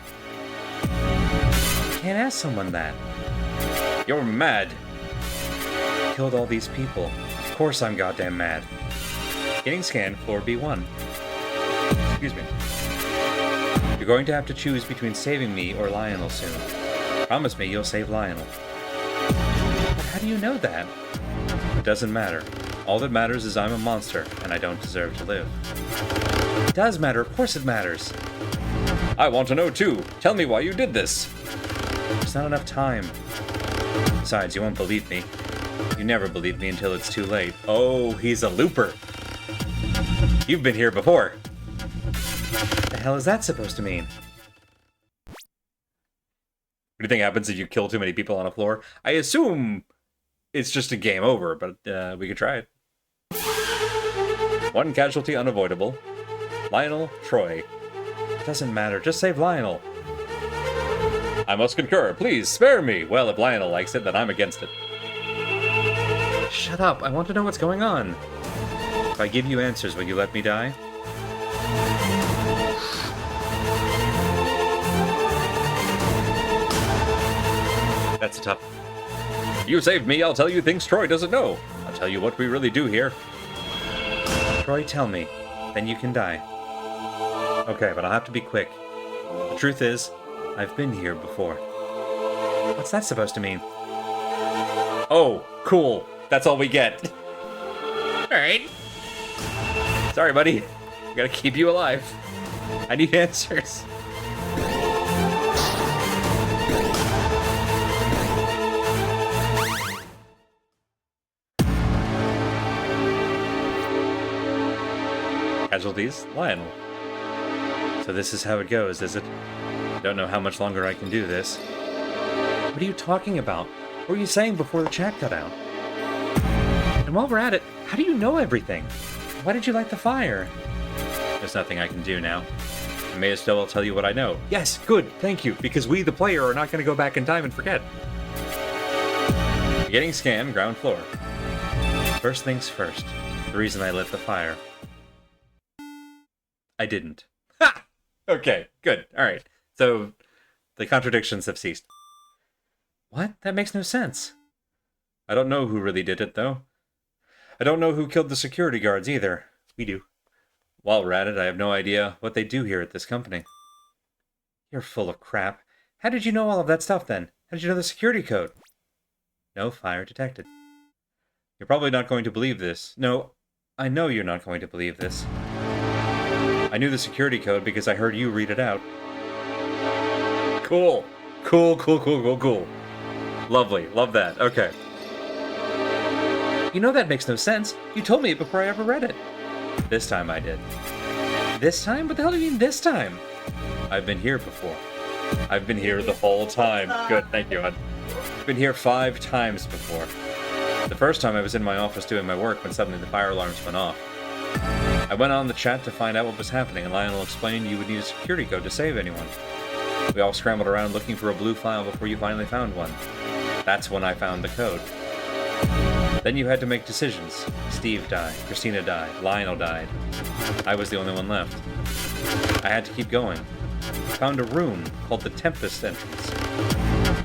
Can't ask someone that. You're mad. Killed all these people. Of course I'm goddamn mad. Getting scanned, floor B1. Excuse me. You're going to have to choose between saving me or Lionel soon. Promise me you'll save Lionel. But how do you know that? It doesn't matter. All that matters is I'm a monster, and I don't deserve to live. It does matter, of course it matters. I want to know too. Tell me why you did this. There's not enough time. Besides, you won't believe me. You never believe me until it's too late. Oh, he's a looper. You've been here before. What the hell is that supposed to mean? What do you think happens if you kill too many people on a floor? I assume it's just a game over, but we could try it. 1 casualty unavoidable. Lionel, Troy. It doesn't matter, just save Lionel. I must concur. Please, spare me. Well, if Lionel likes it, then I'm against it. Shut up. I want to know what's going on. If I give you answers, will you let me die? That's a tough. You saved me. I'll tell you things Troy doesn't know. I'll tell you what we really do here. Troy, tell me. Then you can die. Okay, but I'll have to be quick. The truth is, I've been here before. What's that supposed to mean? Oh, cool. That's all we get. Alright. Sorry, buddy. I gotta keep you alive. I need answers. Casualties, Lionel. So this is how it goes, is it? Don't know how much longer I can do this. What are you talking about? What were you saying before the chat cut out? And while we're at it, how do you know everything? Why did you light the fire? There's nothing I can do now. I may as well tell you what I know. Yes, good, thank you, because we, the player, are not going to go back in time and forget. Beginning scan, ground floor. First things first, the reason I lit the fire. I didn't. Ha! Okay, good, alright. So, the contradictions have ceased. What? That makes no sense. I don't know who really did it, though. I don't know who killed the security guards, either. We do. While we're at it, I have no idea what they do here at this company. You're full of crap. How did you know all of that stuff, then? How did you know the security code? No fire detected. You're probably not going to believe this. No, I know you're not going to believe this. I knew the security code because I heard you read it out. Cool. Cool. Lovely. Love that. Okay. You know that makes no sense. You told me it before I ever read it. This time I did. This time? What the hell do you mean this time? I've been here before. I've been here the whole time. Good, thank you, I've been here 5 times before. The first time I was in my office doing my work when suddenly the fire alarms went off. I went on the chat to find out what was happening, and Lionel explained you would need a security code to save anyone. We all scrambled around looking for a blue file before you finally found one. That's when I found the code. Then you had to make decisions. Steve died, Christina died, Lionel died. I was the only one left. I had to keep going. I found a room called the Tempest entrance.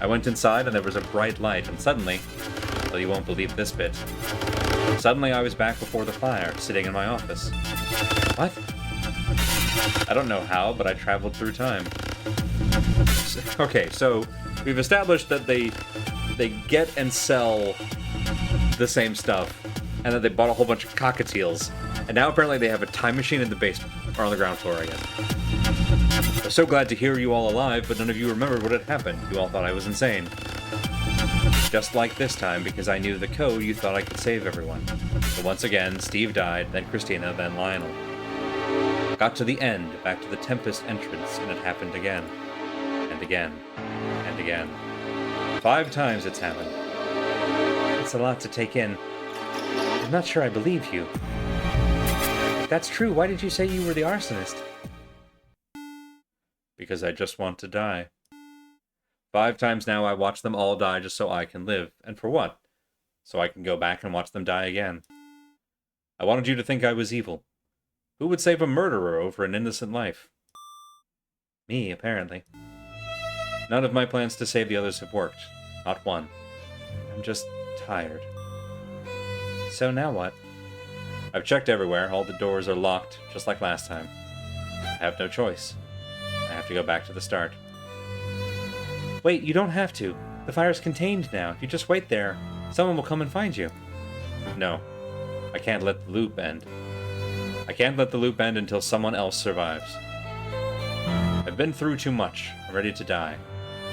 I went inside and there was a bright light, and suddenly, well, you won't believe this bit. Suddenly I was back before the fire, sitting in my office. What? I don't know how, but I traveled through time. Okay, so we've established that they get and sell the same stuff, and that they bought a whole bunch of cockatiels, and now apparently they have a time machine in the basement, or on the ground floor, I guess. I'm so glad to hear you all alive, but none of you remembered what had happened. You all thought I was insane. Just like this time, because I knew the code, you thought I could save everyone. But once again, Steve died, then Christina, then Lionel. Got to the end, back to the Tempest entrance, and it happened again. And again. And again. 5 times it's happened. It's a lot to take in. I'm not sure I believe you. If that's true, why did you say you were the arsonist? Because I just want to die. 5 times now I watch them all die just so I can live. And for what? So I can go back and watch them die again. I wanted you to think I was evil. Who would save a murderer over an innocent life? Me, apparently. None of my plans to save the others have worked. Not one. I'm just tired. So now what? I've checked everywhere. All the doors are locked, just like last time. I have no choice. I have to go back to the start. Wait, you don't have to. The fire's contained now. If you just wait there, someone will come and find you. No. I can't let the loop end. I can't let the loop end until someone else survives. I've been through too much. I'm ready to die.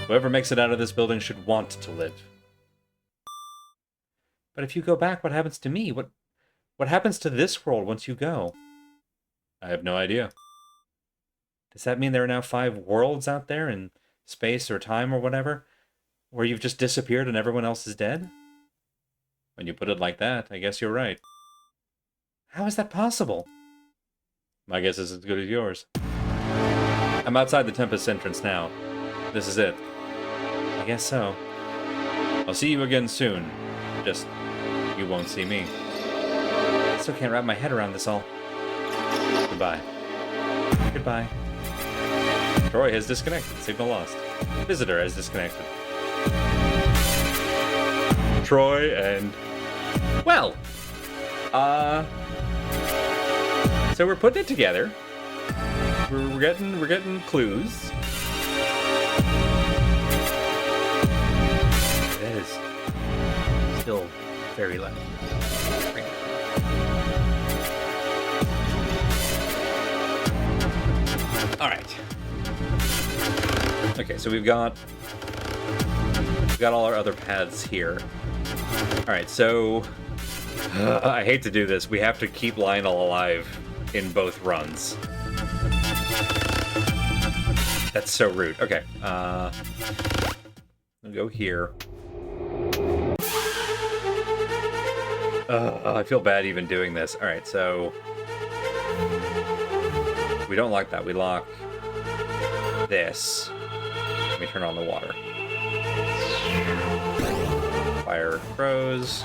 Whoever makes it out of this building should want to live. But if you go back, what happens to me? What happens to this world once you go? I have no idea. Does that mean there are now 5 worlds out there in space or time or whatever, where you've just disappeared and everyone else is dead? When you put it like that, I guess you're right. How is that possible? My guess is as good as yours. I'm outside the Tempest entrance now. This is it. I guess so. I'll see you again soon. Just, you won't see me. I still can't wrap my head around this all. Goodbye. Goodbye. Troy has disconnected. Signal lost. Visitor has disconnected. Troy and... Well! So we're putting it together. We're getting clues. That is still very loud. All right. Okay, so we've got all our other paths here. All right, so I hate to do this. We have to keep Lionel alive in both runs. That's so rude. Okay, I'll go here. I feel bad even doing this. All right, so we don't lock that. We lock this. Let me turn on the water. Fire grows.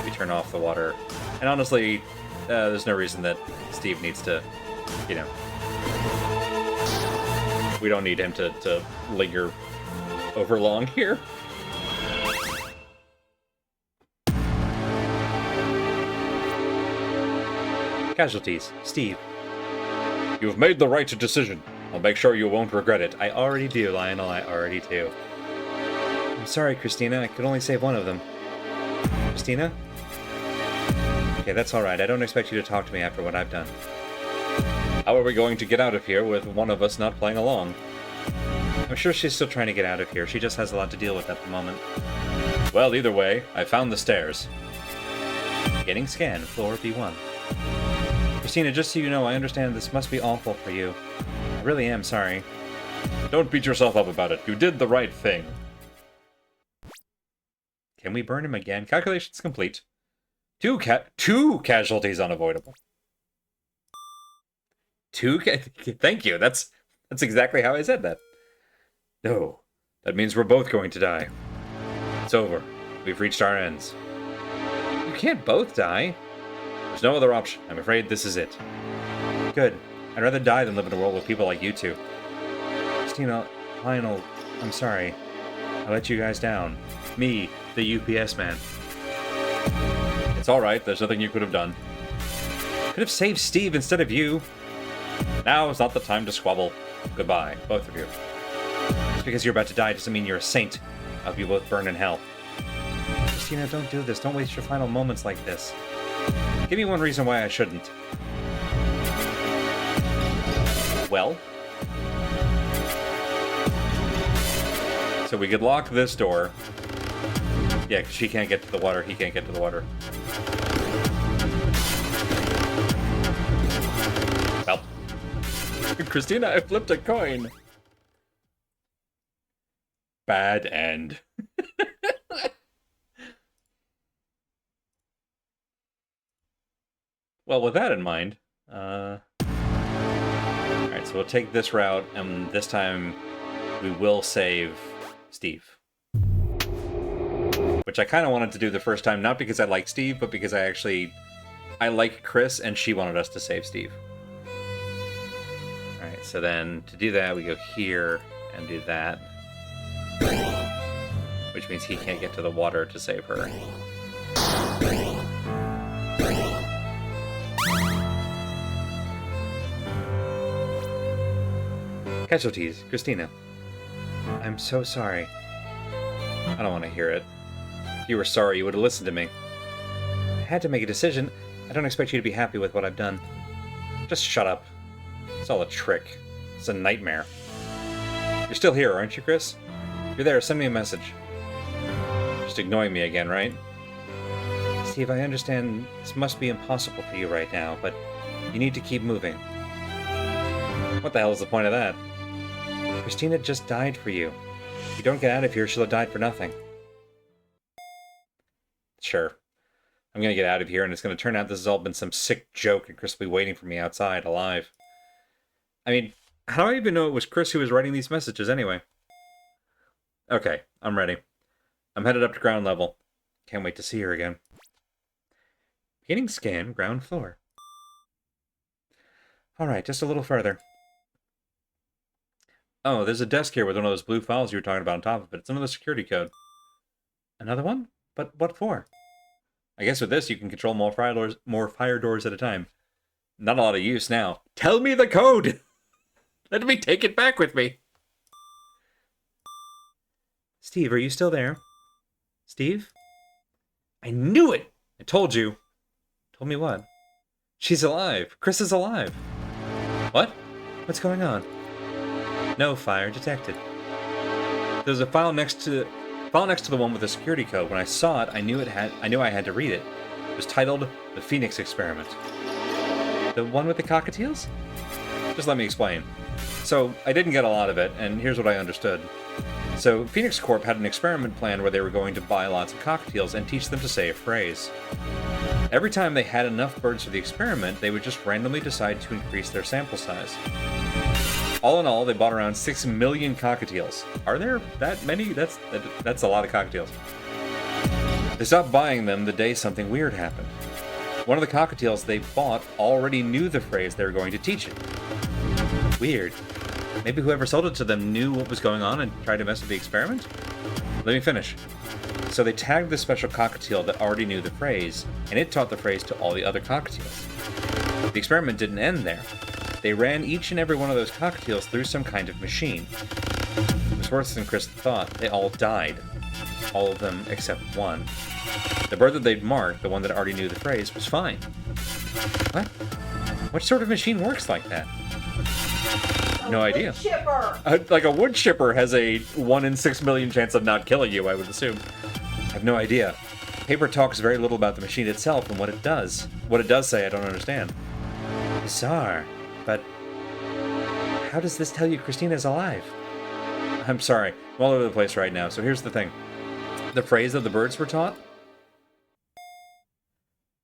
We turn off the water. And honestly, there's no reason that Steve needs to, you know, we don't need him to linger over long here. Casualties. Steve. You've made the right decision. I'll make sure you won't regret it. I already do, Lionel. I already do. I'm sorry, Christina. I could only save one of them. Christina? Okay, that's alright. I don't expect you to talk to me after what I've done. How are we going to get out of here with one of us not playing along? I'm sure she's still trying to get out of here. She just has a lot to deal with at the moment. Well, either way, I found the stairs. Getting scanned, floor B1. Christina, just so you know, I understand this must be awful for you. I really am sorry. Don't beat yourself up about it. You did the right thing. Can we burn him again? Calculations complete. Two casualties unavoidable. Thank you. That's exactly how I said that. No. That means we're both going to die. It's over. We've reached our ends. You can't both die. There's no other option. I'm afraid this is it. Good. I'd rather die than live in a world with people like you two. Christina, Lionel, I'm sorry. I let you guys down. Me, the UPS man. It's alright, there's nothing you could have done. Could have saved Steve instead of you. Now is not the time to squabble. Goodbye, both of you. Just because you're about to die doesn't mean you're a saint. I hope you both burn in hell. Christina, don't do this. Don't waste your final moments like this. Give me one reason why I shouldn't. Well? So we could lock this door. Yeah, 'cause she can't get to the water. He can't get to the water. Well. Christina, I flipped a coin. Bad end. Well, with that in mind, alright, so we'll take this route, and this time we will save Steve. Which I kind of wanted to do the first time, not because I like Steve, but because I like Chris, and she wanted us to save Steve. Alright, so then to do that, we go here and do that. Which means he can't get to the water to save her. Casualties, Christina. I'm so sorry. I don't want to hear it. If you were sorry, you would have listened to me. I had to make a decision. I don't expect you to be happy with what I've done. Just shut up. It's all a trick. It's a nightmare. You're still here, aren't you, Chris? If you're there, send me a message. Just ignoring me again, right? Steve, I understand this must be impossible for you right now, but you need to keep moving. What the hell is the point of that? Christina just died for you. If you don't get out of here, she'll have died for nothing. Sure. I'm gonna get out of here, and it's gonna turn out this has all been some sick joke, and Chris will be waiting for me outside, alive. I mean, how do I even know it was Chris who was writing these messages anyway? Okay, I'm ready. I'm headed up to ground level. Can't wait to see her again. Beginning scan, ground floor. Alright, just a little further. Oh, there's a desk here with one of those blue files you were talking about on top of it. It's another security code. Another one? But what for? I guess with this you can control more fire doors at a time. Not a lot of use now. Tell me the code! Let me take it back with me. Steve, are you still there? Steve? I knew it! I told you. Told me what? She's alive. Chris is alive. What? What's going on? No fire detected. There's a file next to the one with the security code. When I saw it, I knew I had to read it. It was titled The Phoenix Experiment. The one with the cockatiels? Just let me explain. So, I didn't get a lot of it, and here's what I understood. So, Phoenix Corp had an experiment plan where they were going to buy lots of cockatiels and teach them to say a phrase. Every time they had enough birds for the experiment, they would just randomly decide to increase their sample size. All in all, they bought around 6 million cockatiels. Are there that many? That's a lot of cockatiels. They stopped buying them the day something weird happened. One of the cockatiels they bought already knew the phrase they were going to teach it. Weird. Maybe whoever sold it to them knew what was going on and tried to mess with the experiment? Let me finish. So they tagged this special cockatiel that already knew the phrase, and it taught the phrase to all the other cockatiels. The experiment didn't end there. They ran each and every one of those cockatiels through some kind of machine. It was worse than Chris thought. They all died. all of them except one. The bird that they'd marked, the one that already knew the phrase, was fine. What? What sort of machine works like that? No idea. Chipper. Like a wood chipper has a 1 in 6 million chance of not killing you, I would assume. I have no idea. Paper talks very little about the machine itself and what it does. What it does say, I don't understand. Bizarre. But how does this tell you Christina's alive? I'm sorry. I'm all over the place right now. So here's the thing. The phrase that the birds were taught?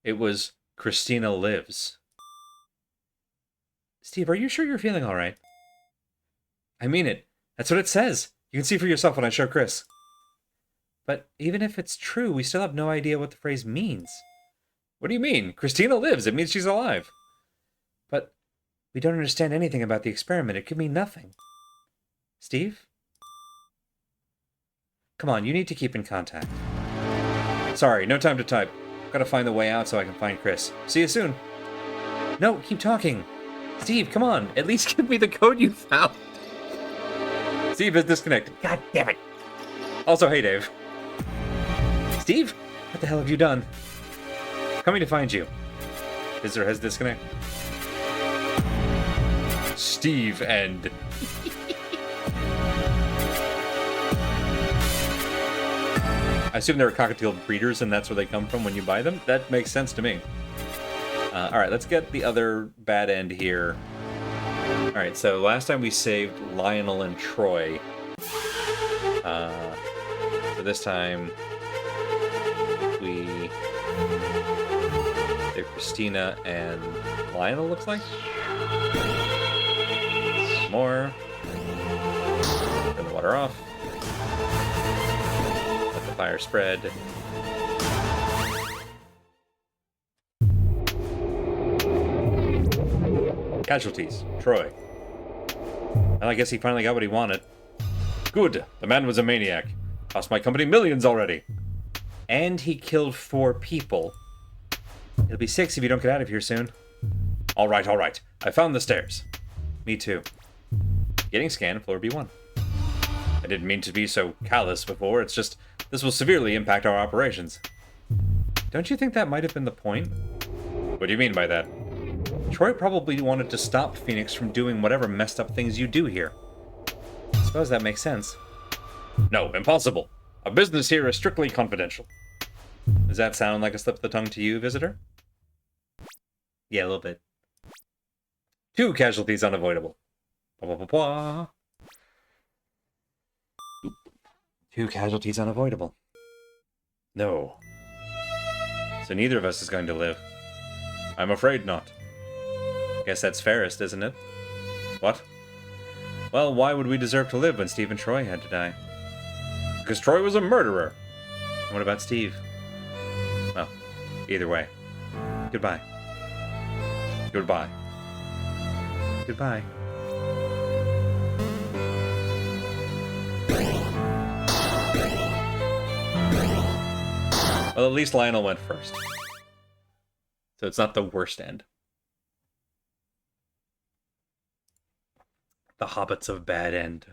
It was, Christina lives. Steve, are you sure you're feeling all right? I mean it. That's what it says. You can see for yourself when I show Chris. But even if it's true, we still have no idea what the phrase means. What do you mean? Christina lives. It means she's alive. But we don't understand anything about the experiment. It could mean nothing. Steve? Come on, you need to keep in contact. Sorry, no time to type. Gotta find the way out so I can find Chris. See you soon. No, keep talking. Steve, come on. At least give me the code you found. Steve is disconnected. God damn it. Also, hey, Dave. Steve? What the hell have you done? Coming to find you. Visitor has disconnected. Steve and... I assume they're cockatiel breeders and that's where they come from when you buy them. That makes sense to me. Alright, let's get the other bad end here. Alright, so last time we saved Lionel and Troy. So this time we save Christina and Lionel, looks like. Some more. Turn the water off. Let the fire spread. Casualties. Troy. Well, I guess he finally got what he wanted. Good. The man was a maniac. Cost my company millions already. And he killed 4 people. It'll be 6 if you don't get out of here soon. All right, all right. I found the stairs. Me too. Getting scanned, floor B1. I didn't mean to be so callous before. It's just, this will severely impact our operations. Don't you think that might have been the point? What do you mean by that? Troy probably wanted to stop Phoenix from doing whatever messed up things you do here. I suppose that makes sense. No, impossible. Our business here is strictly confidential. Does that sound like a slip of the tongue to you, visitor? Yeah, a little bit. 2 casualties unavoidable. Blah, blah, blah, blah. 2 casualties unavoidable. No. So neither of us is going to live. I'm afraid not. Guess that's fairest, isn't it? What? Well, why would we deserve to live when Steve and Troy had to die? Because Troy was a murderer. What about Steve? Well, either way. Goodbye. Goodbye. Goodbye. Well, at least Lionel went first. So it's not the worst end. The Hobbits of Bad End.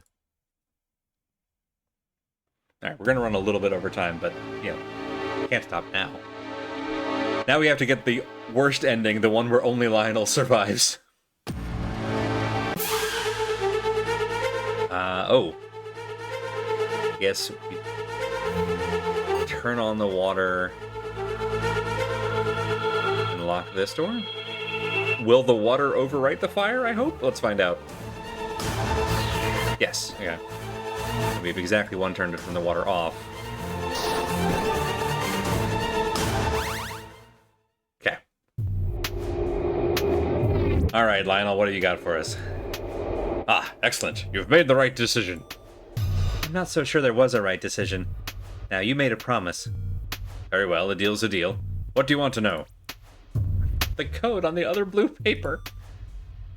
Alright, we're going to run a little bit over time, but, you know, can't stop now. Now we have to get the worst ending, the one where only Lionel survives. Oh. Yes, we turn on the water and lock this door? Will the water overwrite the fire, I hope? Let's find out. Yes, okay. We have exactly 1 turn to turn the water off. Okay. Alright, Lionel, what do you got for us? Ah, excellent. You've made the right decision. I'm not so sure there was a right decision. Now, you made a promise. Very well, a deal's a deal. What do you want to know? The code on the other blue paper.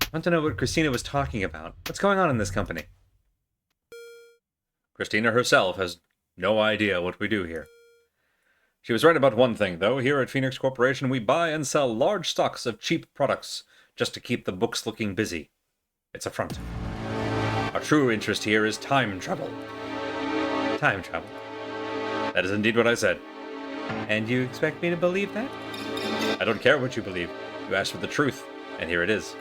I want to know what Christina was talking about. What's going on in this company? Christina herself has no idea what we do here. She was right about one thing, though. Here at Phoenix Corporation, we buy and sell large stocks of cheap products just to keep the books looking busy. It's a front. Our true interest here is time travel. Time travel. That is indeed what I said. And you expect me to believe that? I don't care what you believe. You asked for the truth, and here it is.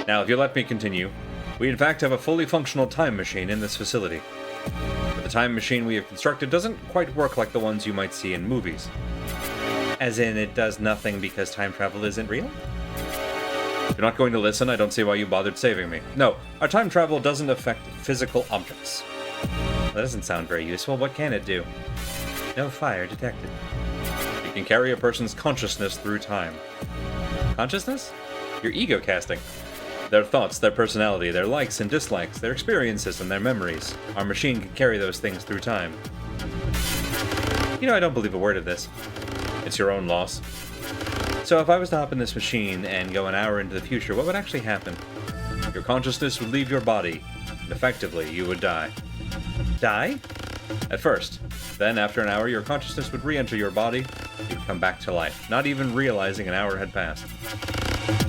Now, if you'll let me continue, we in fact have a fully functional time machine in this facility. But the time machine we have constructed doesn't quite work like the ones you might see in movies. As in, it does nothing because time travel isn't real? If you're not going to listen, I don't see why you bothered saving me. No, our time travel doesn't affect physical objects. That doesn't sound very useful. What can it do? No fire detected. It can carry a person's consciousness through time. Consciousness? Your ego casting. Their thoughts, their personality, their likes and dislikes, their experiences and their memories. Our machine can carry those things through time. You know, I don't believe a word of this. It's your own loss. So if I was to hop in this machine and go an hour into the future, what would actually happen? Your consciousness would leave your body, and effectively, you would die. Die? At first. Then, after an hour, your consciousness would re-enter your body, you'd come back to life, not even realizing an hour had passed.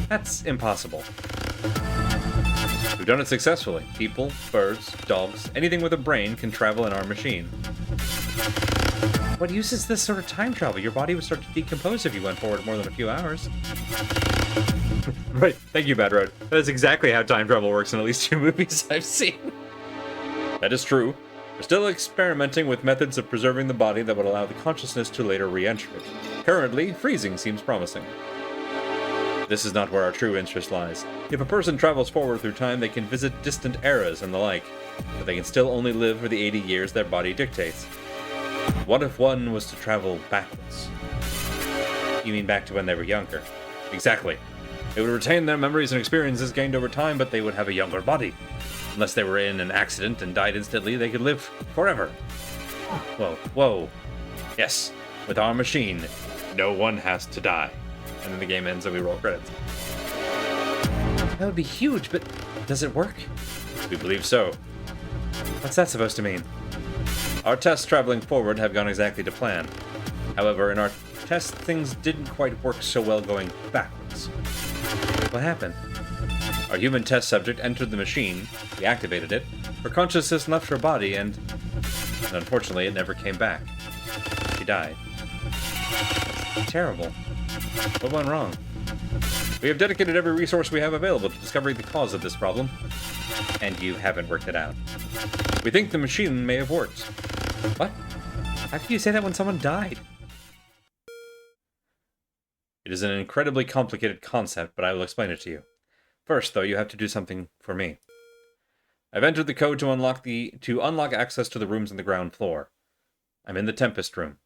That's impossible. We've done it successfully. People, birds, dogs, anything with a brain can travel in our machine. What use is this sort of time travel? Your body would start to decompose if you went forward more than a few hours. Right, thank you, Bad Road. That is exactly how time travel works in at least 2 movies I've seen. That is true. We're still experimenting with methods of preserving the body that would allow the consciousness to later re-enter it. Currently, freezing seems promising. This is not where our true interest lies. If a person travels forward through time, they can visit distant eras and the like, but they can still only live for the 80 years their body dictates. What if one was to travel backwards? You mean back to when they were younger? Exactly. They would retain their memories and experiences gained over time, but they would have a younger body. Unless they were in an accident and died instantly, they could live forever. Whoa. Yes, with our machine, no one has to die. And then the game ends and we roll credits. That would be huge, but does it work? We believe so. What's that supposed to mean? Our tests traveling forward have gone exactly to plan. However, in our tests, things didn't quite work so well going backwards. What happened? Our human test subject entered the machine, we activated it, her consciousness left her body, and unfortunately it never came back. She died. That's terrible. What went wrong? We have dedicated every resource we have available to discovering the cause of this problem, and you haven't worked it out. We think the machine may have worked. What? How can you say that when someone died? It is an incredibly complicated concept, but I will explain it to you. First, though, you have to do something for me. I've entered the code to unlock access to the rooms on the ground floor. I'm in the Tempest room.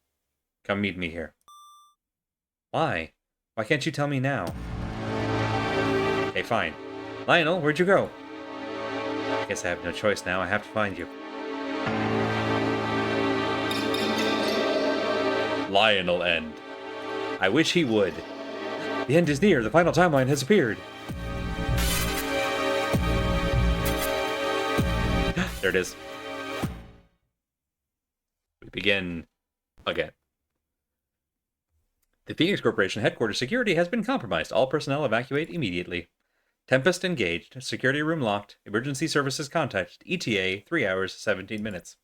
Come meet me here. Why? Why can't you tell me now? Okay, fine. Lionel, where'd you go? I guess I have no choice now. I have to find you. Lionel end. I wish he would. The end is near. The final timeline has appeared. There it is. We begin again. The Phoenix Corporation headquarters security has been compromised. All personnel evacuate immediately. Tempest engaged. Security room locked. Emergency services contacted. ETA 3 hours, 17 minutes.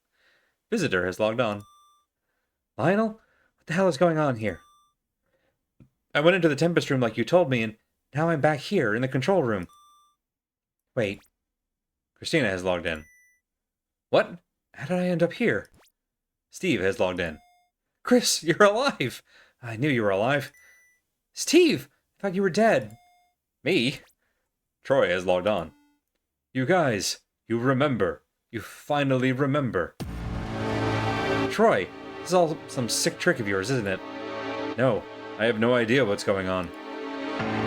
Visitor has logged on. Lionel? What the hell is going on here? I went into the Tempest room like you told me, and now I'm back here in the control room. Wait. Christina has logged in. What? How did I end up here? Steve has logged in. Chris, you're alive! I knew you were alive. Steve! I thought you were dead. Me? Troy has logged on. You guys, you remember. You finally remember. Troy, this is all some sick trick of yours, isn't it? No, I have no idea what's going on.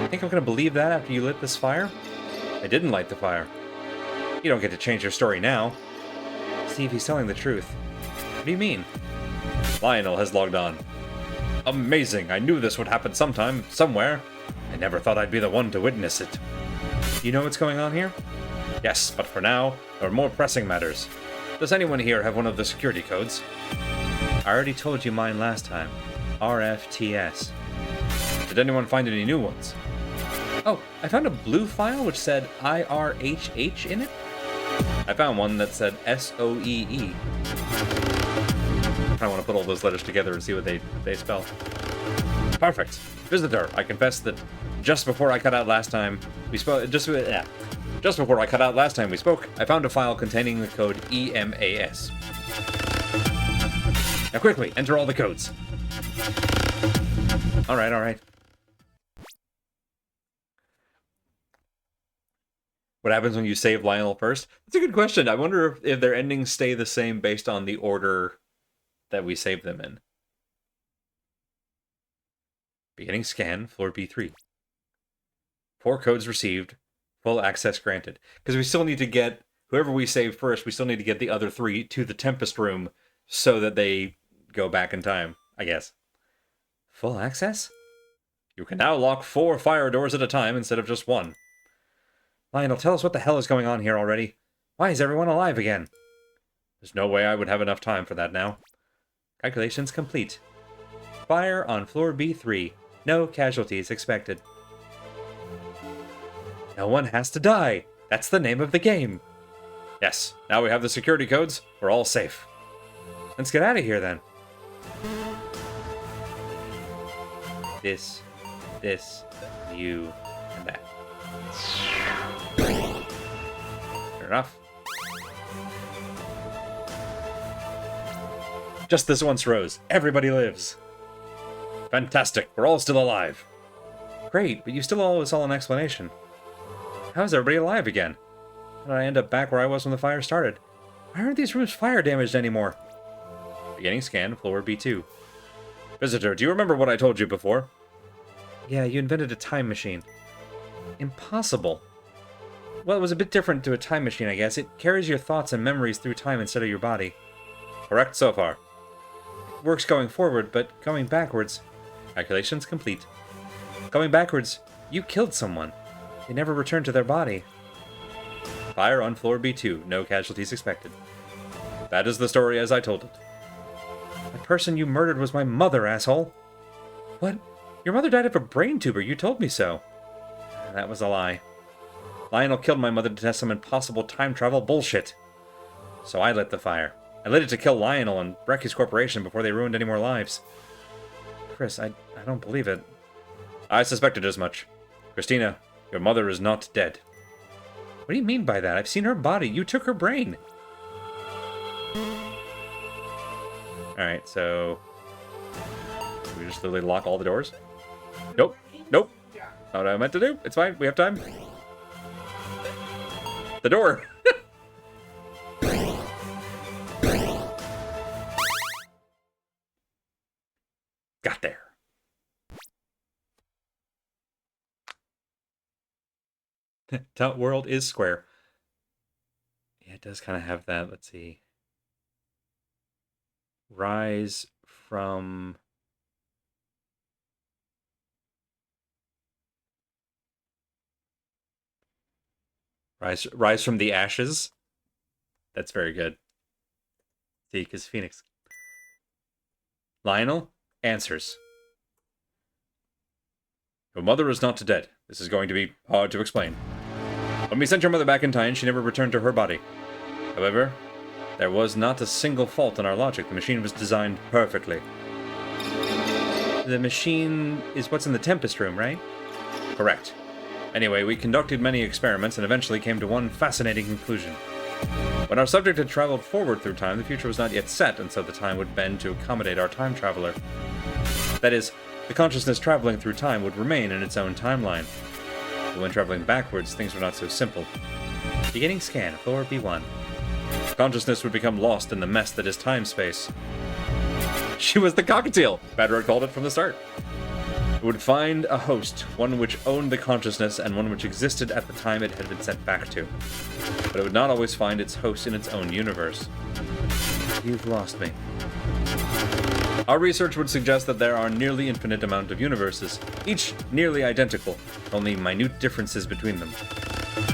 You think I'm gonna believe that after you lit this fire? I didn't light the fire. You don't get to change your story now. Steve, he's telling the truth. What do you mean? Lionel has logged on. Amazing! I knew this would happen sometime, somewhere. I never thought I'd be the one to witness it. You know what's going on here? Yes, but for now, there are more pressing matters. Does anyone here have one of the security codes? I already told you mine last time. RFTS. Did anyone find any new ones? Oh, I found a blue file which said IRHH in it. I found one that said SOEE. kind of want to put all those letters together and see what they spell. Perfect. Visitor, I confess that just before I cut out last time we spoke, just before I cut out last time we spoke, I found a file containing the code EMAS. Now quickly, enter all the codes. All right. What happens when you save Lionel first? That's a good question. I wonder if their endings stay the same based on the order that we save them in. Beginning scan, floor B3. 4 codes received, full access granted. Because we still need to get, whoever we save first, we still need to get the other 3 to the Tempest room so that they go back in time, I guess. Full access? You can now lock 4 fire doors at a time instead of just 1. Lionel, tell us what the hell is going on here already. Why is everyone alive again? There's no way I would have enough time for that now. Calculations complete. Fire on floor B3. No casualties expected. No one has to die. That's the name of the game. Yes, now we have the security codes. We're all safe. Let's get out of here then. This, you, and that. Fair enough. Just this once, Rose. Everybody lives. Fantastic. We're all still alive. Great, but you still owe us all an explanation. How is everybody alive again? How did I end up back where I was when the fire started? Why aren't these rooms fire damaged anymore? Beginning scan, floor B2. Visitor, do you remember what I told you before? Yeah, you invented a time machine. Impossible. Well, it was a bit different to a time machine, I guess. It carries your thoughts and memories through time instead of your body. Correct so far. It works going forward, but going backwards... Calculations complete. Going backwards, you killed someone. They never returned to their body. Fire on floor B2. No casualties expected. That is the story as I told it. The person you murdered was my mother, asshole. What? Your mother died of a brain tumor. You told me so. That was a lie. Lionel killed my mother to test some impossible time travel bullshit. So I lit the fire. I lit it to kill Lionel and wreck his corporation before they ruined any more lives. Chris, I don't believe it. I suspected as much. Christina, your mother is not dead. What do you mean by that? I've seen her body. You took her brain. Alright, so... we just literally lock all the doors? Nope. Nope. Not what I meant to do. It's fine. We have time. The door. Got there. That world is square. Yeah, it does kind of have that. Let's see. Rise from... Rise from the ashes. That's very good. See, because Phoenix. Lionel answers. Your mother is not dead. This is going to be hard to explain. When we sent your mother back in time, she never returned to her body. However, there was not a single fault in our logic. The machine was designed perfectly. The machine is what's in the Tempest room, right? Correct. Anyway, we conducted many experiments and eventually came to one fascinating conclusion. When our subject had traveled forward through time, the future was not yet set, and so the time would bend to accommodate our time traveler. That is, the consciousness traveling through time would remain in its own timeline. But when traveling backwards, things were not so simple. Beginning scan, floor B1. Consciousness would become lost in the mess that is time-space. She was the cockatiel! Badroid called it from the start. It would find a host, one which owned the consciousness and one which existed at the time it had been sent back to. But it would not always find its host in its own universe. You've lost me. Our research would suggest that there are nearly infinite amount of universes, each nearly identical, only minute differences between them.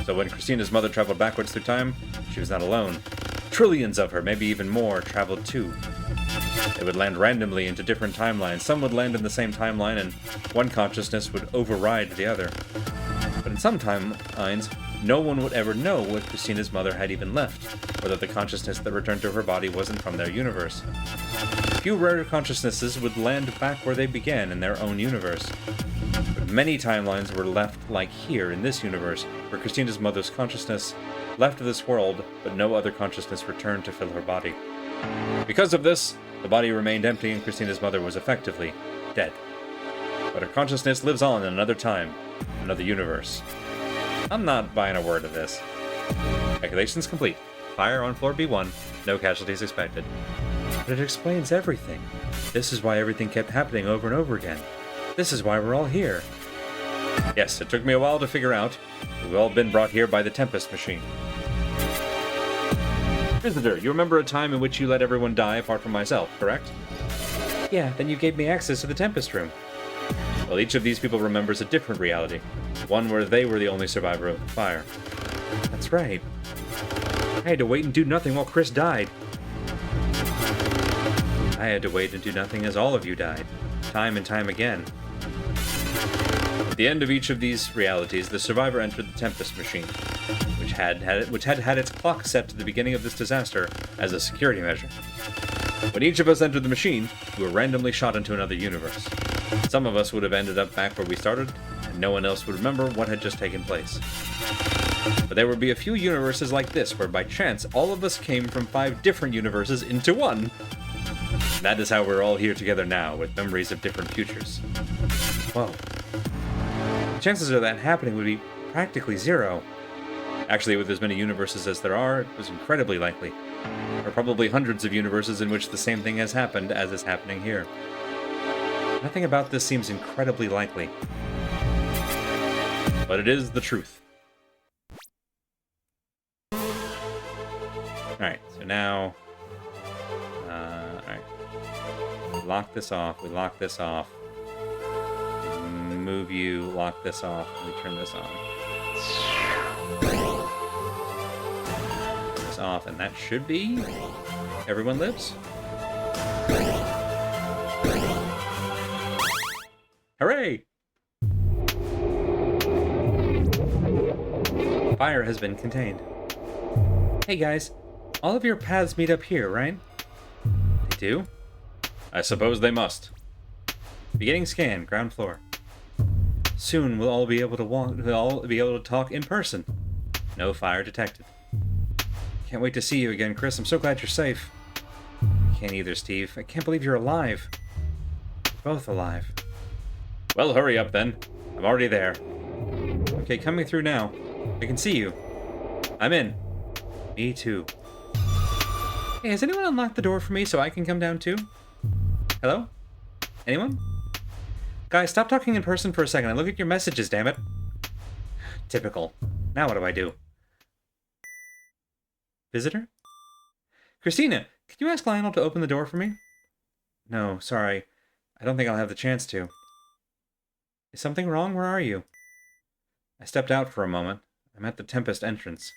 So when Christina's mother traveled backwards through time, she was not alone. Trillions of her, maybe even more, traveled too. They would land randomly into different timelines. Some would land in the same timeline, and one consciousness would override the other. But in some timelines, no one would ever know what Christina's mother had even left, or that the consciousness that returned to her body wasn't from their universe. Few rare consciousnesses would land back where they began in their own universe. But many timelines were left like here in this universe, where Christina's mother's consciousness left this world, but no other consciousness returned to fill her body. Because of this, the body remained empty and Christina's mother was effectively dead. But her consciousness lives on in another time, another universe. I'm not buying a word of this. Calculations complete. Fire on floor B1, no casualties expected. But it explains everything. This is why everything kept happening over and over again. This is why we're all here. Yes, it took me a while to figure out. We've all been brought here by the Tempest machine. Visitor, you remember a time in which you let everyone die apart from myself, correct? Yeah, then you gave me access to the Tempest room. Well, each of these people remembers a different reality. One where they were the only survivor of the fire. That's right. I had to wait and do nothing while Chris died. I had to wait and do nothing as all of you died. Time and time again. At the end of each of these realities, the survivor entered the Tempest machine, which had had its clock set to the beginning of this disaster as a security measure. When each of us entered the machine, we were randomly shot into another universe. Some of us would have ended up back where we started, and no one else would remember what had just taken place. But there would be a few universes like this, where by chance all of us came from 5 different universes into one. And that is how we're all here together now, with memories of different futures. Whoa. The chances of that happening would be practically zero. Actually, with as many universes as there are, it was incredibly likely. There are probably hundreds of universes in which the same thing has happened as is happening here. Nothing about this seems incredibly likely. But it is the truth. Alright, so now... alright. We lock this off, we lock this off. We move you, lock this off, and we turn this on. This off, and that should be... Everyone lives? Hooray! Fire has been contained. Hey guys, all of your paths meet up here, right? They do? I suppose they must. Beginning scan, ground floor. Soon we'll all be able to talk in person. No fire detected. Can't wait to see you again, Chris. I'm so glad you're safe. Can't either, Steve. I can't believe you're alive. We're both alive. Well, hurry up then. I'm already there. Okay, coming through now. I can see you. I'm in. Me too. Hey, has anyone unlocked the door for me so I can come down too? Hello? Anyone? Guys, stop talking in person for a second and look at your messages, damn it. Typical. Now what do I do? Visitor? Christina, can you ask Lionel to open the door for me? No, sorry. I don't think I'll have the chance to. Is something wrong? Where are you? I stepped out for a moment. I'm at the Tempest entrance.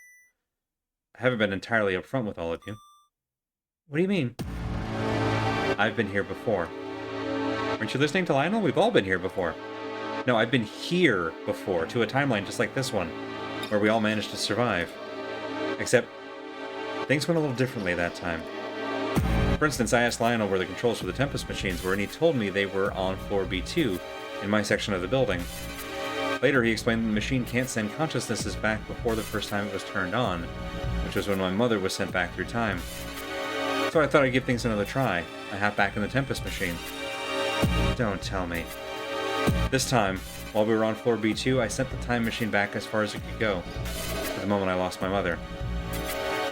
I haven't been entirely upfront with all of you. What do you mean? I've been here before. Aren't you listening to Lionel? We've all been here before. No, I've been here before, to a timeline just like this one, where we all managed to survive. Except, things went a little differently that time. For instance, I asked Lionel where the controls for the Tempest machines were, and he told me they were on floor B2, in my section of the building. Later, he explained that the machine can't send consciousnesses back before the first time it was turned on, which was when my mother was sent back through time. So I thought I'd give things another try. I hopped back in the Tempest machine. Don't tell me. This time, while we were on floor B2, I sent the time machine back as far as it could go, to the moment I lost my mother.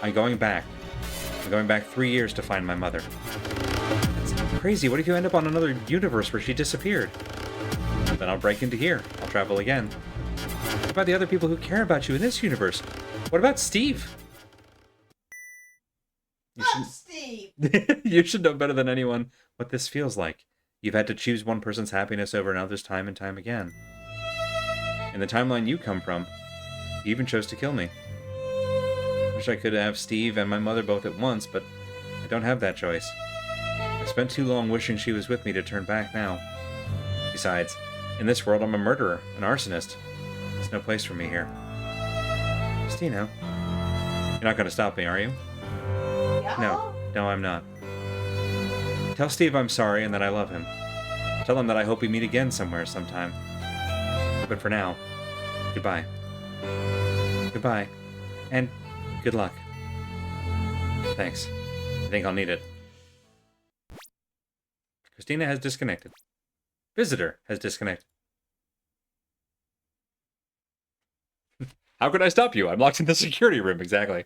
I'm going back. I'm going back 3 years to find my mother. That's crazy. What if you end up on another universe where she disappeared? Then I'll break into here. I'll travel again. What about the other people who care about you in this universe? What about Steve? Steve! You should know better than anyone what this feels like. You've had to choose one person's happiness over another's time and time again. In the timeline you come from, you even chose to kill me. Wish I could have Steve and my mother both at once, but I don't have that choice. I spent too long wishing she was with me to turn back now. Besides, in this world I'm a murderer, an arsonist. There's no place for me here. Christina, you're not gonna stop me, are you? Yeah. No, I'm not. Tell Steve I'm sorry and that I love him. Tell him that I hope we meet again somewhere sometime. But for now, goodbye. Goodbye. And good luck. Thanks. I think I'll need it. Christina has disconnected. Visitor has disconnected. How could I stop you? I'm locked in the security room, exactly.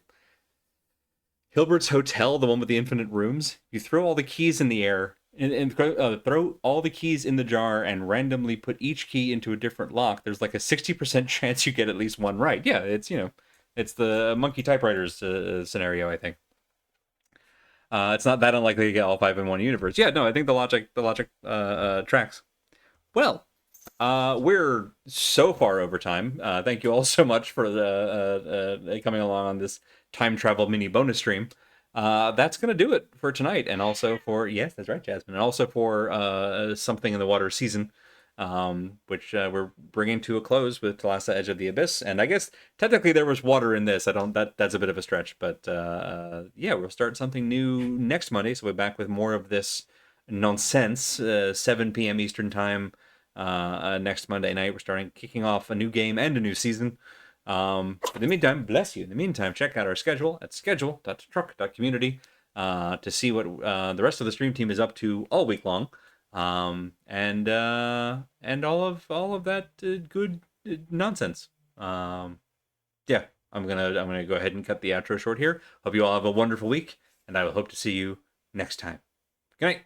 Hilbert's Hotel, the one with the infinite rooms. You throw all the keys in the air, and throw all the keys in the jar and randomly put each key into a different lock. There's like a 60% chance you get at least one right. Yeah, it's, you know, it's the monkey typewriters scenario, I think. It's not that unlikely to get all 5 in one universe. Yeah, no, I think the logic tracks. Well, we're so far over time. Thank you all so much for coming along on this time travel mini bonus stream. That's going to do it for tonight, and also for, yes, that's right, Jasmine, and also for Something in the Water season, which we're bringing to a close with Thalassa Edge of the Abyss. And I guess technically there was water in this. That's a bit of a stretch, but yeah, we'll start something new next Monday, so we're back with more of this nonsense. 7 p.m. Eastern time next Monday night. We're kicking off a new game and a new season. But in the meantime, bless you. In the meantime, check out our schedule at schedule.truck.community to see what the rest of the stream team is up to all week long. And all of that good nonsense. Yeah, I'm gonna go ahead and cut the outro short here. Hope you all have a wonderful week, and I will hope to see you next time. Good night.